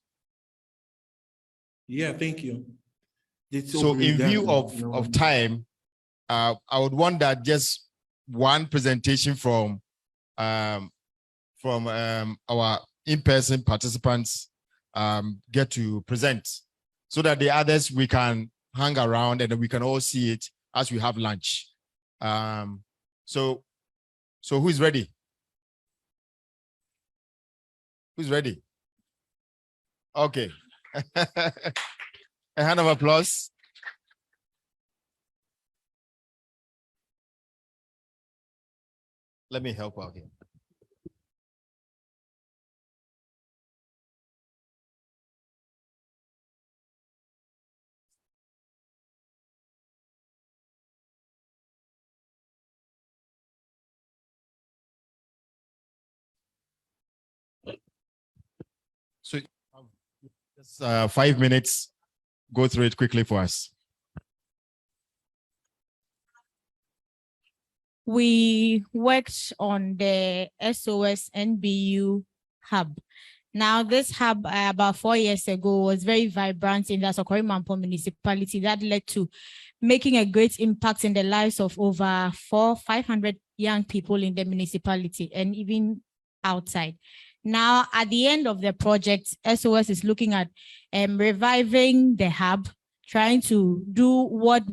Yeah, thank you. So in view of time, I would want that just one presentation from our in-person participants get to present, so that the others we can hang around and then we can all see it as we have lunch. So who is ready? Who's ready? Okay. A hand of applause. Let me help out here. So just 5 minutes, go through it quickly for us. We worked on the SOS NBU hub. Now, this hub about 4 years ago was very vibrant in the Sokoromampo municipality that led to making a great impact in the lives of over 500 young people in the municipality and even outside. Now, at the end of the project, SOS is looking at reviving the hub, trying to do what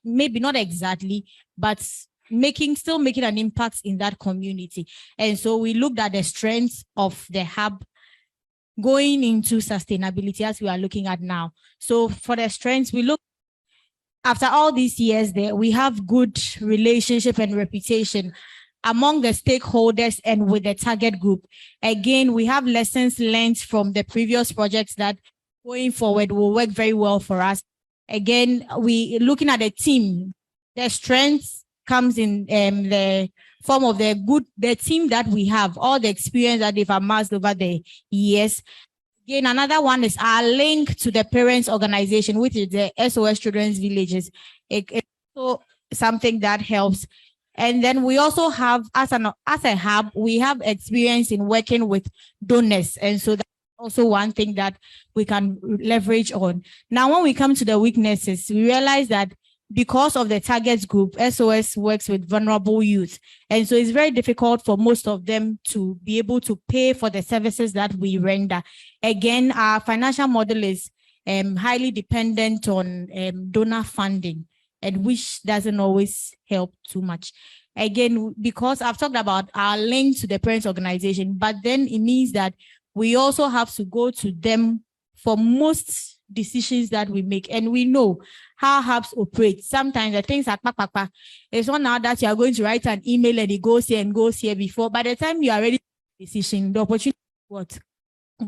maybe not exactly, but still making an impact in that community. And so we looked at the strengths of the hub going into sustainability as we are looking at now. So for the strengths, we look after all these years there, we have good relationship and reputation among the stakeholders and with the target group. Again, we have lessons learned from the previous projects that going forward will work very well for us. Again, we looking at the team, the strengths comes in the form of the team that we have, all the experience that they've amassed over the years. Again, another one is our link to the parents organization, which is the SOS Children's Villages. It's also something that helps. And then we also have, as a hub, we have experience in working with donors. And so that's also one thing that we can leverage on. Now, when we come to the weaknesses, we realize that because of the target group, SOS works with vulnerable youth. And so it's very difficult for most of them to be able to pay for the services that we render. Again, our financial model is highly dependent on donor funding, and which doesn't always help too much. Again, because I've talked about our link to the parents organization, but then it means that we also have to go to them for most decisions that we make. And we know how hubs operate. Sometimes the things are it's not now that you are going to write an email and it goes here and goes here before. By the time you are ready to make a decision, the opportunity is what?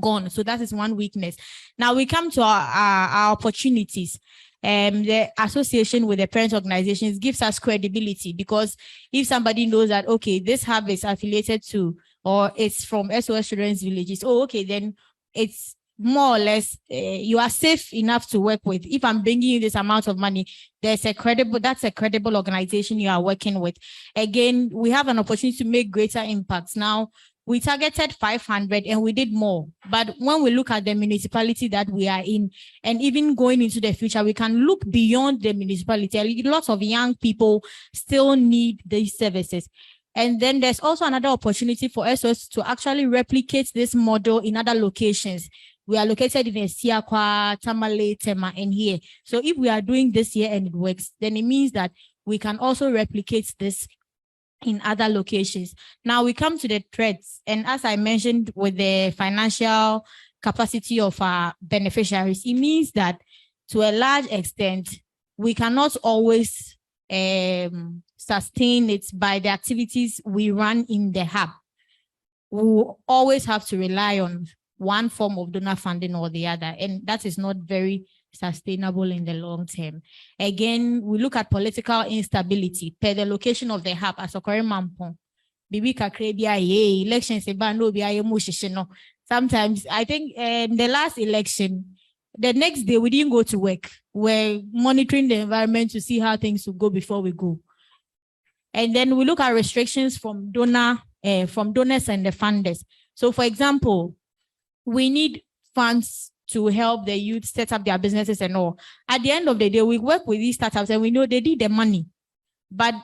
Gone. So that is one weakness. Now we come to our opportunities. The association with the parent organizations gives us credibility, because if somebody knows that, okay, this hub is affiliated to, or it's from SOS Children's Villages, oh, okay, then it's more or less, you are safe enough to work with. If I'm bringing you this amount of money, that's a credible organization you are working with. Again, we have an opportunity to make greater impacts. Now, we targeted 500 and we did more. But when we look at the municipality that we are in, and even going into the future, we can look beyond the municipality. Lots of young people still need these services. And then there's also another opportunity for SOS to actually replicate this model in other locations. We are located in Esiakwa, Tamale, Tema, and here. So if we are doing this here and it works, then it means that we can also replicate this in other locations. Now we come to the threats. And as I mentioned, with the financial capacity of our beneficiaries, it means that to a large extent, we cannot always sustain it by the activities we run in the hub. We will always have to rely on one form of donor funding or the other, and that is not very sustainable in the long term. Again, we look at political instability per the location of the hub as a Mampong. Bibi kakrebia elections. Sometimes I think the last election, the next day we didn't go to work. We're monitoring the environment to see how things will go before we go. And then we look at restrictions from donors and the funders. So for example, we need funds to help the youth set up their businesses and all. At the end of the day, we work with these startups and we know they need the money. But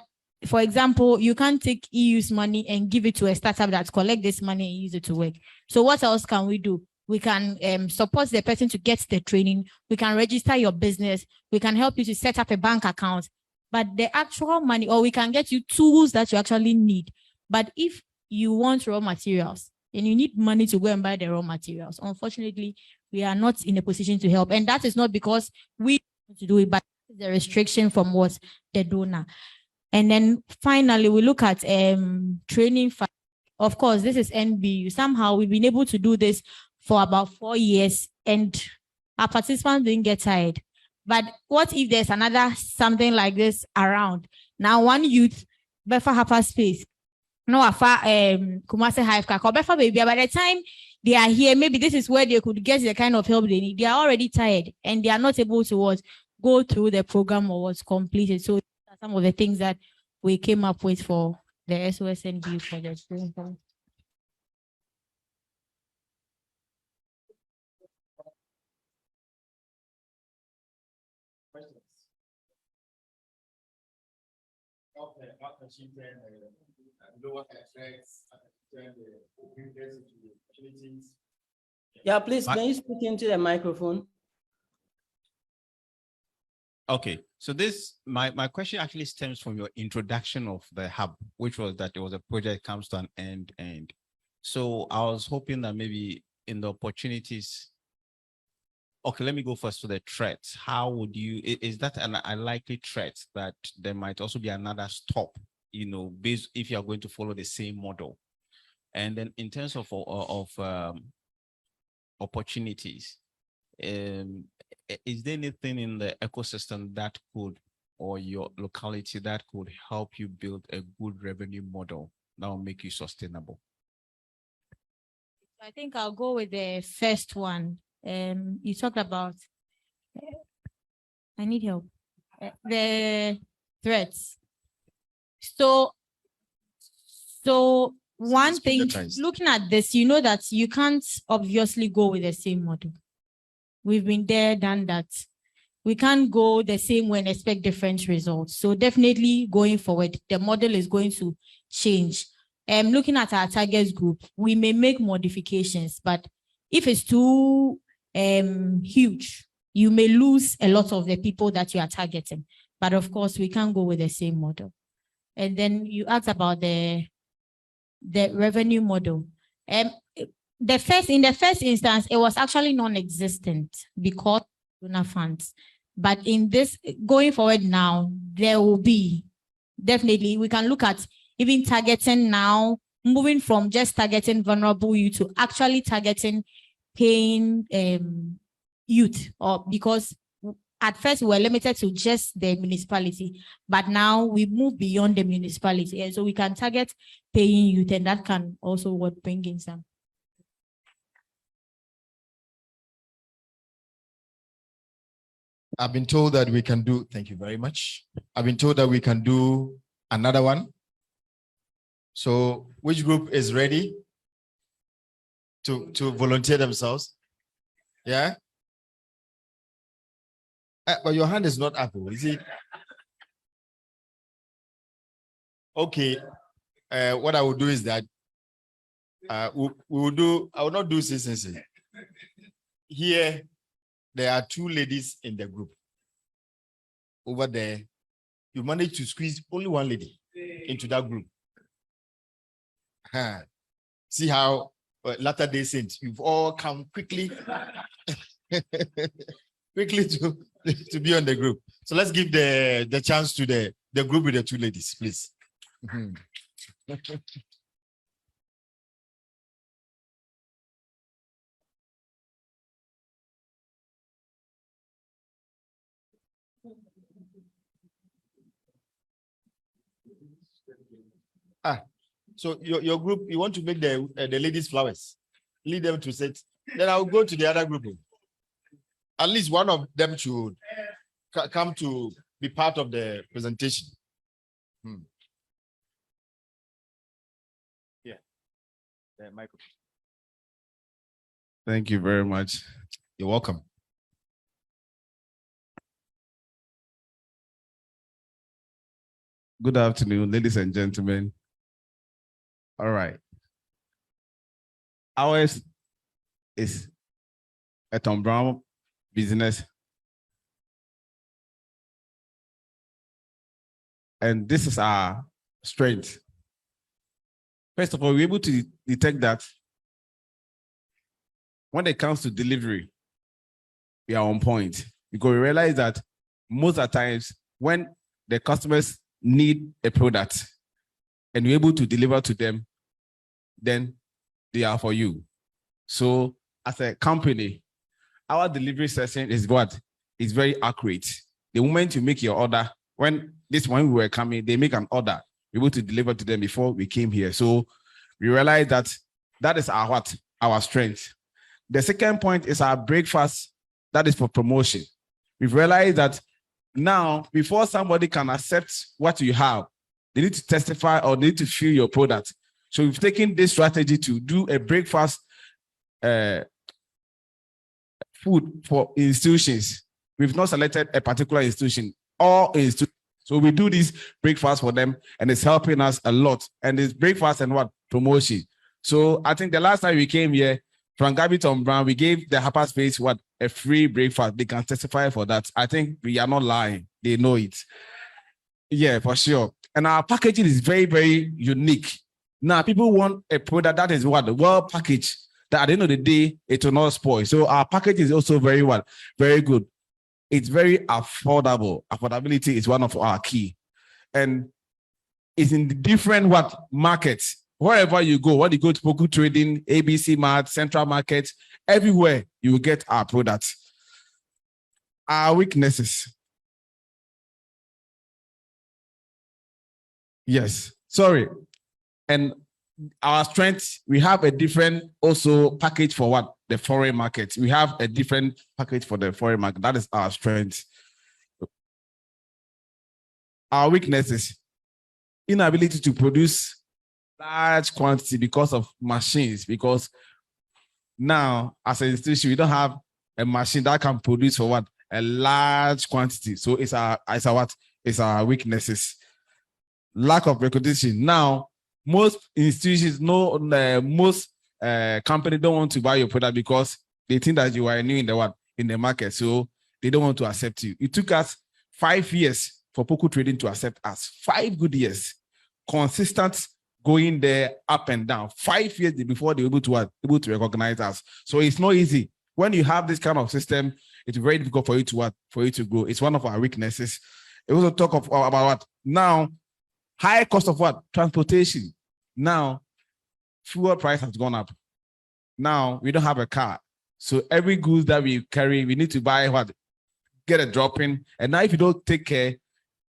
for example, you can't take EU's money and give it to a startup that collect this money and use it to work. So what else can we do? We can support the person to get the training. We can register your business. We can help you to set up a bank account. But the actual money, or we can get you tools that you actually need. But if you want raw materials and you need money to go and buy the raw materials, unfortunately, we are not in a position to help. And that is not because we want to do it, but the restriction from what? The donor. And then finally, we look at training. Of course, this is NBU. Somehow we've been able to do this for about 4 years and our participants didn't get tired. But what if there's another something like this around? Now, one youth, Befa HapaSpace, no, Kumasi Hive, Befa baby, by the time they are here, maybe this is where they could get the kind of help they need. They are already tired and they are not able to go through the program or what's completed. So some of the things that we came up with for the SOSNB project. Yeah, please, can you speak into the microphone? Okay, so my question actually stems from your introduction of the hub, which was that there was a project comes to an end. And so I was hoping that maybe in the opportunities, okay, let me go first to the threats. How would you, is that a likely threat that there might also be another stop, based if you are going to follow the same model? And then in terms of opportunities, is there anything in the ecosystem that could, or your locality that could help you build a good revenue model that will make you sustainable? I think I'll go with the first one. You talked about, I need help, the threats. So one thing, looking at this, you know that you can't obviously go with the same model. We've been there, done that. we can't go the same way and expect different results. So definitely going forward, the model is going to change. Looking at our target group, we may make modifications, but if it's too huge, you may lose a lot of the people that you are targeting. But of course, we can't go with the same model. And then you asked about the revenue model. In the first instance, it was actually non-existent because donor funds. But in this, going forward now, there will be, definitely, we can look at even targeting now, moving from just targeting vulnerable youth to actually targeting paying youth, or because at first we were limited to just the municipality, but now we move beyond the municipality. And so we can target paying youth, and that can also bring in some. I've been told that we can do, thank you very much. I've been told that we can do another one. So which group is ready to volunteer themselves? Yeah? But your hand is not up, is it? Okay. What I will do is that we will do, I will not do CCC. Here, there are two ladies in the group. Over there, you managed to squeeze only one lady into that group. See how Latter Day Saints, you've all come quickly, quickly to be on the group. So let's give the chance to the group with the two ladies, please. So your group, you want to make the ladies flowers, lead them to sit. Then I'll go to the other group. At least one of them should come to be part of the presentation. Yeah, Michael. Thank you very much. You're welcome. Good afternoon, ladies and gentlemen. All right. Ours is a Tom Brown business. And this is our strength. First of all, we're able to detect that when it comes to delivery, we are on point, because we realize that most of the times when the customers need a product and we're able to deliver to them, then they are for you. So as a company, our delivery session is what? It's very accurate. The moment you make your order, when we were coming, they make an order, we're able to deliver to them before we came here. So we realize that that is our what? Our strength. The second point is our breakfast, that is for promotion. We've realized that now, before somebody can accept what you have, they need to testify or they need to feel your product. So we've taken this strategy to do a breakfast food for institutions. We've not selected a particular institution, all institutions. So we do this breakfast for them, and it's helping us a lot. And it's breakfast and what? Promotion. So I think the last time we came here, from Gabby Tom Brown, we gave the HapaSpace what? A free breakfast. They can testify for that. I think we are not lying. They know it. Yeah, for sure. And our packaging is very, very unique. Now, people want a product that is what? The well packaged, that at the end of the day, it will not spoil. So our package is also very what? Very good. It's very affordable. Affordability is one of our key. And it's in the different what? Markets. Wherever you go, when you go to Poku Trading, ABC Mart, Central Market, everywhere you will get our products. Our weaknesses. Yes, sorry. And our strength, we have a different also package for what? The foreign market. We have a different package for the foreign market. That is our strength. Our weaknesses, inability to produce large quantity because of machines, because now as an institution, we don't have a machine that can produce for what? a large quantity. So it's our what? It's our weaknesses. Lack of recognition. Now, most institutions most companies don't want to buy your product because they think that you are new in the market. So they don't want to accept you. It took us 5 years for Poku Trading to accept us. 5 good years. Consistent going there up and down. 5 years before they were able to recognize us. So it's not easy. When you have this kind of system, it's very difficult for you to grow. It's one of our weaknesses. It also talk about what? Now, high cost of what? Transportation. Now, fuel price has gone up. Now, we don't have a car. So every goods that we carry, we need to buy what? Get a drop in. And now if you don't take care,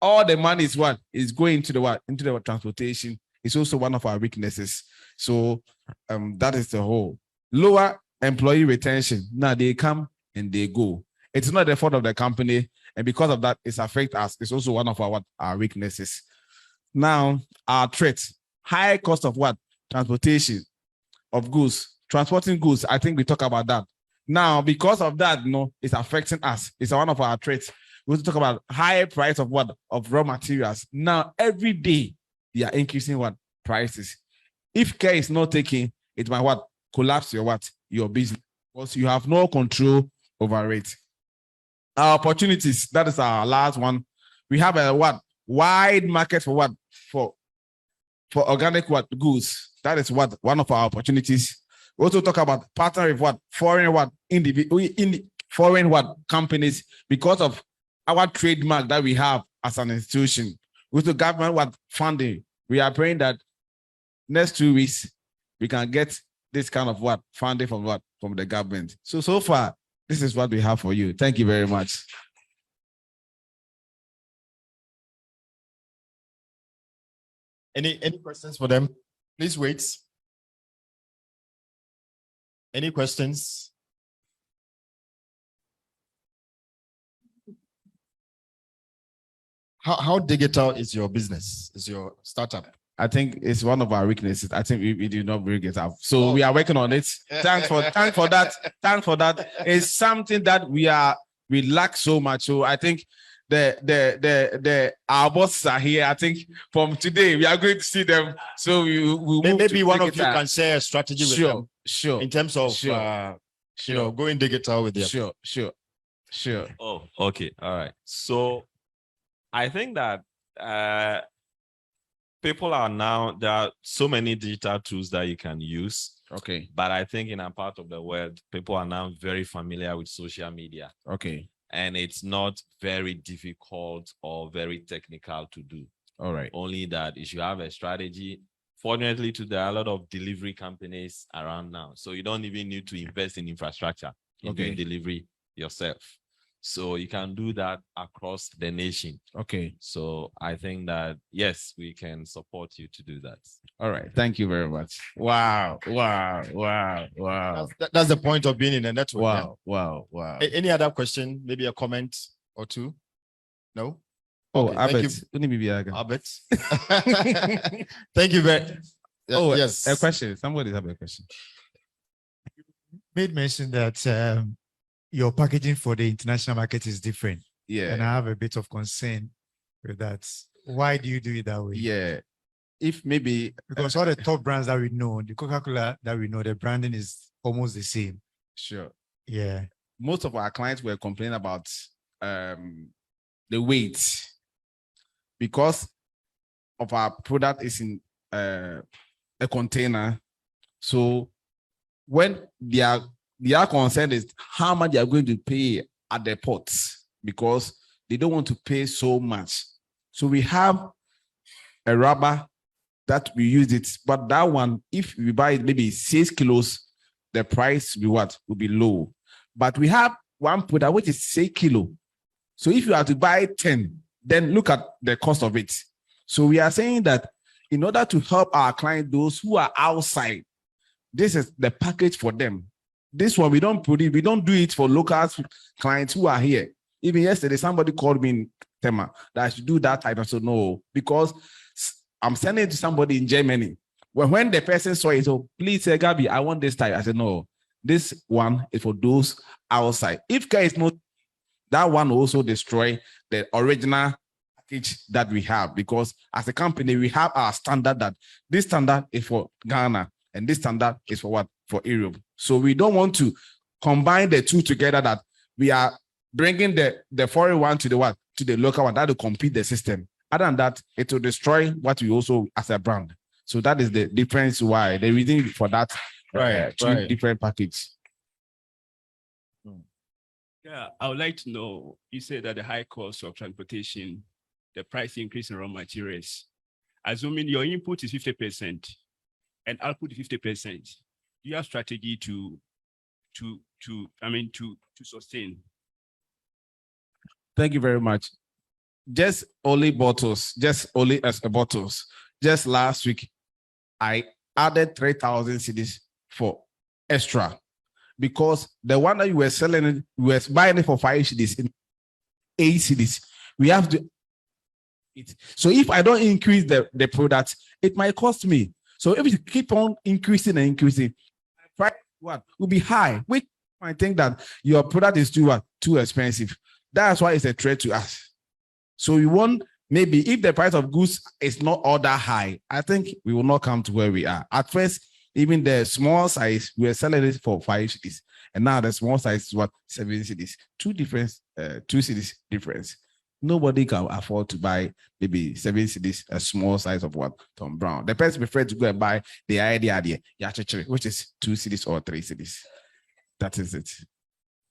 all the money is what? Is going into the what? Into the transportation. It's also one of our weaknesses. So that is the whole. Lower employee retention. Now they come and they go. It's not the fault of the company. And because of that, it's affect us. It's also one of our weaknesses. Now, our threats. High cost of what? Transportation of goods. Transporting goods. I think we talk about that. Now, because of that, it's affecting us. It's one of our traits. We also talk about high price of what? Of raw materials. Now, every day, they are increasing what? Prices. If care is not taken, it might what? Collapse your what? Your business. Because you have no control over it. Our opportunities, that is our last one. We have a what? Wide market for what? For organic what? Goods. That is what? One of our opportunities. We also talk about partner with what? Foreign what? Foreign what? Companies, because of our trademark that we have as an institution. With the government what? Funding. We are praying that next 2 weeks, we can get this kind of what? Funding from what? From the government. So far, this is what we have for you. Thank you very much. Any questions for them? Please wait. Any questions? How digital is your business? Is your startup? I think it's one of our weaknesses. I think we do not bring it up. So we are working on it. Thanks for that. Thanks for that. It's something that we lack so much. So I think our bosses are here. I think from today we are going to see them. So we maybe one of you can share a strategy with them. Sure. In terms of going digital with them. Sure. Oh, okay. All right. So I think that people are now, there are so many digital tools that you can use. Okay. But I think in a part of the world, people are now very familiar with social media. Okay. And it's not very difficult or very technical to do. All right. Only that if you have a strategy, fortunately, there are a lot of delivery companies around now. So you don't even need to invest in infrastructure in doing delivery yourself. So you can do that across the nation. Okay. So I think that, yes, we can support you to do that. All right. Thank you very much. Wow. That's the point of being in a network. Wow. Any other question? Maybe a comment or two? No? Oh, okay, Abet. Thank you very much. Yes. A question. Somebody have a question. You made mention that your packaging for the international market is different. Yeah. And I have a bit of concern with that. Why do you do it that way? Yeah. If maybe because all the top brands that we know, the Coca-Cola that we know, the branding is almost the same. Sure. Yeah. Most of our clients were complaining about the weight because of our product is in a container. So when their concern is how much they are going to pay at the ports because they don't want to pay so much. So we have a rubber that we use it, but that one, if we buy it maybe 6 kilos, the price will be low. But we have one product which is 6 kilos. So if you have to buy 10, then look at the cost of it. So we are saying that in order to help our clients, those who are outside, this is the package for them. This one, we don't do it for local clients who are here. Even yesterday, somebody called me in Tema that I should do that type. I said, no, because I'm sending it to somebody in Germany. When the person saw it, so please say, Gabi, I want this type. I said, no, this one is for those outside. If care is not, that one will also destroy the original package that we have, because as a company, we have our standard that this standard is for Ghana and this standard is for what? For Europe. So we don't want to combine the two together, that we are bringing the foreign one to the what? To the local one, that will compete the system. Other than that, it will destroy what we also as a brand. So that is the difference, why the reason for that two different packages. Yeah, I would like to know, you said that the high cost of transportation, the price increase in raw materials, assuming your input is 50% and output is 50%, do you have strategy to sustain? Thank you very much. Just only bottles, just only as a bottles. Just last week, I added 3,000 cedis for extra, because the one that you were selling, you were buying it for 5 cedis, in 8 cedis. We have to. So if I don't increase the product, it might cost me. So if you keep on increasing and increasing, price what will be high. We might think that your product is too expensive. That's why it's a threat to us. So we want, maybe if the price of goods is not all that high, I think we will not come to where we are. At first, even the small size, we were selling it for 5 cedis, and now the small size is what? 7 cedis. 2 cedis difference. Nobody can afford to buy maybe 7 cedis, a small size of what? Tom Brown. The person prefer to go and buy the idea, which is 2 cedis or 3 cedis. That is it.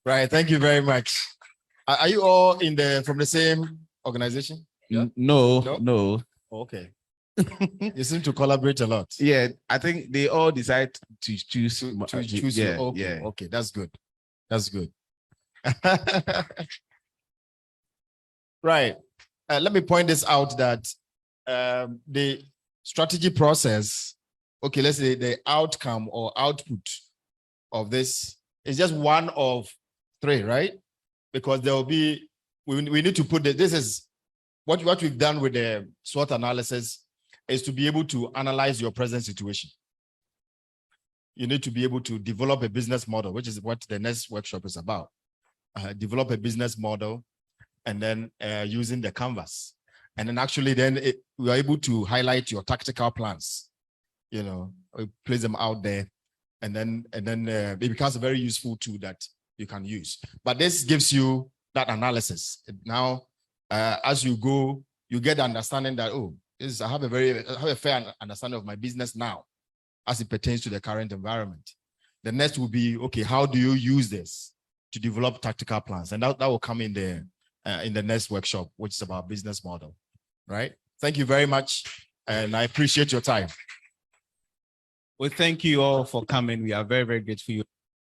Right. Thank you very much. Are you all from the same organization? Yeah? No. Okay. You seem to collaborate a lot. Yeah, I think they all decide to choose. Yeah, okay, that's good. That's good. Right. Let me point this out, that the strategy process, okay, let's say the outcome or output of this is just one of 3, right? Because there will be, we need to put this is what we've done with the SWOT analysis, is to be able to analyze your present situation. You need to be able to develop a business model, which is what the next workshop is about. Develop a business model, and then using the canvas. And then actually we are able to highlight your tactical plans, we place them out there, and then it becomes a very useful tool that you can use. But this gives you that analysis. Now, as you go, you get the understanding that, I have a fair understanding of my business now as it pertains to the current environment. The next will be, okay, how do you use this to develop tactical plans? And that will come in the next workshop, which is about business model, right? Thank you very much, and I appreciate your time. Well, thank you all for coming. We are very, very grateful for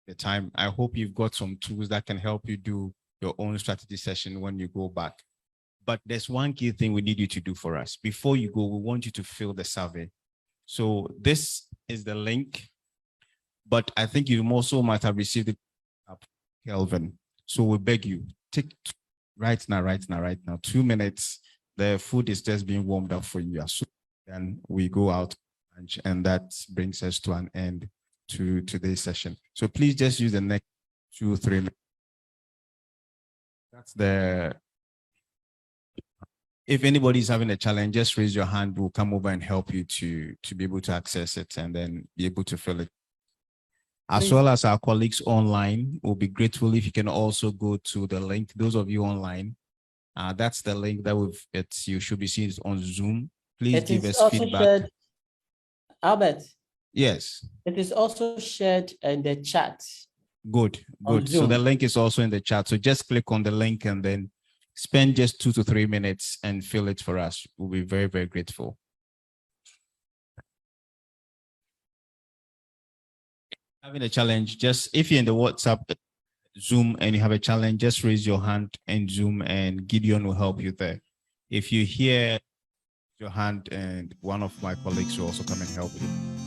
the time. I hope you've got some tools that can help you do your own strategy session when you go back. But there's one key thing we need you to do for us. Before you go, we want you to fill the survey. So this is the link, but I think you also might have received it, Kelvin. So we beg you, take right now, 2 minutes. The food is just being warmed up for you. So then we go out, and that brings us to an end to today's session. So please just use the next 2 or 3 minutes. That's the. If anybody's having a challenge, just raise your hand. We'll come over and help you to be able to access it and then be able to fill it. As well as our colleagues online, we'll be grateful if you can also go to the link. Those of you online, that's the link that you should be seeing on Zoom. Please give us feedback. Shared, Albert. Yes. It is also shared in the chat. Good. So the link is also in the chat. So just click on the link and then spend just 2 to 3 minutes and fill it for us. We'll be very, very grateful. Having a challenge, just if you're in the WhatsApp Zoom and you have a challenge, just raise your hand in Zoom and Gideon will help you there. If you hear your hand, and one of my colleagues will also come and help you.